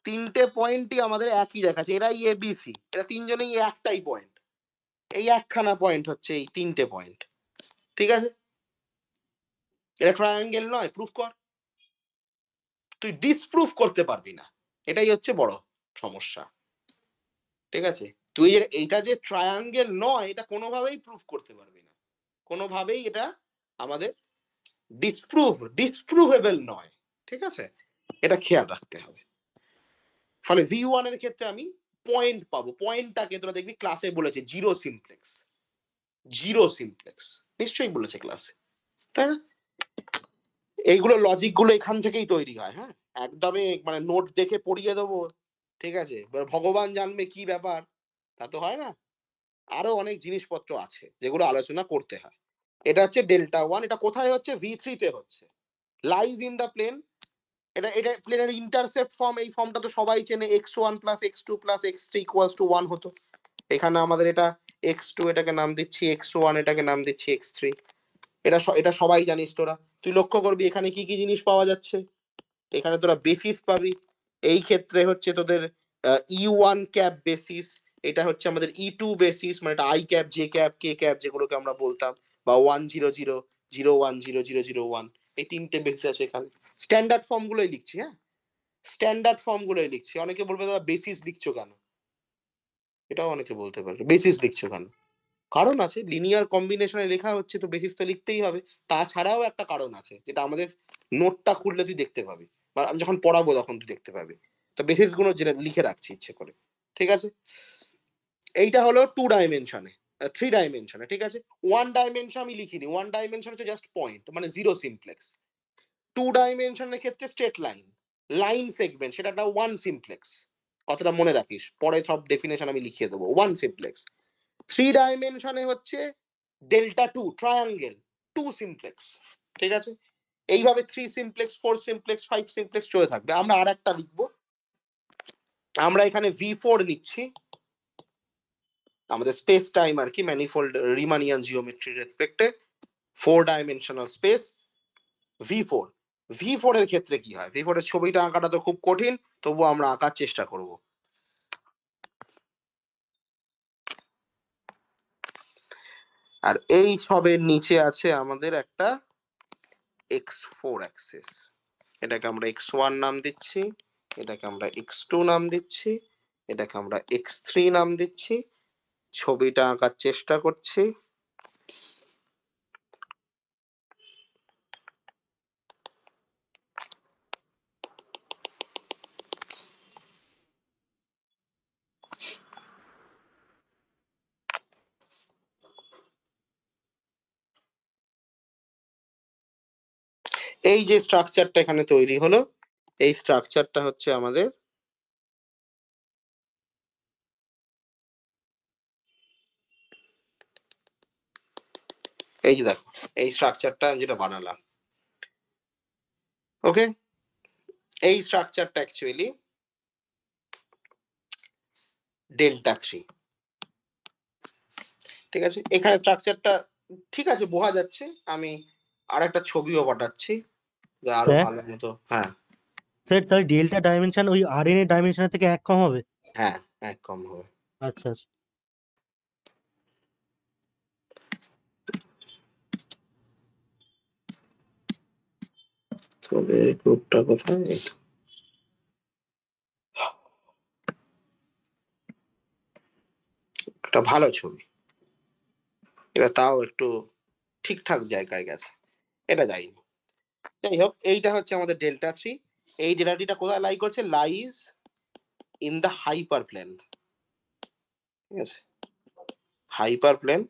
তিনটে পয়েন্টই আমাদের একই জায়গা আছে, এরাই ABC, এরা তিনজনেই একটাই পয়েন্ট, এই একখানা পয়েন্ট হচ্ছে এই তিনটে পয়েন্ট। ঠিক আছে, এটা ট্রায়াঙ্গেল নয়, প্রুফ কর। তুই ডিসপ্রুফ করতে পারবি না, এটাই হচ্ছে বড় সমস্যা। ঠিক আছে, তুই এইটা যে ট্রায়াঙ্গেল নয়, এটা কোনোভাবেই প্রুফ করতে পারবি না, কোনোভাবেই এটা আমাদের ডিসপ্রুভেবল নয়। ঠিক আছে, এটা খেয়াল রাখতে হবে। ফলে v1 এর ক্ষেত্রে আমি পয়েন্ট পাবো, পয়েন্টটাকে তোরা দেখবি ক্লাসে বলেছে জিরো সিমপ্লেক্স, জিরো সিমপ্লেক্স নিশ্চয়ই বলেছে ক্লাসে, তাই না। এইগুলো লজিক গুলো এখান থেকেই তৈরি হয়। হ্যাঁ, একদমই মানে নোট দেখে পড়িয়ে দেবো, ঠিক আছে, ভগবান জানবে কি ব্যাপার, তা তো হয় না। আরো অনেক জিনিসপত্র আছে যেগুলো আলোচনা করতে হয়। এটা হচ্ছে ডেল্টা ওয়ান, এটা কোথায় হচ্ছে, v3 তে হচ্ছে, লাইজ ইন দা প্লেন। এটা এটা প্লেনের ইন্টারসেপ্ট ফর্ম, এই ফর্মটা তো সবাই চেনে, x1 plus x2 plus x3 equals to 1 হতো। এখানে আমাদের এটা x2, এটাকে নাম দিচ্ছি x1, এটাকে নাম দিচ্ছি x3। এটা সবাই জানিস তোরা। তুই লক্ষ্য করবি এখানে কি কি জিনিস পাওয়া যাচ্ছে। এখানে তোরা বেসিস পাবি। এই ক্ষেত্রে হচ্ছে তোদের E1 ক্যাপ বেসিস, এটা হচ্ছে আমাদের E2 বেসিস, মানে এটা I cap, J cap, K cap যেগুলোকে আমরা বলতাম, বা 100, 01, 0001, এই তিনটে বেসিস আছে এখানে। স্ট্যান্ডার্ড ফর্ম গুলোই লিখছি, হ্যাঁ স্ট্যান্ডার্ড ফর্ম গুলোই লিখছি। অনেকে বলবে দাদা বেসিস লিখছো কেন, এটাও অনেকে বলতে পারে বেসিস লিখছো কেন। কারণ আছে, লিনিয়ার কম্বিনেশনে লেখা হচ্ছে তো বেসিস তো লিখতেই হবে। তাছাড়াও একটা কারণ আছে যেটা আমাদের নোটটা খুললে তুই দেখতে পাবি, বা আমি যখন পড়াবো তখন তুই দেখতে পাবি। তো বেসিস গুলো যেটা লিখে রাখছি ইচ্ছে করে, ঠিক আছে। এইটা হলো 2 ডাইমেনশনে, 3 ডাইমেনশনে, ঠিক আছে। 1 ডাইমেনশন আমি লিখিনি, 1 ডাইমেনশন হচ্ছে জাস্ট পয়েন্ট, মানে জিরো সিমপ্লেক্স। 2 ডাইমেনশনের ক্ষেত্রে স্ট্রেট লাইন, লাইন সেগমেন্ট, সেটা একটা 1 সিমপ্লেক্স। কথাটা মনে রাখিস, পরে সব ডেফিনেশন আমি লিখিয়ে দেবো, 1 সিমপ্লেক্স। 3 ডাইমেনশনে হচ্ছে ডেল্টা 2 ট্রায়াঙ্গেল, 2 সিমপ্লেক্স, ঠিক আছে। এইভাবে 3 সিমপ্লেক্স, 4 সিমপ্লেক্স, 5 সিমপ্লেক্স চলে থাকবে। আমরা আর একটা লিখবো, আমরা এখানে V4 নিচ্ছি, আমাদের স্পেস টাইম আর কি, ম্যানিফোল্ড রিমানিয়ান জিওমেট্রি রেসপেক্টে 4 ডাইমেনশনাল স্পেস V4। V4 এর ক্ষেত্রে কি হয়, V4 এর ছবিটা আঁকাটা তো খুব কঠিন, তবু আমরা আঁকার চেষ্টা করব। আর এই সবের নিচে আছে আমাদের একটা X4 অ্যাক্সিস, এটাকে আমরা X1 নাম দিচ্ছি, এটাকে আমরা X2 নাম দিচ্ছি, এটাকে আমরা X3 নাম দিচ্ছি। ছবিটা আঁকার চেষ্টা করছি। এই যে স্ট্রাকচারটা এখানে তৈরি হলো, এই স্ট্রাকচারটা হচ্ছে আমাদের, এই যে দেখো এই স্ট্রাকচারটা যেটা বানালাম, ওকে। এই স্ট্রাকচারটা অ্যাকচুয়ালি ডেল্টা 3, ঠিক আছে। এখানে স্ট্রাকচারটা ঠিক আছে বোঝা যাচ্ছে। আমি আর একটা ছবিও পাঠাচ্ছি যা আরো স্যার, ভালো মতো, হ্যাঁ স্যার ডেল্টা ডাইমেনশন ওই RN এর ডাইমেনশনের থেকে 1 কম হবে? হ্যাঁ, এক কম হবে। আচ্ছা আচ্ছা। তবে গ্রুপটা কোথায়, একটা ভালো ছবি, এটা তাও একটু ঠিকঠাক জায়গায় গেছে, এটা যাইনি। যাই হোক, এইটা হচ্ছে আমাদের ডেল্টা 3। এই ডেল্টা3টা কোথায় লাই করছে, lies in the hyper plane, ঠিক আছে, হাইপার প্লেন।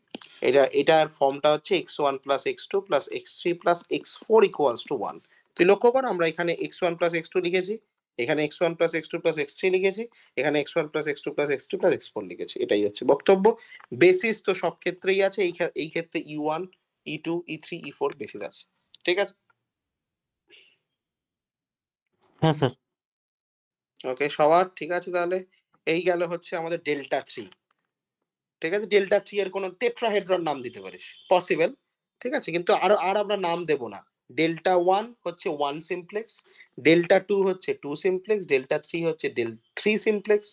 এটার ফর্মটা হচ্ছে x1 plus x2 plus x3 plus x4 equals to 1। তুই লক্ষ্য কর, আমরা এখানে x1 প্লাস x2 লিখেছি, এখানে x1 plus x2 plus x3 লিখেছি, এখানে x1 plus x2 plus x3 plus x4 লিখেছি। এটাই হচ্ছে বক্তব্য। বেসিস তো সব ক্ষেত্রেই আছে, এই ক্ষেত্রে E1, E2, E3, E4 basis আছে, ঠিক আছে। হ্যাঁ স্যার। ওকে, সবার ঠিক আছে তাহলে। এই গেল হচ্ছে আমাদের ডেল্টা 3, ঠিক আছে। ডেল্টা 3 এর কোনো টেট্রাহেড্রন নাম দিতে পারিস, পসিবল, ঠিক আছে, কিন্তু আর আমরা নাম দেব না। ডেল্টা 1 হচ্ছে 1 সিমপ্লেক্স, ডেল্টা 2 হচ্ছে 2 সিমপ্লেক্স, ডেল্টা 3 হচ্ছে 3 সিমপ্লেক্স,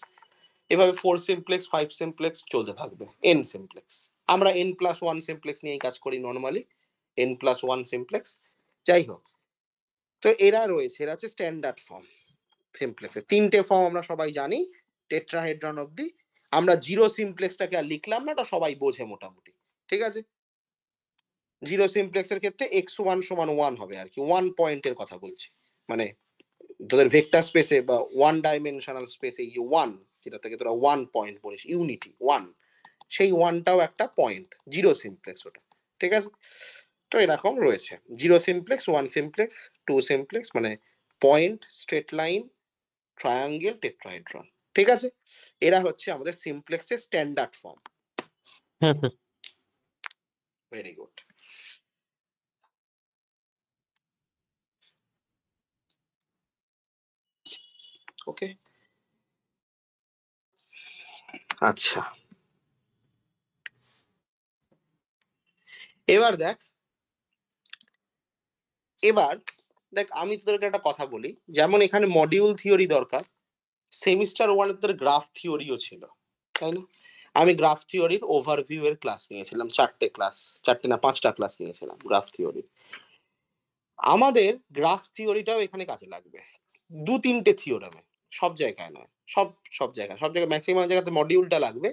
এভাবে 4 সিমপ্লেক্স, 5 সিমপ্লেক্স চলতে থাকবে, N সিমপ্লেক্স। আমরা N+1 সিমপ্লেক্স নিয়েই কাজ করি নর্মালি, N+1 সিমপ্লেক্স। যাই হোক, তো এরা রয়েছে, এরা হচ্ছে স্ট্যান্ডার্ড ফর্ম সিমপ্লেক্সের। 3টে ফর্ম আমরা সবাই জানি টেট্রাহেড্রন অব্দি। আমরা জিরো সিমপ্লেক্সটাকে আর লিখলাম না, ওটা সবাই বোঝে মোটামুটি, ঠিক আছে। জিরো সিমপ্লেক্সের ক্ষেত্রে x1 সমান 1 হবে আর কি, 1 পয়েন্টের কথা বলছি, মানে তোদের ভেক্টর স্পেসে বা 1 ডাইমেনশনাল স্পেসে ওয়ান, যেটা থেকে তোরা 1 পয়েন্ট বলিস, ইউনিটি 1, সেই 1টাও একটা পয়েন্ট, জিরো সিমপ্লেক্স ওটা, ঠিক আছে। তো এরকম রয়েছে জিরো সিমপ্লেক্স, 1 সিমপ্লেক্স, 2 সিমপ্লেক্স, মানে point, straight line, triangle, tetrahedron, ঠিক আছে। এরা হচ্ছে আমাদের সিমপ্লেক্সের স্ট্যান্ডার্ড ফর্ম। হ্যাঁ স্যার। Very good. ওকে, আচ্ছা, এবার দেখ এবার দেখ আমি তোদেরকে একটা কথা বলি, যেমন এখানে মডিউল থিওরি দরকার, সেমিস্টার 1 এর তোর গ্রাফ থিওরিও ছিল, তাই না? আমি গ্রাফ থিওরির ওভারভিউ এর ক্লাস নিয়েছিলাম, 4টে ক্লাস, 4টে না 5টা ক্লাস নিয়েছিলাম গ্রাফ থিওরি। আমাদের গ্রাফ থিওরিটাও এখানে কাজে লাগবে 2-3টে থিওরেমে, সব জায়গায় নয়, সব জায়গায়, সব জায়গায় ম্যাক্সিমাম জায়গাতে মডিউলটা লাগবে,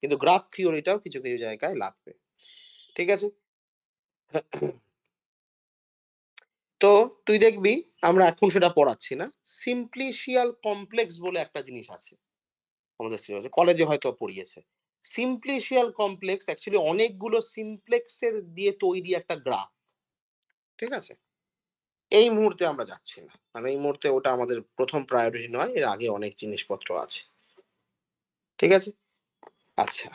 কিন্তু গ্রাফ থিওরিটাও কিছু কিছু জায়গায় লাগবে, ঠিক আছে? তো তুই দেখবি আমরা এখন সেটা পড়াচ্ছি না, সিম্পলিশিয়াল কমপ্লেক্স বলে একটা জিনিস আছে আমাদের সিলেবাসে, কলেজে হয়তো পড়িয়েছে। সিম্পলিশিয়াল কমপ্লেক্স অ্যাকচুয়ালি অনেকগুলো সিমপ্লেক্সের দিয়ে তৈরি একটা গ্রাফ, ঠিক আছে? এই মুহূর্তে আমরা যাচ্ছি না, মানে এই মুহূর্তে ওটা আমাদের প্রথম প্রায়োরিটি নয়, এর আগে অনেক জিনিসপত্র আছে, ঠিক আছে? আচ্ছা,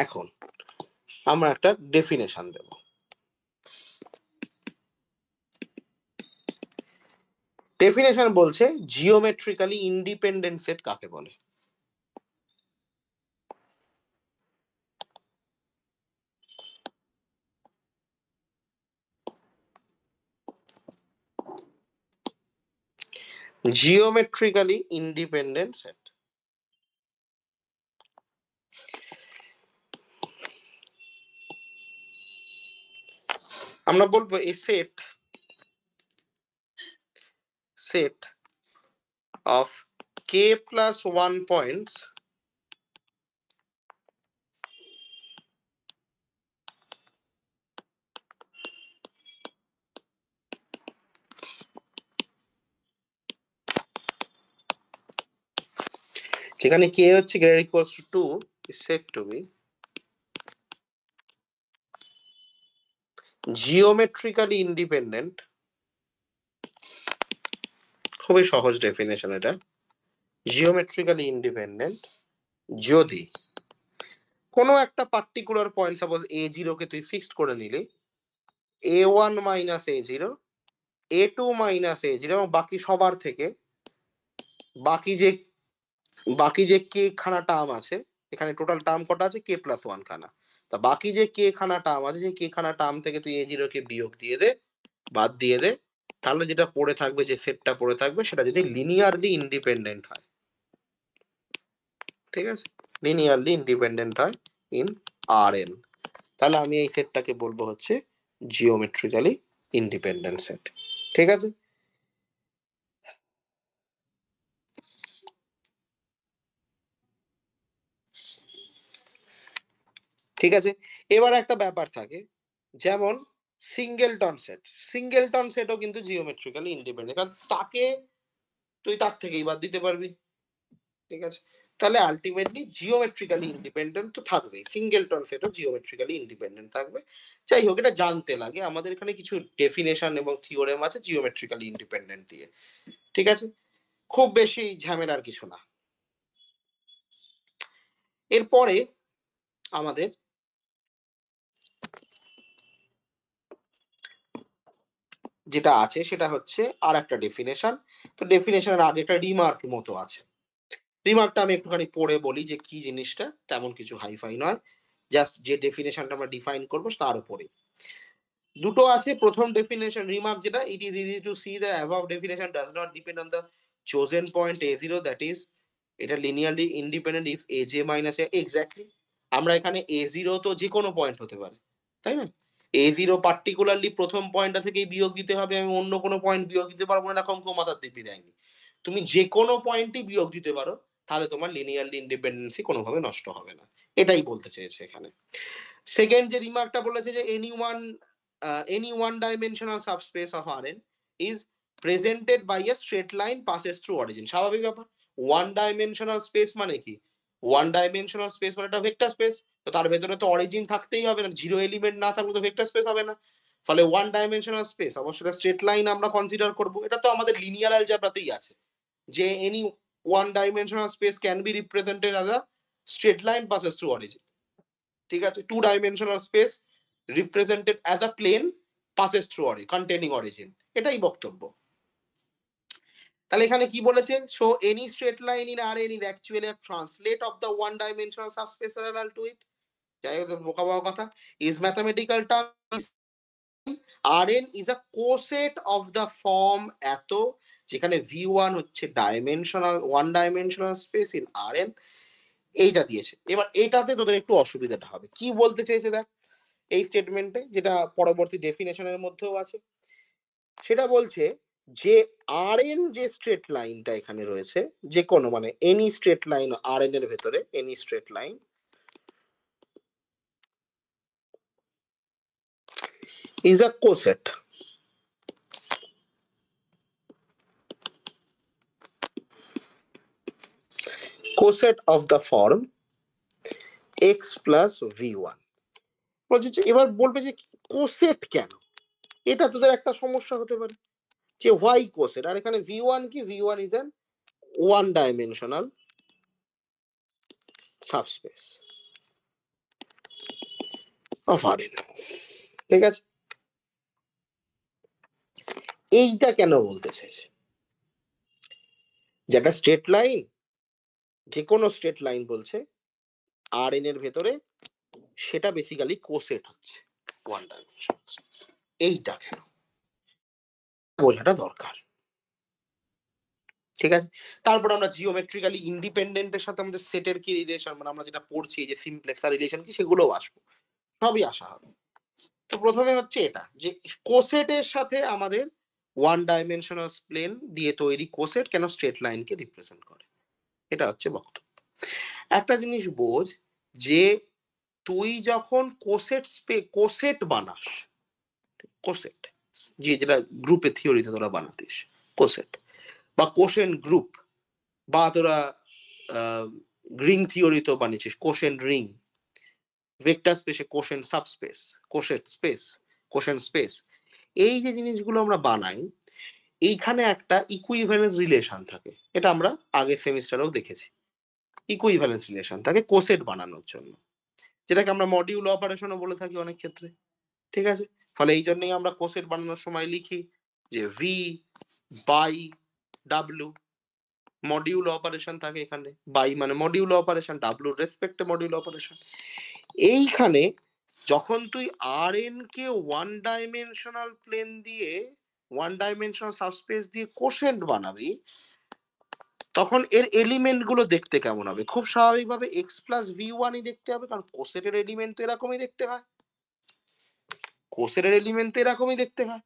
এখন আমরা একটা ডেফিনেশন দেব। ডেফিনেশন বলছে জিওমেট্রিক্যালি ইন্ডিপেন্ডেন্ট সেট কাকে বলে? জিওমেট্রিক্যালি ইন্ডিপেন্ডেন্ট সেট, আমরা বলবো এই set of k plus 1 points যেখানে k হচ্ছে greater equals to 2 is said to be geometrically independent। খুবই সহজ ডেফিনেশন এটা, জিওমেট্রিক্যালি ইন্ডিপেন্ডেন্ট যদি কোনো একটা পার্টিকুলার পয়েন্ট, সাপোজ a0 কে তুই ফিক্সড করে নিলি, a1 minus a0, a2 minus a0, এবং বাকি সবার থেকে বাকি যে বাকি যে কে খানা টার্ম আছে, এখানে টোটাল টার্ম কটা আছে? কে প্লাস 1 খানা। তা বাকি যে কে খানা টার্ম আছে, সেই কে খানা টার্ম থেকে তুই a0 কে বিয়োগ দিয়ে দে, বাদ দিয়ে দে, তাহলে যেটা পড়ে থাকবে, যে সেটটা পড়ে থাকবে, সেটা যদি লিনিয়ারলি ইন্ডিপেন্ডেন্ট হয়, ঠিক আছে? লিনিয়ারলি ইন্ডিপেন্ডেন্ট হয় ইন Rn, তাহলে আমি এই সেটটাকে বলবো হচ্ছে জিওমেট্রিক্যালি ইন্ডিপেন্ডেন্ট সেট, ঠিক আছে? ঠিক আছে, এবার একটা ব্যাপার থাকে, যেমন সিঙ্গেলটন সেট, সিঙ্গেলটন সেটও কিন্তু জিওমেট্রিক্যালি ইন্ডিপেন্ডেন্ট, কারণ তাকে তুই তার থেকেই বাদ দিতে পারবি, ঠিক আছে? তাহলে আলটিমেটলি জিওমেট্রিক্যালি ইন্ডিপেন্ডেন্ট তো থাকবেই, সিঙ্গেলটন সেটও জিওমেট্রিক্যালি ইন্ডিপেন্ডেন্ট থাকবে। যাই হোক, এটা জানতে লাগে, আমাদের এখানে কিছু ডেফিনেশন এবং থিওরেম আছে জিওমেট্রিক্যালি ইন্ডিপেন্ডেন্ট দিয়ে, ঠিক আছে? খুব বেশি ঝামেলার কিছু না। এরপরে আমাদের যেটা আছে সেটা হচ্ছে আর একটা ডেফিনেশন। তো ডেফিনেশনের আগে একটা রিমার্ক মতো আছে, রিমার্কটা আমি একটুখানি পড়ে বলি যে কি জিনিসটা, তেমন কিছু হাইফাই নয়, জাস্ট যে ডেফিনেশনটা আমরা ডিফাইন করবো তার উপরে। দুটো আছে, প্রথম ডেফিনেশন রিমার্ক যেটা, it is easy to see the above definition does not depend on the chosen point a0, that is এটা linearly independent if aj minus a, exactly. আমরা এখানে a0 তো যে কোনো পয়েন্ট হতে পারে, তাই না? a0 পার্টিকুলারলি প্রথম পয়েন্টটা থেকেই বিয়োগ দিতে হবে, আমি অন্য কোনো পয়েন্ট বিয়োগ দিতে পারবো না, এরকম কেউ মাথার দিব্যি দেয়নি। তুমি যে কোনো পয়েন্টই বিয়োগ দিতে পারো, তাহলে তোমার লিনিয়ারলি ইন্ডিপেন্ডেন্সি কোনোভাবে নষ্ট হবে না, এটাই বলতে চেয়েছে এখানে। সেকেন্ড যে রিমার্কটা বলেছে যে any one dimensional subspace of Rn is presented by a straight line passes through origin। স্বাভাবিক ব্যাপার, ওয়ান ডাইমেনশনাল স্পেস মানে কি? ওয়ান ডাইমেনশনাল স্পেস মানে একটা ভেক্টর স্পেস, তো তার ভেতরে তো অরিজিন থাকতেই হবে, না জিরো এলিমেন্ট না থাকলে তো ভেক্টর স্পেস হবে না। ফলে ওয়ান ডাইমেনশনাল স্পেস অবশ্যই স্ট্রেট লাইন আমরা কনসিডার করব, এটা তো আমাদের লিনিয়ার অ্যালজেব্রাতেই আছে, যে any one dimensional space can be represented as a straight line passes through origin, ঠিক আছে? Two dimensional space represented as a plane passes through origin, containing origin, এটাই বক্তব্য। তাহলে এখানে কি বলেছে? So any straight line in Rn is actually a translate of the one dimensional subspace parallel to it, যাই হোক বোকা বোকা কথা, is mathematical term is Rn is a coset of the form এত, যেখানে V1 হচ্ছে dimensional, one dimensional space in Rn। এইটা দিয়েছে। এবার এটাতে তোদের একটু অসুবিধাটা হবে। কি বলতে চেয়েছে দেখ এই স্টেটমেন্টে, যেটা পরবর্তী ডেফিনেশনের মধ্যেও আছে। সেটা বলছে যে Rn যে স্ট্রেট লাইনটা এখানে রয়েছে, যে কোনো মানে এনি স্ট্রেট লাইন Rn এর ভেতরে, any straight line is a coset of the form x plus v1। বলছে যে এবার বলবে যে কোসেট কেন, এটা তোদের একটা সমস্যা হতে পারে যে হোয়াই কোসেট। আর এখানে v1 কি, v1 is an one dimensional subspace of Rn। ঠিক আছে, এইটা কেন বলতে চাইছে, যেটা স্ট্রেট লাইন, যে কোনো স্ট্রেট লাইন বলছে Rn এর ভেতরে, সেটা বেসিক্যালি কোসেট হচ্ছে ওয়ান ডাইমেনশনাল স্পেস। এইটা কেন বোঝাটা দরকার। ঠিক আছে, তারপর আমরা জিওমেট্রিক্যালি ইন্ডিপেন্ডেন্টের সাথে আমাদের সেটের কি রিলেশন, মানে আমরা যেটা পড়ছি যে সিমপ্লেক্স আর রিলেশন কি, সেগুলোও আসবো, সবই আসা হবে। তো প্রথমে হচ্ছে এটা যে কোসেটের সাথে আমাদের ওয়ান ডাইমেনশনাল প্লেন দিয়ে তৈরি কোসেট কেন স্ট্রেট লাইনকে রিপ্রেজেন্ট করে, এটা হচ্ছে বক্তব্য। একটা জিনিস বোঝ যে তুই যখন কোসেট বানাস, কোসেট যেটা গ্রুপে থিওরিতে তোরা বানাতিস কোসেট, বা কোশেন গ্রুপ, বা তোরা রিং থিওরিতেও বানিয়েছিস কোশেন রিং, ভেক্টর স্পেসে quotient subspace, coset space, quotient space, এই যে জিনিসগুলো আমরা বানাই, এইখানে একটা ইকুইভ্যালেন্স রিলেশন থাকে। এটা আমরা আগের সেমিস্টারেও দেখেছি, ইকুইভ্যালেন্স রিলেশন থাকে কোসেট বানানোর জন্য, যেটাকে আমরা মডিউল অপারেশনও বলে থাকি অনেক ক্ষেত্রে। ঠিক আছে, ফলে এই জন্যই আমরা কোসেট বানানোর সময় লিখি যে V by W, module operation থাকে এখানে, বাই মানে মডিউল অপারেশন, ডাব্লিউর রেসপেক্টে মডিউল অপারেশন। এইখানে যখন তুই Rn কে ওয়ান ডাইমেনশনাল প্লেন দিয়ে, ওয়ান ডাইমেনশনাল সাবস্পেস দিয়ে কোশেন্ট বানাবি, তখন এর এলিমেন্ট গুলো দেখতে কেমন হবে, খুব স্বাভাবিকভাবে এক্স প্লাস ভি ওয়ানই দেখতে হবে, কারণ কোসেটের এলিমেন্ট তো এরকমই দেখতে হয়, কোসেটের এলিমেন্ট তো এরকমই দেখতে হয়।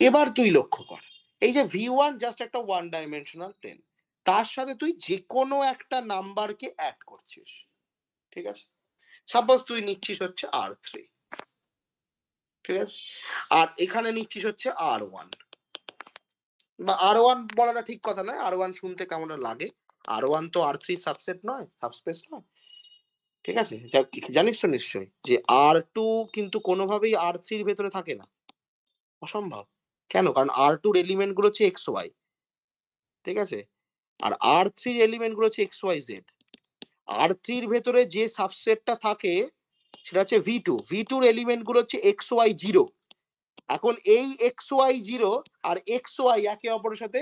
এবার তুই লক্ষ্য কর, এই যে ভি ওয়ান জাস্ট একটা ওয়ান ডাইমেনশনাল প্লেন, তার সাথে তুই যে কোনো একটা নাম্বারকে অ্যাড করছিস। ঠিক আছে, সাপোজ তুই নিচ্ছিস হচ্ছে R3, ঠিক আছে, আর এখানে নিচ্ছিস হচ্ছে R1, বা R1 বলাটা ঠিক কথা নয়, R1 শুনতে কেমন লাগে, R1 তো R3 সাবসেট নয়, সাবস্পেস নয়। ঠিক আছে, জানিস তো নিশ্চয়ই যে R2 কিন্তু কোনোভাবেই R3 ভেতরে থাকে না, অসম্ভব। কেন, কারণ R2 এলিমেন্ট গুলো হচ্ছে XY, ঠিক আছে, আর R3 এলিমেন্ট গুলো হচ্ছে XYZ। R3 ভেতরে যে সাবসেটটা থাকে সেটা হচ্ছে V2, V2 এলিমেন্ট গুলো হচ্ছে XY0। এখন এই XY0 আর XY একে অপরের সাথে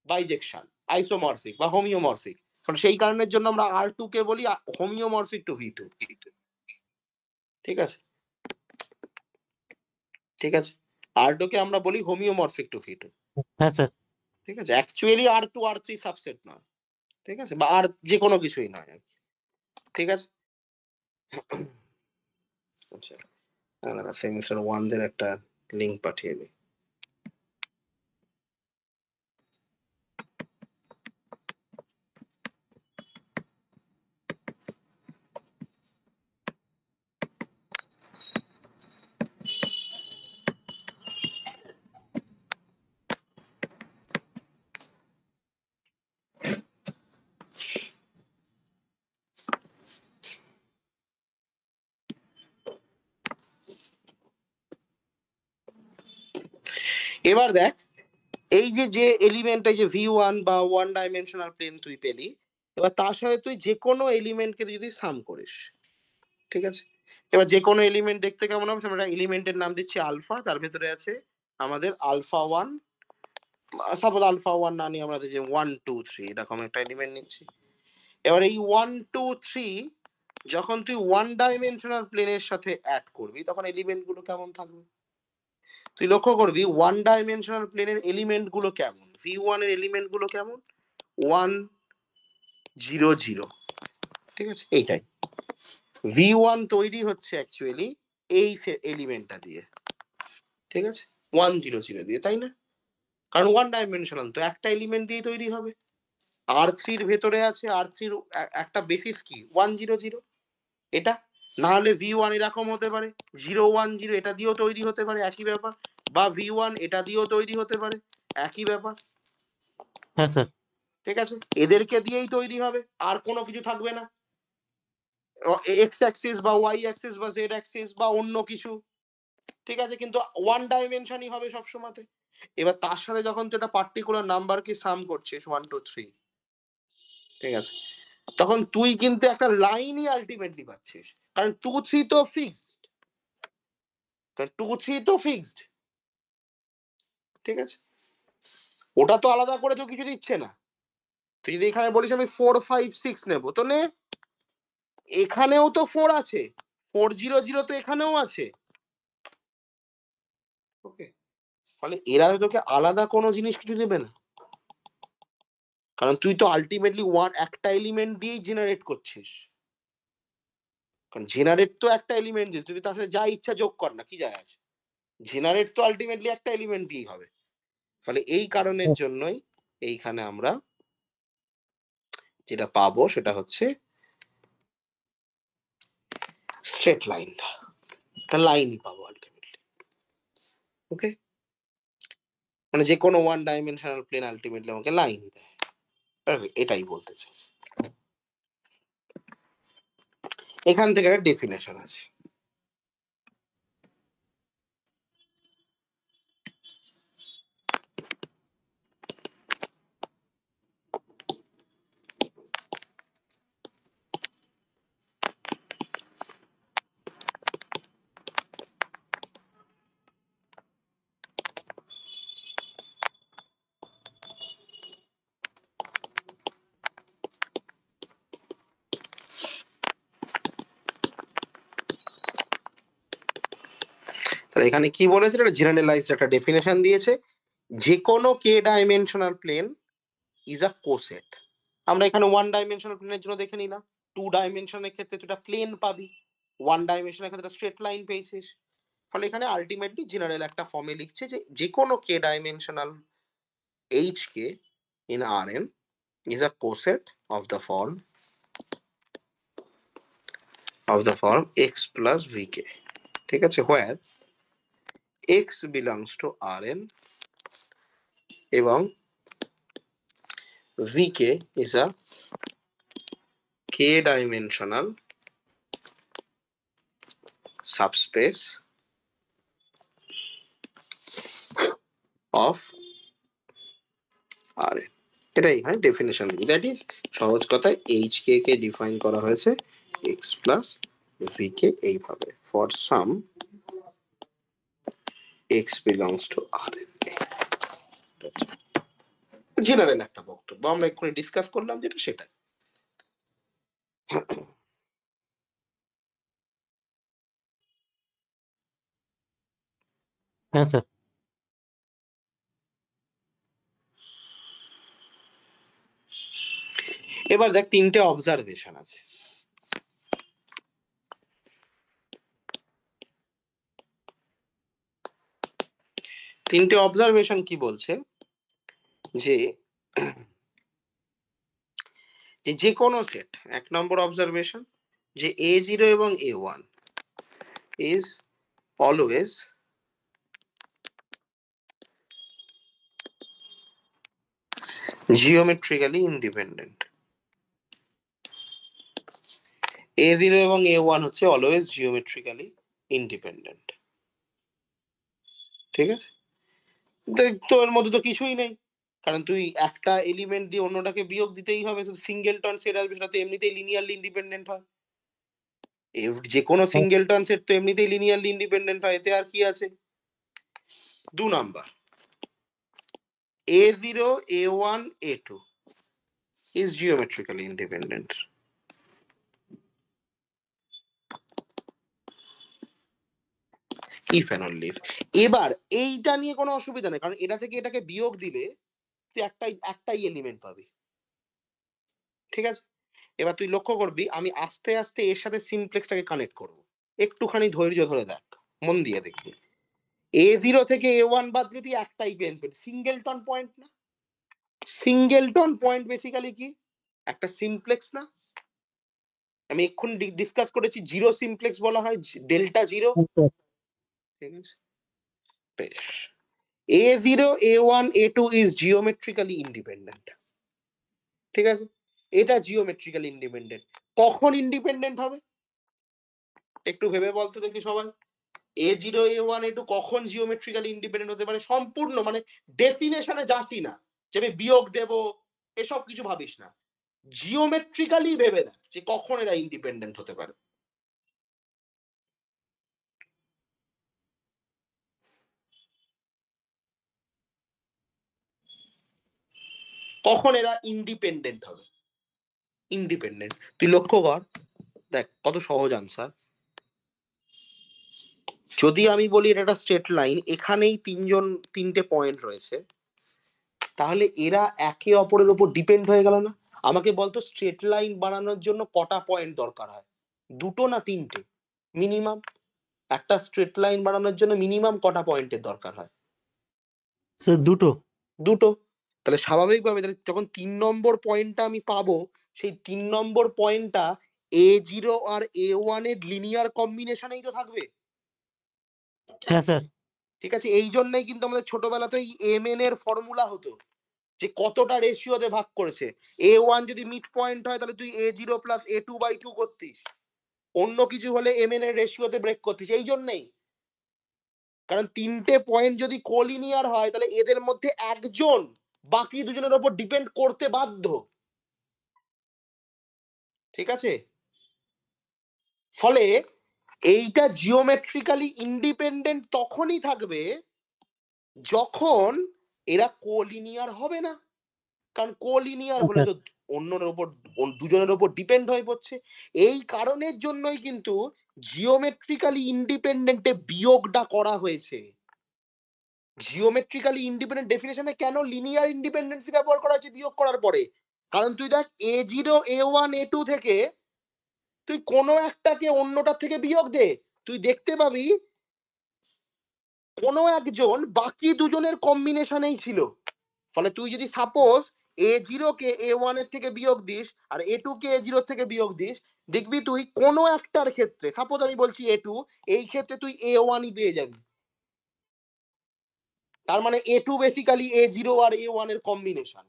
বাইজেকশন, আইসোমরফিক বা হোমিওমরফিক, সেই কারণের জন্য আমরা R2 কে বলি হোমিওমরফিক টু V2। ঠিক আছে, ঠিক আছে, R2 কে আমরা বলি হোমিওমরফিক টু V2। হ্যাঁ স্যার। ঠিক আছে, অ্যাকচুয়ালি R2 R3 সাবসেট নয়, ঠিক আছে, বা আর যে কোনো কিছুই নয়। ঠিক আছে, আচ্ছা সেমিস্টার 1 দের একটা লিংক পাঠিয়ে দিই। এবার দেখ, এই যে যে এলিমেন্টটা যে V1 বা ওয়ান ডাইমেনশনাল প্লেন তুই পেলি, এবার তার সাথে তুই যে কোনো এলিমেন্টকে যদি সাম করিস, ঠিক আছে, এবার যে কোনো এলিমেন্ট দেখতে কেমন হবে, আমরা এলিমেন্টের নাম দিচ্ছি আলফা, তার ভেতরে আছে আমাদের alpha one, suppose alpha one না নিয়ে আমরা যে 1 2 3 এরকম একটা এলিমেন্ট নিচ্ছি। এবার এই 1 2 3 যখন তুই ওয়ান ডাইমেনশনাল প্লেনের সাথে অ্যাড করবি তখন এলিমেন্ট গুলো কেমন থাকবে? তুই লক্ষ্য করবি ওয়ান ডাইমেনশনাল প্লেনের এলিমেন্ট গুলো কেমন, V1 এর এলিমেন্ট গুলো কেমন, 1 0 0, ঠিক আছে? এইটাই V1 তৈরি হচ্ছে অ্যাকচুয়ালি এই এলিমেন্টটা দিয়ে, ঠিক আছে, 1 0 0 দিয়ে, তাই না? কারণ ওয়ান ডাইমেনশনাল তো একটা এলিমেন্ট দিয়ে তৈরি হবে। R3 এর ভেতরে আছে, R3 এর একটা বেসিস কি 1 0 0, এটা না হলে V1 এরকম হতে পারে 0 1 0, এটা দিয়েও তৈরি হতে পারে, একই ব্যাপার, বা V1 এটা দিয়েও তৈরি হতে পারে, একই ব্যাপার। হ্যাঁ স্যার। ঠিক আছে, এদেরকে দিয়েই তৈরি হবে, আর কোনো কিছু থাকবে না, এক্স অ্যাক্সিস বা ওয়াই অ্যাক্সিস বা জেড অ্যাক্সিস বা অন্য কিছু, ঠিক আছে, কিন্তু ওয়ান ডাইমেনশনই হবে সবসময়তে। এবার তার সাথে যখন তুই একটা পার্টিকুলার নাম্বারকে সাম করছিস 1 2 3, ঠিক আছে, তখন তুই কিন্তু একটা লাইনই আলটিমেটলি পাচ্ছিস, কারণ 2 3 তো ফিক্সড, কারণ 2 3 তো ফিক্সড, ঠিক আছে, ওটা তো আলাদা করে তো কিছু দিচ্ছে না। তুই যদি এখানে বলিস আমি 4 5 6 নেবো তো নে, এখানেও তো 4 আছে, 4 0 0 তো এখানেও আছে, ওকে, ফলে এরা তোকে আলাদা কোনো জিনিস কিছু দেবে না, কারণ তুই তো আলটিমেটলি একটা এলিমেন্ট দিয়েই জেনারেট করছিস, কারণ জেনারেট তো একটা এলিমেন্ট দিয়ে, তুই তার সাথে যা ইচ্ছা যোগ কর না, কি যায় আছে, জেনারেট তো আলটিমেটলি একটা এলিমেন্ট দিয়েই হবে। ফলে এই কারণের জন্যই এইখানে আমরা যেটা পাবো সেটা হচ্ছে স্ট্রেট লাইন, একটা লাইনই পাবো আলটিমেটলি, ওকে, মানে যে কোনো ওয়ান ডাইমেনশনাল প্লেন আলটিমেটলি আমাকে লাইনই দেয়, এটাই বলতে চাস। এখান থেকে একটা ডেফিনেশন আছে, তাহলে এখানে কি বলেছে, একটা জেনারেলাইজড একটা ডেফিনেশন দিয়েছে, যে কোনো K dimensional plane is a কোসেট। আমরা এখানে ওয়ান ডাইমেনশনাল প্লেনের জন্য দেখে নিলাম, টু ডাইমেনশনের ক্ষেত্রে তুই প্লেন পাবি, ওয়ান ডাইমেনশনের ক্ষেত্রে স্ট্রেট লাইন পেয়েছিস। ফলে এখানে আলটিমেটলি জেনারেল একটা ফর্মে লিখছে যে যে কোনো K dimensional H K in R N is a coset of the form X plus V K, ঠিক আছে, where X belongs to R N এবং vk is a k dimensional subspace of Rn। এটাই এখানে definition, that is সহজ কথায় H K কে define করা হয়েছে x plus V কে এইভাবে, for some X belongs to R N. General একটা বক্তব্য আমরা এক্ষুনি ডিসকাস করলাম যেটা সেটাই। হ্যাঁ স্যার। এবার দেখ তিনটে অবজারভেশন আছে, তিনটে অবজারভেশন কি বলছে যে যে কোনো সেট, এক নম্বর অবজারভেশন যে A0 এবং A1 is always geometrically independent. A0 এবং A1 হচ্ছে অলওয়েজ জিওমেট্রিক্যালি ইন্ডিপেন্ডেন্ট, ঠিক আছে, তো এর মধ্যে তো কিছুই নেই, কারণ তুই একটা এলিমেন্ট দিয়ে অন্যটাকে বিয়োগ দিতেই হবে, সিঙ্গেল টার্ন সেট আসবে, সেটা তো এমনিতেই লিনিয়ারলি ইন্ডিপেন্ডেন্ট হয়, যে কোনো সিঙ্গেল টার্ন সেট তো এমনিতেই লিনিয়ারলি ইন্ডিপেন্ডেন্ট হয়, এতে আর কি আছে। 2 number A0 A1 A2 is geometrically independent, if and only if. এবার এইটা নিয়ে কোনো অসুবিধা নেই, কারণ এটা থেকে এটাকে বিয়োগ দিলে তুই একটাই এলিমেন্ট পাবি। ঠিক আছে? এবার তুই লক্ষ্য করবি আমি আস্তে আস্তে এর সাথে সিমপ্লেক্সটাকে কানেক্ট করব। একটুখানি ধৈর্য ধরে দেখ, মন দিয়ে দেখবি। A0 থেকে A1 বাদ দিলে তুই একটাই পেন সিঙ্গেলটন পয়েন্ট না? সিঙ্গেলটন পয়েন্ট বেসিক্যালি কি? একটা সিমপ্লেক্স না? আমি এক্ষুনি ডিসকাস করেছি জিরো সিমপ্লেক্স বলা হয়, ডেল্টা জিরো। ঠিক আছে, বেশ। A0, A1, A2 is geometrically independent. ঠিক আছে, এটা জিওমেট্রিক্যালি ইন্ডিপেন্ডেন্ট। কখন ইন্ডিপেন্ডেন্ট হবে একটু ভেবে বলতো দেখি সবাই। A0, A1, A2 কখন জিওমেট্রিক্যালি ইন্ডিপেন্ডেন্ট হতে পারে? সম্পূর্ণ মানে ডেফিনেশনে যাসই না যে আমি বিয়োগ দেব, এসব কিছু ভাবিস না, জিওমেট্রিক্যালি ভেবে দেখ যে কখন এরা ইন্ডিপেন্ডেন্ট হতে পারে। কখন এরা ইন্ডিপেন্ডেন্ট হবে? ইন্ডিপেন্ডেন্ট তুই লক্ষ্য কর, দেখ কত সহজ আনসার। যদি আমি বলি এটা একটা স্ট্রেট লাইন, এখানেই তিনটে পয়েন্ট রয়েছে, তাহলে এরা একে অপরের উপর ডিপেন্ড হয়ে গেল না? আমাকে বলতো স্ট্রেট লাইন বানানোর জন্য কটা পয়েন্ট দরকার হয়? দুটো না তিনটে মিনিমাম? একটা স্ট্রেট লাইন বানানোর জন্য মিনিমাম কটা পয়েন্টের দরকার হয়? স্যার দুটো। দুটো। তাহলে স্বাভাবিকভাবে তাহলে যখন 3 নম্বর পয়েন্টটা আমি পাবো, সেই 3 নম্বর পয়েন্টটা A0 আর A1 এর লিনিয়ার কম্বিনেশনেই তো থাকবে। হ্যাঁ স্যার। ঠিক আছে, এই জন্যই কিন্তু আমাদের ছোটবেলাতেই MN এর ফর্মুলা হতো যে কতটা রেশিওতে ভাগ করেছে। A1 যদি মিড পয়েন্ট হয় তাহলে তুই A0 প্লাস A2/2 করতিস, অন্য কিছু হলে MN এর রেশিওতে ব্রেক করতিস। এই জন্যই, কারণ তিনটে পয়েন্ট যদি কোলিনিয়ার হয় তাহলে এদের মধ্যে একজন বাকি দুজনের উপর ডিপেন্ড করতে বাধ্য। ঠিক আছে, ফলে এইটা জিওমেট্রিক্যালি ইন্ডিপেন্ডেন্ট তখনই থাকবে যখন এরা কোলিনিয়ার হবে না, কারণ কোলিনিয়ার হ্যাঁ হলে স্যার। তো অন্যের ওপর দুজনের ওপর ডিপেন্ড হয়ে পড়ছে। এই কারণের জন্যই কিন্তু জিওমেট্রিক্যালি ইন্ডিপেন্ডেন্টে বিয়োগটা করা হয়েছে। জিওমেট্রিক্যালি ইন্ডিপেন্ডেন্ট ডেফিনেশনে কেন লিনিয়ার ইন্ডিপেন্ডেন্সি ব্যবহার করা হয়েছে বিয়োগ করার পরে? কারণ তুই দেখ A0, A1, A2 থেকে তুই কোনো একটাকে অন্যটার থেকে বিয়োগ দে, তুই দেখতে পাবি কোনো একজন বাকি দুজনের কম্বিনেশনেই ছিল। ফলে তুই যদি সাপোজ A0 কে A1 এর থেকে বিয়োগ this R A2 K A0 থেকে বিয়োগ দিস, দেখবি তুই কোনো একটার ক্ষেত্রে, সাপোজ আমি বলছি A2, এই ক্ষেত্রে তুই A1ই পেয়ে যাবি। তার মানে A2 বেসিক্যালি A0 আর A1 এর কম্বিনেশন।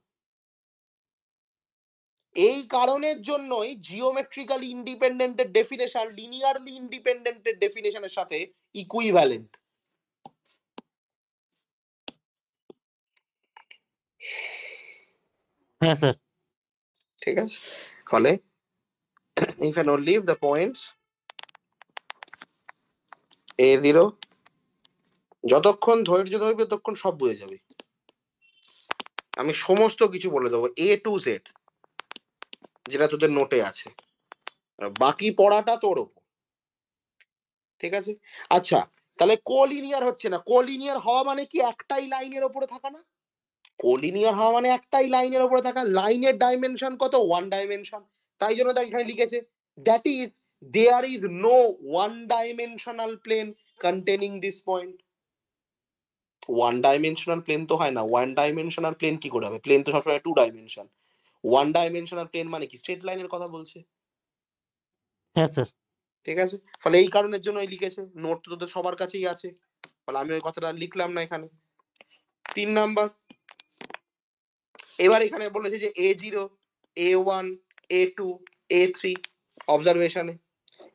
এই কারণের জন্যই জিওমেট্রিক্যালি ইন্ডিপেন্ডেন্টের ডেফিনেশন লিনিয়ারলি ইন্ডিপেন্ডেন্টের ডেফিনেশনের সাথে ইকুইভ্যালেন্ট। হ্যাঁ স্যার। ঠিক আছে, ফলে if and only if the points A0, যতক্ষণ ধৈর্য ধরবি ততক্ষণ সব বুঝে যাবে, আমি সমস্ত কিছু বলে দেবো A to Z, যেটা তোদের নোটে আছে, আর বাকি পড়াটা তোর ওপর। ঠিক আছে, আচ্ছা তাহলে কোলিনিয়ার হচ্ছে না, কোলিনিয়ার হওয়া মানে কি একটাই লাইনের ওপরে থাকা না? কোলিনিয়ার হওয়া মানে একটাই লাইনের ওপরে থাকা, লাইনের ডাইমেনশন কত? 1 ডাইমেনশন। তাই জন্য দেখ এখানে লিখেছে that is there is no 1 dimensional plane containing this point. 1 dimensional plane তো হয় না, 1 ডাইমেনশনাল প্লেন কি করে হবে? প্লেন তো সবসময় 2 ডাইমেনশন। 1 ডাইমেনশনাল প্লেন মানে কি? স্ট্রেট লাইনের কথা বলছে। হ্যাঁ স্যার। ঠিক আছে, ফলে এই কারণের জন্যই লিখেছে, নোট তো তোদের সবার কাছেই আছে, ফলে আমি ওই কথাটা লিখলাম না এখানে। 3 নাম্বার, এবার এখানে বলেছে যে A0, A1, A2, A3 অবজারভেশনে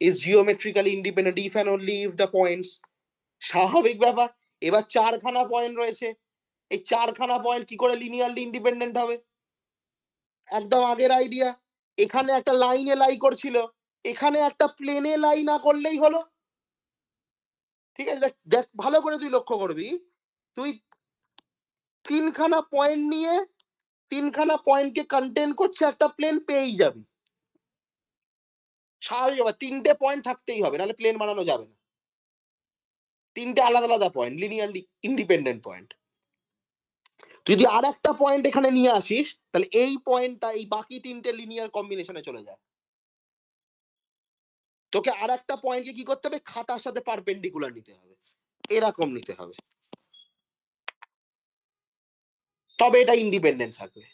is geometrically independent if and only if the points. স্বাভাবিক ব্যাপার। এবার 4খানা পয়েন্ট রয়েছে, এই 4খানা পয়েন্ট কি করে লিনিয়ারলি ইন্ডিপেন্ডেন্ট হবে? একদম আগের আইডিয়া, এখানে একটা লাইনে লাই করছিল, এখানে একটা প্লেনে লাই না করলেই হলো। ঠিক আছে, দেখ দেখ ভালো করে তুই লক্ষ্য করবি, তুই 3খানা পয়েন্ট নিয়ে 3খানা পয়েন্টকে কন্টেন করছে একটা প্লেন পেয়েই যাবি। স্বাভাবিক ব্যাপার, 3টে পয়েন্ট থাকতেই হবে, নাহলে প্লেন বানানো যাবে না। তিনটে আলাদা আলাদা পয়েন্ট, লিনিয়ারলি ইন্ডিপেন্ডেন্ট পয়েন্ট। তুই যদি আর একটা পয়েন্ট এখানে নিয়ে আসিস, তাহলে এই পয়েন্টটা এই বাকি তিনটে লিনিয়ার কম্বিনেশনে চলে যায়। তোকে আর একটা পয়েন্টকে কি করতে হবে, খাতার সাথে পারপেন্ডিকুলার নিতে হবে, এরকম নিতে হবে, তবে এটা ইন্ডিপেন্ডেন্ট থাকবে।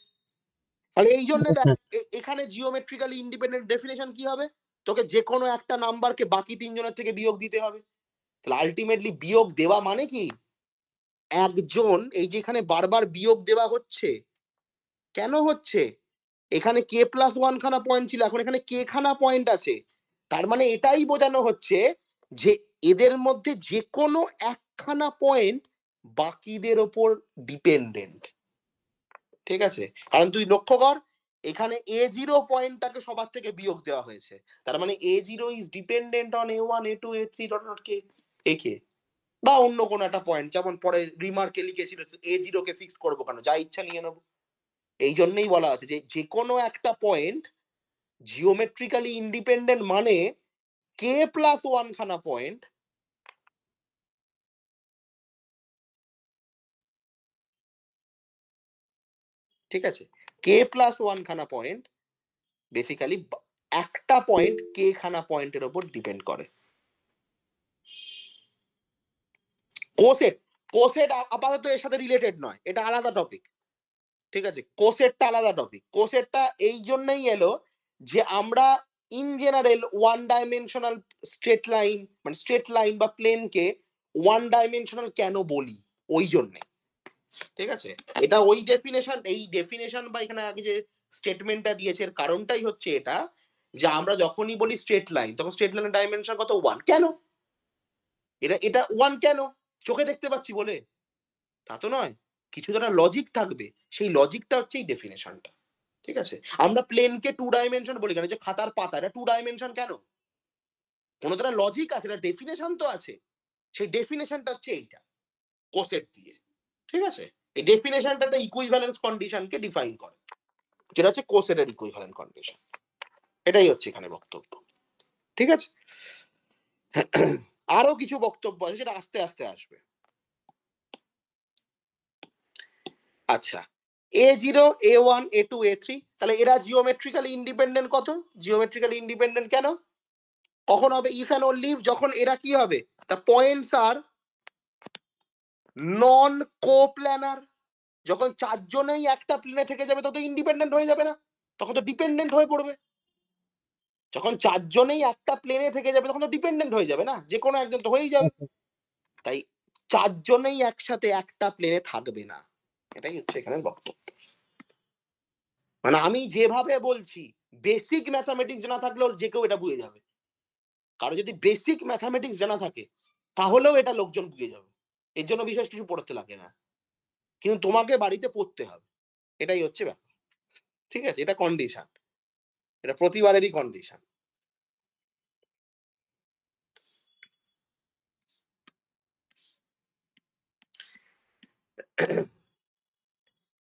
তাহলে এই জন্য দেখ এখানে জিওমেট্রিক্যালি ইন্ডিপেন্ডেন্ট ডেফিনেশন কি হবে, তোকে যে কোনো একটা নাম্বারকে বাকি তিনজনের থেকে বিয়োগ দিতে হবে। তাহলে আলটিমেটলি বিয়োগ দেওয়া মানে কি, একজন এই যে এখানে বারবার বিয়োগ দেওয়া হচ্ছে, কেন হচ্ছে, এখানে কে প্লাস ওয়ান খানা পয়েন্ট ছিল, এখন এখানে কে খানা পয়েন্ট আছে, তার মানে এটাই বোঝানো হচ্ছে যে এদের মধ্যে যে কোনো একখানা পয়েন্ট বাকিদের ওপর ডিপেন্ডেন্ট। ঠিক আছে, কারণ তুই লক্ষ্য কর এখানে A0 পয়েন্টটাকে সবার থেকে বিয়োগ দেওয়া হয়েছে, তার মানে A0 is dependent on A1 A2 A3 dot dot K একে, বা অন্য কোনো একটা পয়েন্ট, যেমন পরে রিমার্কে লিখেছিল A0 কে ফিক্স করবো কেন, যা ইচ্ছা নিয়ে নেবো। এই জন্যই বলা আছে যে যে কোনো একটা পয়েন্ট জিওমেট্রিক্যালি ইন্ডিপেন্ডেন্ট মানে কে প্লাস ওয়ান খানা পয়েন্ট ঠিক আছে, কে প্লাস ওয়ান খানা পয়েন্ট বেসিক্যালি একটা পয়েন্ট কে খানা পয়েন্টের উপর ডিপেন্ড করে। কোসেট, কোসেট আপাতত এর সাথে রিলেটেড নয়, এটা আলাদা টপিক। ঠিক আছে, কোসেটটা আলাদা টপিক। কোসেটটা এই জন্যই এলো যে আমরা in general one dimensional straight line, মানে স্ট্রেট লাইন বা প্লেনকে ওয়ান ডাইমেনশনাল কেন বলি, ওই জন্যে। ঠিক আছে, এটা ওই ডেফিনেশন, এই ডেফিনেশন বা এখানে আগে যে স্টেটমেন্টটা দিয়েছে এর কারণটাই হচ্ছে এটা, যে আমরা যখনই বলি স্ট্রেট লাইন তখন স্ট্রেট লাইনের ডাইমেনশন কত, ওয়ান। কেন এটা এটা ওয়ান কেন, চোখে দেখতে পাচ্ছি বলে তা তো নয়, কিছু একটা লজিক থাকবে, সেই লজিকটা হচ্ছে এই ডেফিনেশনটা। ঠিক আছে, আমরা প্লেনকে টু ডাইমেনশন বলি কেন, যে খাতার পাতা এটা টু ডাইমেনশন কেন, কোনো একটা লজিক আছে, এটা ডেফিনেশন তো আছে, সেই ডেফিনেশনটা হচ্ছে এইটা, কোসেট দিয়ে। ঠিক আছে, এই ডেফিনেশনটা একটা ইকুইভ্যালেন্স কন্ডিশনকে ডিফাইন করে, যেটা হচ্ছে কোসেটের ইকুইভ্যালেন্ট কন্ডিশন। এটাই হচ্ছে এখানে বক্তব্য। ঠিক আছে, আরো কিছু বক্তব্য আছে সেটা আস্তে আস্তে আসবে। আচ্ছা, A0 A1 A2 A3, তাহলে এরা জিওমেট্রিক্যালি ইন্ডিপেন্ডেন্ট কত, জিওমেট্রিক্যালি ইন্ডিপেন্ডেন্ট কেন, কখন হবে, ইফ অ্যান্ড অনলি ইফ, যখন এরা কি হবে, দ্য পয়েন্টস আর নন কোপ্ল্যানার। যখন চারজনেই একটা প্লেনে থেকে যাবে তত ইন্ডিপেন্ডেন্ট হয়ে যাবে না, তখন তো ডিপেন্ডেন্ট হয়ে পড়বে। যখন চারজনেই একটা প্লেনে থেকে যাবে তখন তো ডিপেন্ডেন্ট হয়ে যাবে না, যে কোনো একজন তো হয়েই যাবে। তাই চারজনেই একসাথে একটা প্লেনে থাকবে না, এটাই হচ্ছে এখানে বক্তব্য। মানে আমি যেভাবে বলছি, বেসিক ম্যাথামেটিক্স জানা থাকলেও যে কেউ এটা বুঝে যাবে, কারো যদি বেসিক ম্যাথামেটিক্স জানা থাকে তাহলেও এটা লোকজন বুঝে যাবে, এর জন্য বিশেষ কিছু পড়তে লাগে না, কিন্তু তোমাকে বাড়িতে পড়তে হবে, এটাই হচ্ছে ব্যাপার। ঠিক আছে, এটা কন্ডিশন, এটা প্রতিবারেরই কন্ডিশন।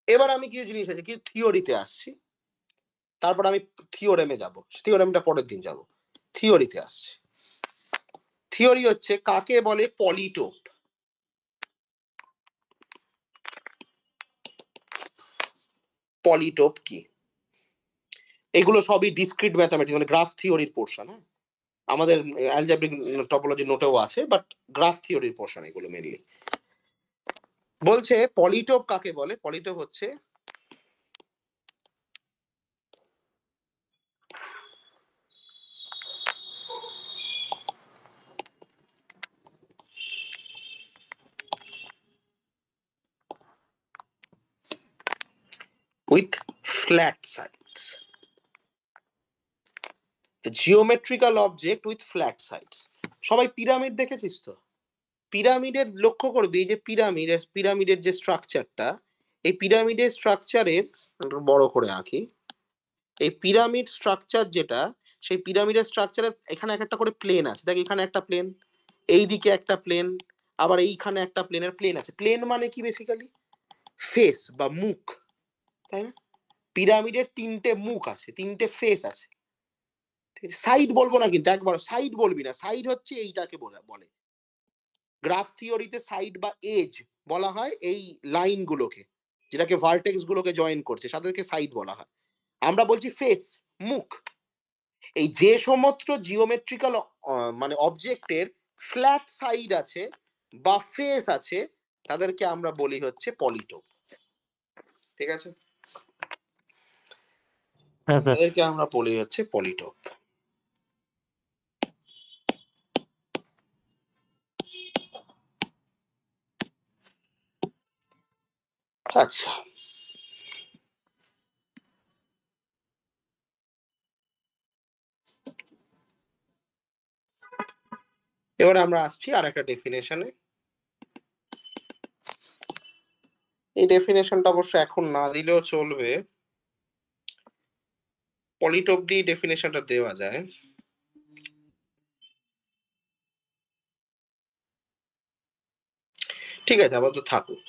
এবার আমি কিছু জিনিস আছে, কিছু থিওরিতে আসছি, তারপর আমি থিওরেমে যাব, থিওরেমটা পরের দিন যাব, থিওরিতে আসছি। থিওরি হচ্ছে কাকে বলে পলিটোপ, পলিটোপ কি, এগুলো সবই ডিসক্রিট ম্যাথামেটিক্স, মানে গ্রাফ থিওরির পোর্শন। হ্যাঁ, আমাদের অ্যালজেব্রিক টপোলজি নোটেও আছে, বাট গ্রাফ থিওরির পোর্শন এগুলো মেনলি। বলছে পলিটোপ কাকে বলে, পলিটোপ হচ্ছে with flat sides, the geometrical object with flat sides। সবাই পিরামিড দেখেছিস তো, পিরামিডের লক্ষ্য করবি যে পিরামিডের যে স্ট্রাকচারটা, এই পিরামিডের স্ট্রাকচারের বড় করে আঁকি, এই পিরামিড স্ট্রাকচার যেটা, সেই পিরামিডের স্ট্রাকচারের এখানে এক একটা করে প্লেন আছে, দেখ এখানে একটা প্লেন, এই দিকে একটা প্লেন, আবার এইখানে একটা প্লেনের প্লেন আছে। প্লেন মানে কি, বেসিক্যালি ফেস বা মুখ, তাই না, পিরামিডের তিনটে মুখ আছে, তিনটে ফেস আছে। সাইড বলবো না কিন্তু, একবার সাইড বলবি না, সাইড হচ্ছে এইটাকে বলে, গ্রাফ থিওরিতে সাইড বা এজ বলা হয় এই লাইনগুলোকে, যেটাকে ভার্টেক্স গুলোকে জয়েন করছে তাদেরকে সাইড বলা হয়। আমরা বলছি ফেস, মুখ। এই যে সমস্ত জিওমেট্রিক্যাল মানে অবজেক্টের ফ্ল্যাট সাইড আছে বা ফেস আছে তাদেরকে আমরা বলি হচ্ছে পলিটোপ। ঠিক আছে, হ্যাঁ স্যার। তাদেরকে আমরা বলি হচ্ছে পলিটোপ। আচ্ছা, এবার আমরা আসছি আর একটা ডেফিনেশনে। এই ডেফিনেশনটা অবশ্য এখন না দিলেও চলবে, পলিটোপ দিয়ে ডেফিনেশনটা দেওয়া যায়। ঠিক আছে, আপাতত থাকুক,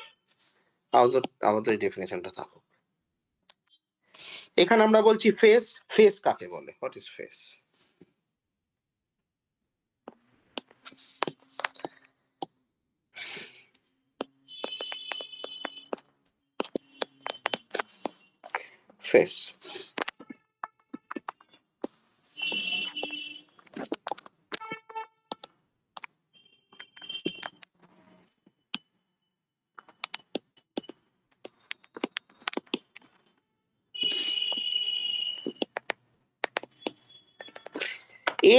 আপাতত এই ডেফিনেশনটা থাকুক। এখানে আমরা বলছি ফেস। ফেস কাকে বলে? What is face? Face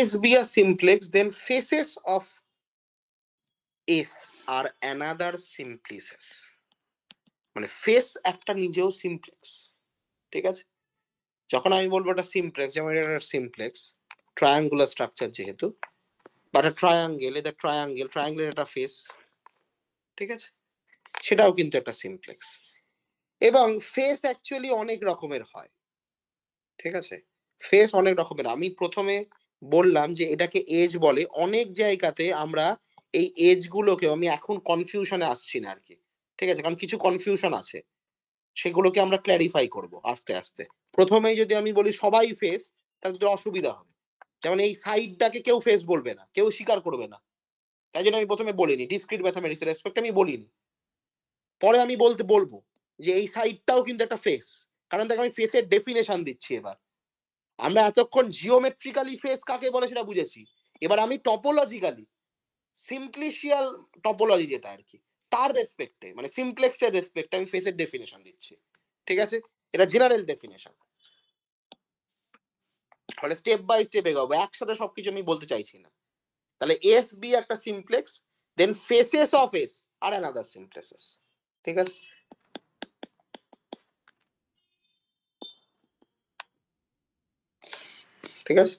S be a simplex, then faces of S are another simplices. মানে ফেস একটা নিজেও সিমপ্লেক্স। ঠিক আছে, যখন আমি বলবো এটা সিমপ্লেক্স, যেমন এটা একটা সিমপ্লেক্স ট্রায়াঙ্গুলার স্ট্রাকচার যেহেতু, বা একটা ট্রায়াঙ্গেল, এটা ট্রায়াঙ্গেলের একটা ফেস। ঠিক আছে, সেটাও কিন্তু একটা সিমপ্লেক্স। এবং ফেস অ্যাকচুয়ালি অনেক রকমের হয়। ঠিক আছে, ফেস অনেক রকমের। আমি প্রথমে বললাম যে এটাকে এজ বলে। অনেক জায়গাতে আমরা এই এজ গুলোকে, আমি এখন কনফিউশনে আসছি না আর কি, ঠিক আছে, কারণ কিছু কনফিউশন আছে, সেগুলোকে আমরা ক্ল্যারিফাই করব আস্তে আস্তে। প্রথমেই যদি আমি বলি সবাই ফেস, তাহলে তো অসুবিধা হবে। যেমন এই সাইডটাকে কেউ ফেস বলবে না, কেউ স্বীকার করবে না, তাই জন্য আমি প্রথমে বলিনি ডিসক্রিট ম্যাথামেটিক্স রেসপেক্ট আমি বলিনি। পরে আমি বলবো যে এই সাইডটাও কিন্তু একটা ফেস, কারণ দেখো আমি ফেসের ডেফিনেশন দিচ্ছি। এবার আমরা এতক্ষণ জিওমেট্রিক্যালি ফেস কাকে বলে সেটা বুঝেছি, এবার আমি টপোলজিক্যালি, সিম্পলিশিয়াল টপোলজি যেটা আর কি, তার রেসপেক্টে, মানে সিমপ্লেক্সের রেসপেক্টে আমি ফেসের ডেফিনেশন দিচ্ছি। ঠিক আছে, এটা জেনারেল ডেফিনেশন। মানে স্টেপ বাই স্টেপ এগোবো, একসাথে সবকিছু আমি বলতে চাইছি না। তাহলে এফ বি একটা simplex, then faces of S are another simplexes. ঠিক আছে, ঠিক আছে।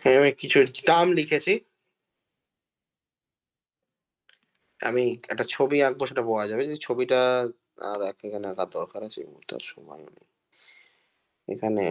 হ্যাঁ, আমি কিছু টার্ম লিখেছি, আমি একটা ছবি আঁকবো, সেটা পাওয়া যাবে যে ছবিটা। আর এখানে আঁকার দরকার আছে, এই মুহূর্তে আর সময় নেই এখানে।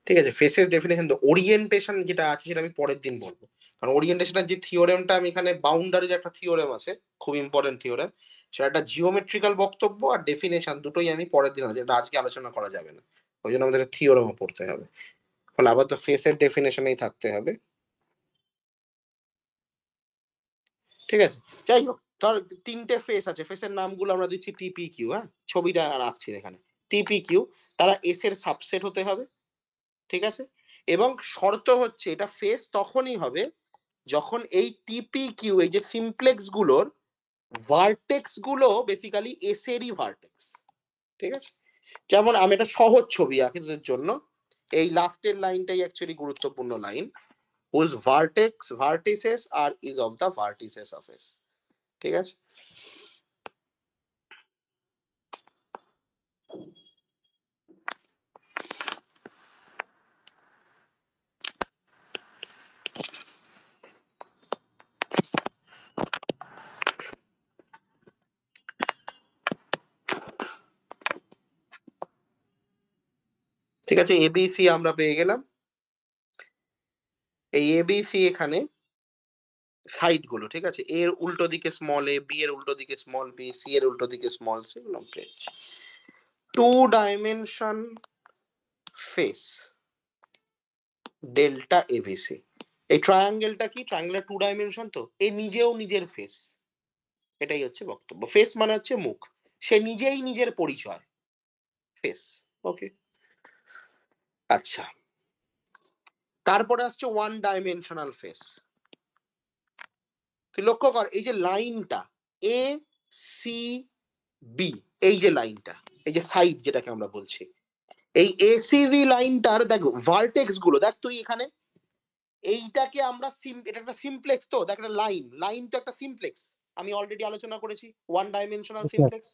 ঠিক আছে, ফেসেস ডেফিনেশন তো ওরিয়েন্টেশন যেটা আছে সেটা আমি পরের দিন বলবো। কারণ ওরিয়েন্টেশনের যে থিওরেমটা আমি এখানে, বাউন্ডারির একটা থিওরেম আছে, খুব ইম্পর্টেন্ট থিওরেম, সেটা একটা জিওমেট্রিক্যাল বক্তব্য আর ডেফিনেশন দুটোই আমি পরের দিন, যেটা আজকে আলোচনা করা যাবে না, ওই জন্য আমাদের থিওরেমও পড়তে হবে। ফলে আবার তো ফেসের ডেফিনেশনেই থাকতে হবে। ঠিক আছে, যাই হোক, ধর তিনটে ফেস আছে, ফেসের নামগুলো আমরা দিচ্ছি টিপি কিউ। হ্যাঁ, ছবিটা রাখছি এখানে, টিপি কিউ, তারা এস এর সাবসেট হতে হবে। ঠিক আছে, এবং শর্ত হচ্ছে এটা ফেস তখনই হবে যখন এই টিপি কিউ, এই যে সিমপ্লেক্স গুলোর ভার্টেক্স গুলো বেসিক্যালি এস এরই ভার্টেক্স। ঠিক আছে, যেমন আমি একটা সহজ ছবি আঁকি তোদের জন্য, এই লাস্টের লাইনটাই অ্যাকচুয়ালি গুরুত্বপূর্ণ line, whose vertices are is of the vertices of S. ঠিক আছে, ঠিক আছে, এবিসি আমরা পেয়ে গেলাম। এই এবিসি এখানে সাইড গুলো, ঠিক আছে, এর উল্টো দিকে স্মল এ, বি এর উল্টো দিকে স্মল বি, সি এর উল্টো দিকে স্মল সি, পেয়েছি। 2 ডাইমেনশন ফেস ডেল্টা এবিসি। এই ট্রায়াঙ্গেলটা কি? ট্রায়াঙ্গেল 2 ডাইমেনশন, তো এ নিজেও নিজের ফেস। এটাই হচ্ছে বক্তব্য। ফেস মানে হচ্ছে মুখ, সে নিজেই নিজের পরিচয়, ফেস। ওকে, আচ্ছা, তারপরে আসছে 1 ডাইমেনশনাল ফেস। তুই লক্ষ্য কর এই যে লাইনটা এ সি বি, এই যে লাইনটা, এই যে সাইড যেটাকে আমরা বলছি, এই এসিভি লাইনটার দেখ ভার্টেক্স গুলো দেখ তুই এখানে। এইটাকে আমরা এটা একটা সিমপ্লেক্স, তো দেখ একটা লাইন, লাইন তো একটা সিমপ্লেক্স, আমি অলরেডি আলোচনা করেছি 1 ডাইমেনশনাল সিমপ্লেক্স।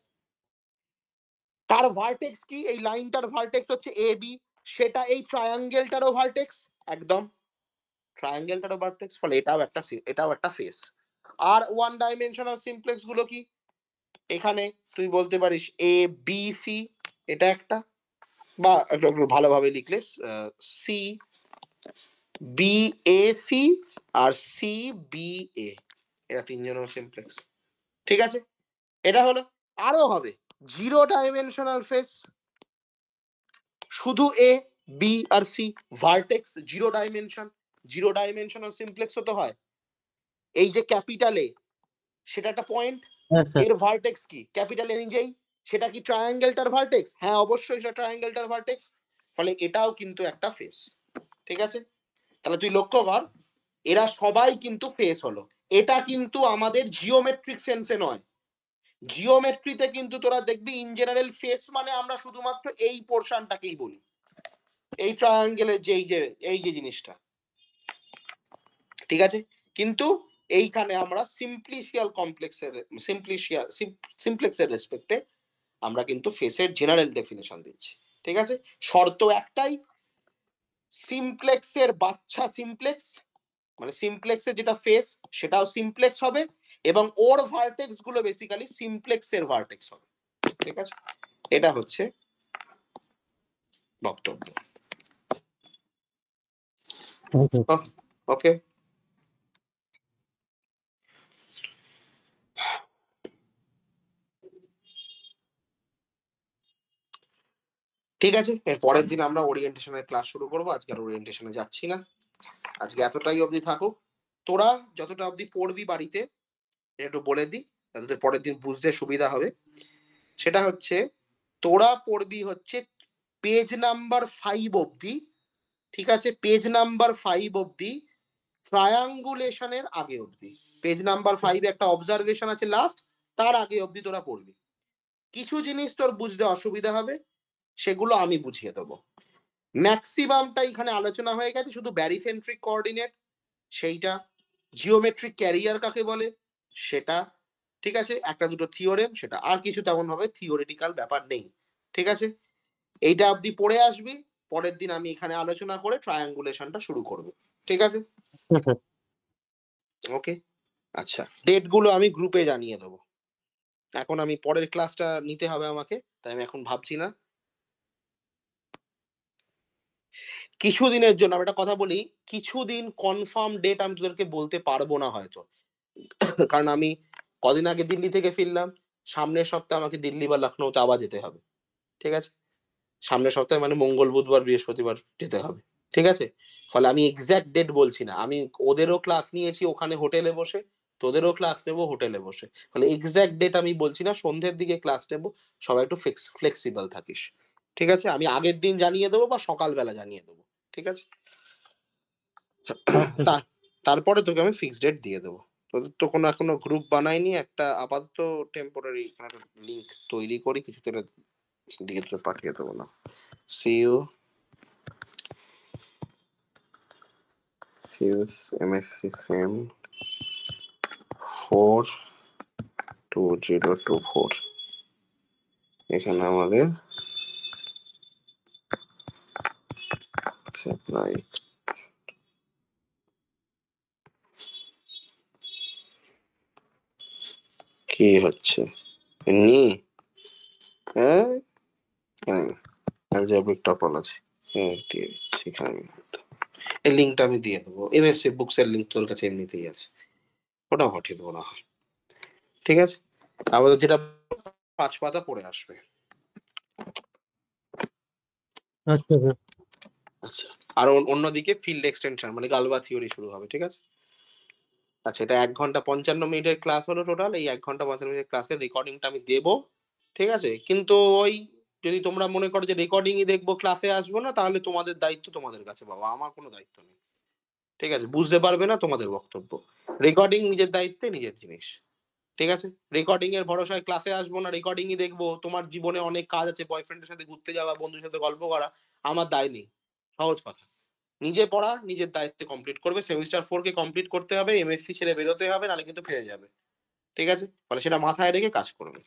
তার ভার্টেক্স কি? এই লাইনটার ভার্টেক্স হচ্ছে এ বি, সেটা এই ট্রায়াঙ্গেলটারও ভার্টেক্স, একদম ট্রায়াঙ্গেলটারও ভার্টেক্স, ফলে এটাও একটা ফেস। আর 1 ডাইমেনশনাল সিমপ্লেক্স গুলো কি? এখানে তুই বলতে পারিস এ বি সি, এটা একটা, বা একটু ভালোভাবে লিখলে সি বি এ সি আর সি বি এ, এরা 3জনও সিমপ্লেক্স। ঠিক আছে, এটা হলো। আরো হবে 0 ডাইমেনশনাল ফেস, শুধু এ বি আর C, vertex 0 dimension. 0 dimensional simplex তো হয়, এই যে ক্যাপিটাল এ, সেটা একটা পয়েন্ট, হ্যাঁ স্যার। এর ভার্টেক্স কি? ক্যাপিটাল এ নিজেই, সেটা কি ট্রায়াঙ্গেলটার ভার্টেক্স? হ্যাঁ অবশ্যই সেটা ট্রায়াঙ্গেলটার ভার্টেক্স, ফলে এটাও কিন্তু একটা ফেস। ঠিক আছে, তাহলে তুই লক্ষ্য কর এরা সবাই কিন্তু ফেস হলো। এটা কিন্তু আমাদের জিওমেট্রিক সেন্সে নয়, জিওমেট্রিতে কিন্তু তোরা দেখবি ইন জেনারেল ফেস মানে আমরা শুধুমাত্র এই পোর্শনটাকেই বলি, এই ট্রায়াঙ্গেলের যে এই যে জিনিসটা, ঠিক আছে। কিন্তু এইখানে আমরা সিমপ্লেক্সের রেসপেক্টে আমরা কিন্তু ফেসের জেনারেল ডেফিনেশন দিচ্ছি। ঠিক আছে, শর্ত একটাই, সিমপ্লেক্সের বাচ্চা সিমপ্লেক্স, মানে সিমপ্লেক্সের যেটা ফেস সেটাও সিমপ্লেক্স হবে, এবং ওর ভার্টেক্স গুলো বেসিক্যালি সিমপ্লেক্সের ভার্টেক্স হবে। ঠিক আছে, এটা হচ্ছে বক্তব্য। ওকে, ঠিক আছে, এর পরের দিন আমরা ওরিয়েন্টেশনের ক্লাস শুরু করবো, আজকে আর ওরিয়েন্টেশনে যাচ্ছি না, আজকে এতটাই অবধি থাকুক। তোরা যতটা অবধি পড়বি বাড়িতে একটু বলে দিই, তাদের পরের দিন বুঝতে সুবিধা হবে। সেটা হচ্ছে তোরা পড়বি হচ্ছে পেজ নাম্বার 5 অবধি, ঠিক আছে, পেজ নাম্বার 5 অবধি ট্রায়াঙ্গুলেশনের আগে অবধি, পেজ নাম্বার 5 একটা অবজারভেশন আছে লাস্ট, তার আগে অবধি তোরা পড়বি। কিছু জিনিস তোর বুঝতে অসুবিধা হবে, সেগুলো আমি বুঝিয়ে দেবো। ম্যাক্সিমামটা এখানে আলোচনা হয়ে গেছে, শুধু ব্যারিসেন্ট্রিক কোঅর্ডিনেট সেইটা, জিওমেট্রিক ক্যারিয়ার কাকে বলে সেটা, ঠিক আছে, একটা দুটো থিওরেম, সেটা, আর কিছু তেমন ভাবে থিওরিটিক্যাল ব্যাপার নেই। ঠিক আছে, এইটা অবধি পড়ে আসবি, পরের দিন আমি এখানে আলোচনা করে ট্রায়াঙ্গুলেশনটা শুরু করব। ঠিক আছে, ওকে, আচ্ছা, ডেট গুলো আমি গ্রুপে জানিয়ে দেবো। এখন আমি পরের ক্লাসটা নিতে হবে আমাকে, তাই আমি এখন ভাবছি না। কিছুদিনের জন্য আমি একটা কথা বলি, কিছুদিন কনফার্ম ডেট আমি তোদেরকে বলতে পারবো না হয়তো, কারণ আমি কদিন আগে দিল্লি থেকে ফিরলাম, সামনের সপ্তাহে আমাকে দিল্লি বা লখনৌতে আবার যেতে হবে। ঠিক আছে, সামনের সপ্তাহে মানে মঙ্গল বুধবার বৃহস্পতিবার যেতে হবে। ঠিক আছে, ফলে আমি এক্স্যাক্ট ডেট বলছি না, আমি ওদেরও ক্লাস নিয়েছি ওখানে হোটেলে বসে, তোদেরও ক্লাস নেবো হোটেলে বসে, ফলে এক্স্যাক্ট ডেট আমি বলছি না, সন্ধ্যের দিকে ক্লাস নেবো, সবাই একটু ফ্লেক্সিবল থাকিস। ঠিক আছে, আমি আগের দিন জানিয়ে দেবো বা সকালবেলা জানিয়ে দেবো। ঠিক আছে, ওকে তা স্যার। তারপরে তোকে আমি ফিক্সড ডেট দিয়ে দেবো। তোদের তো কোনো এখনো গ্রুপ বানাইনি, একটা আপাতত টেম্পোরারি লিঙ্ক তৈরি করি, কিছু তোরা দিয়ে তোকে পাঠিয়ে দেবো না। সি ইউ, সিউস এমএসসি সেম 42024, এখানে আমাদের সাপ্লাই কি হচ্ছে নি, হ্যাঁ অ্যালজেব্রিক টপোলজি। দিয়ে দিচ্ছি এখানে। এই লিঙ্কটা আমি দিয়ে দেবো, এমএসসি বুকস এর লিঙ্ক তোর কাছে এমনিতেই আছে, ওটা পাঠিয়ে দেবো না হয়। ঠিক আছে, আবার যেটা 5 পাতা পড়ে আসবে। আচ্ছা স্যার। আচ্ছা, আর অন্যদিকে ফিল্ড এক্সটেনশন মানে গালবা থিওরি শুরু হবে, ঠিক আছে। আচ্ছা, এটা 1 ঘন্টা 55 মিনিটের ক্লাস হলো টোটাল। এই 1 ঘন্টা 55 মিনিটের ক্লাসের রেকর্ডিংটা আমি দেবো, ঠিক আছে। কিন্তু ওই যদি তোমরা মনে করো যে রেকর্ডিংই দেখবো, ক্লাসে আসবো না, তাহলে তোমাদের দায়িত্ব তোমাদের কাছে বাবা, আমার কোনো দায়িত্ব নেই। ঠিক আছে, বুঝতে পারবে না তোমাদের বক্তব্য। রেকর্ডিং নিজের দায়িত্বে নিজের জিনিস, ঠিক আছে। রেকর্ডিং এর ভরসায় ক্লাসে আসবো না, রেকর্ডিংই দেখবো। তোমার জীবনে অনেক কাজ আছে, বয়ফ্রেন্ডের সাথে ঘুরতে যাওয়া, বন্ধুর সাথে গল্প করা, আমার দায় নেই। সহজ কথা। নিজে পড়া নিজের দায়িত্বে কমপ্লিট করবে। সেমিস্টার 4 কে কমপ্লিট করতে হবে, এমএসসি ছেড়ে বেরোতে হবে, নাহলে কিন্তু ফেলে যাবে। ঠিক আছে? ফলে সেটা মাথায় রেখে কাজ করবে।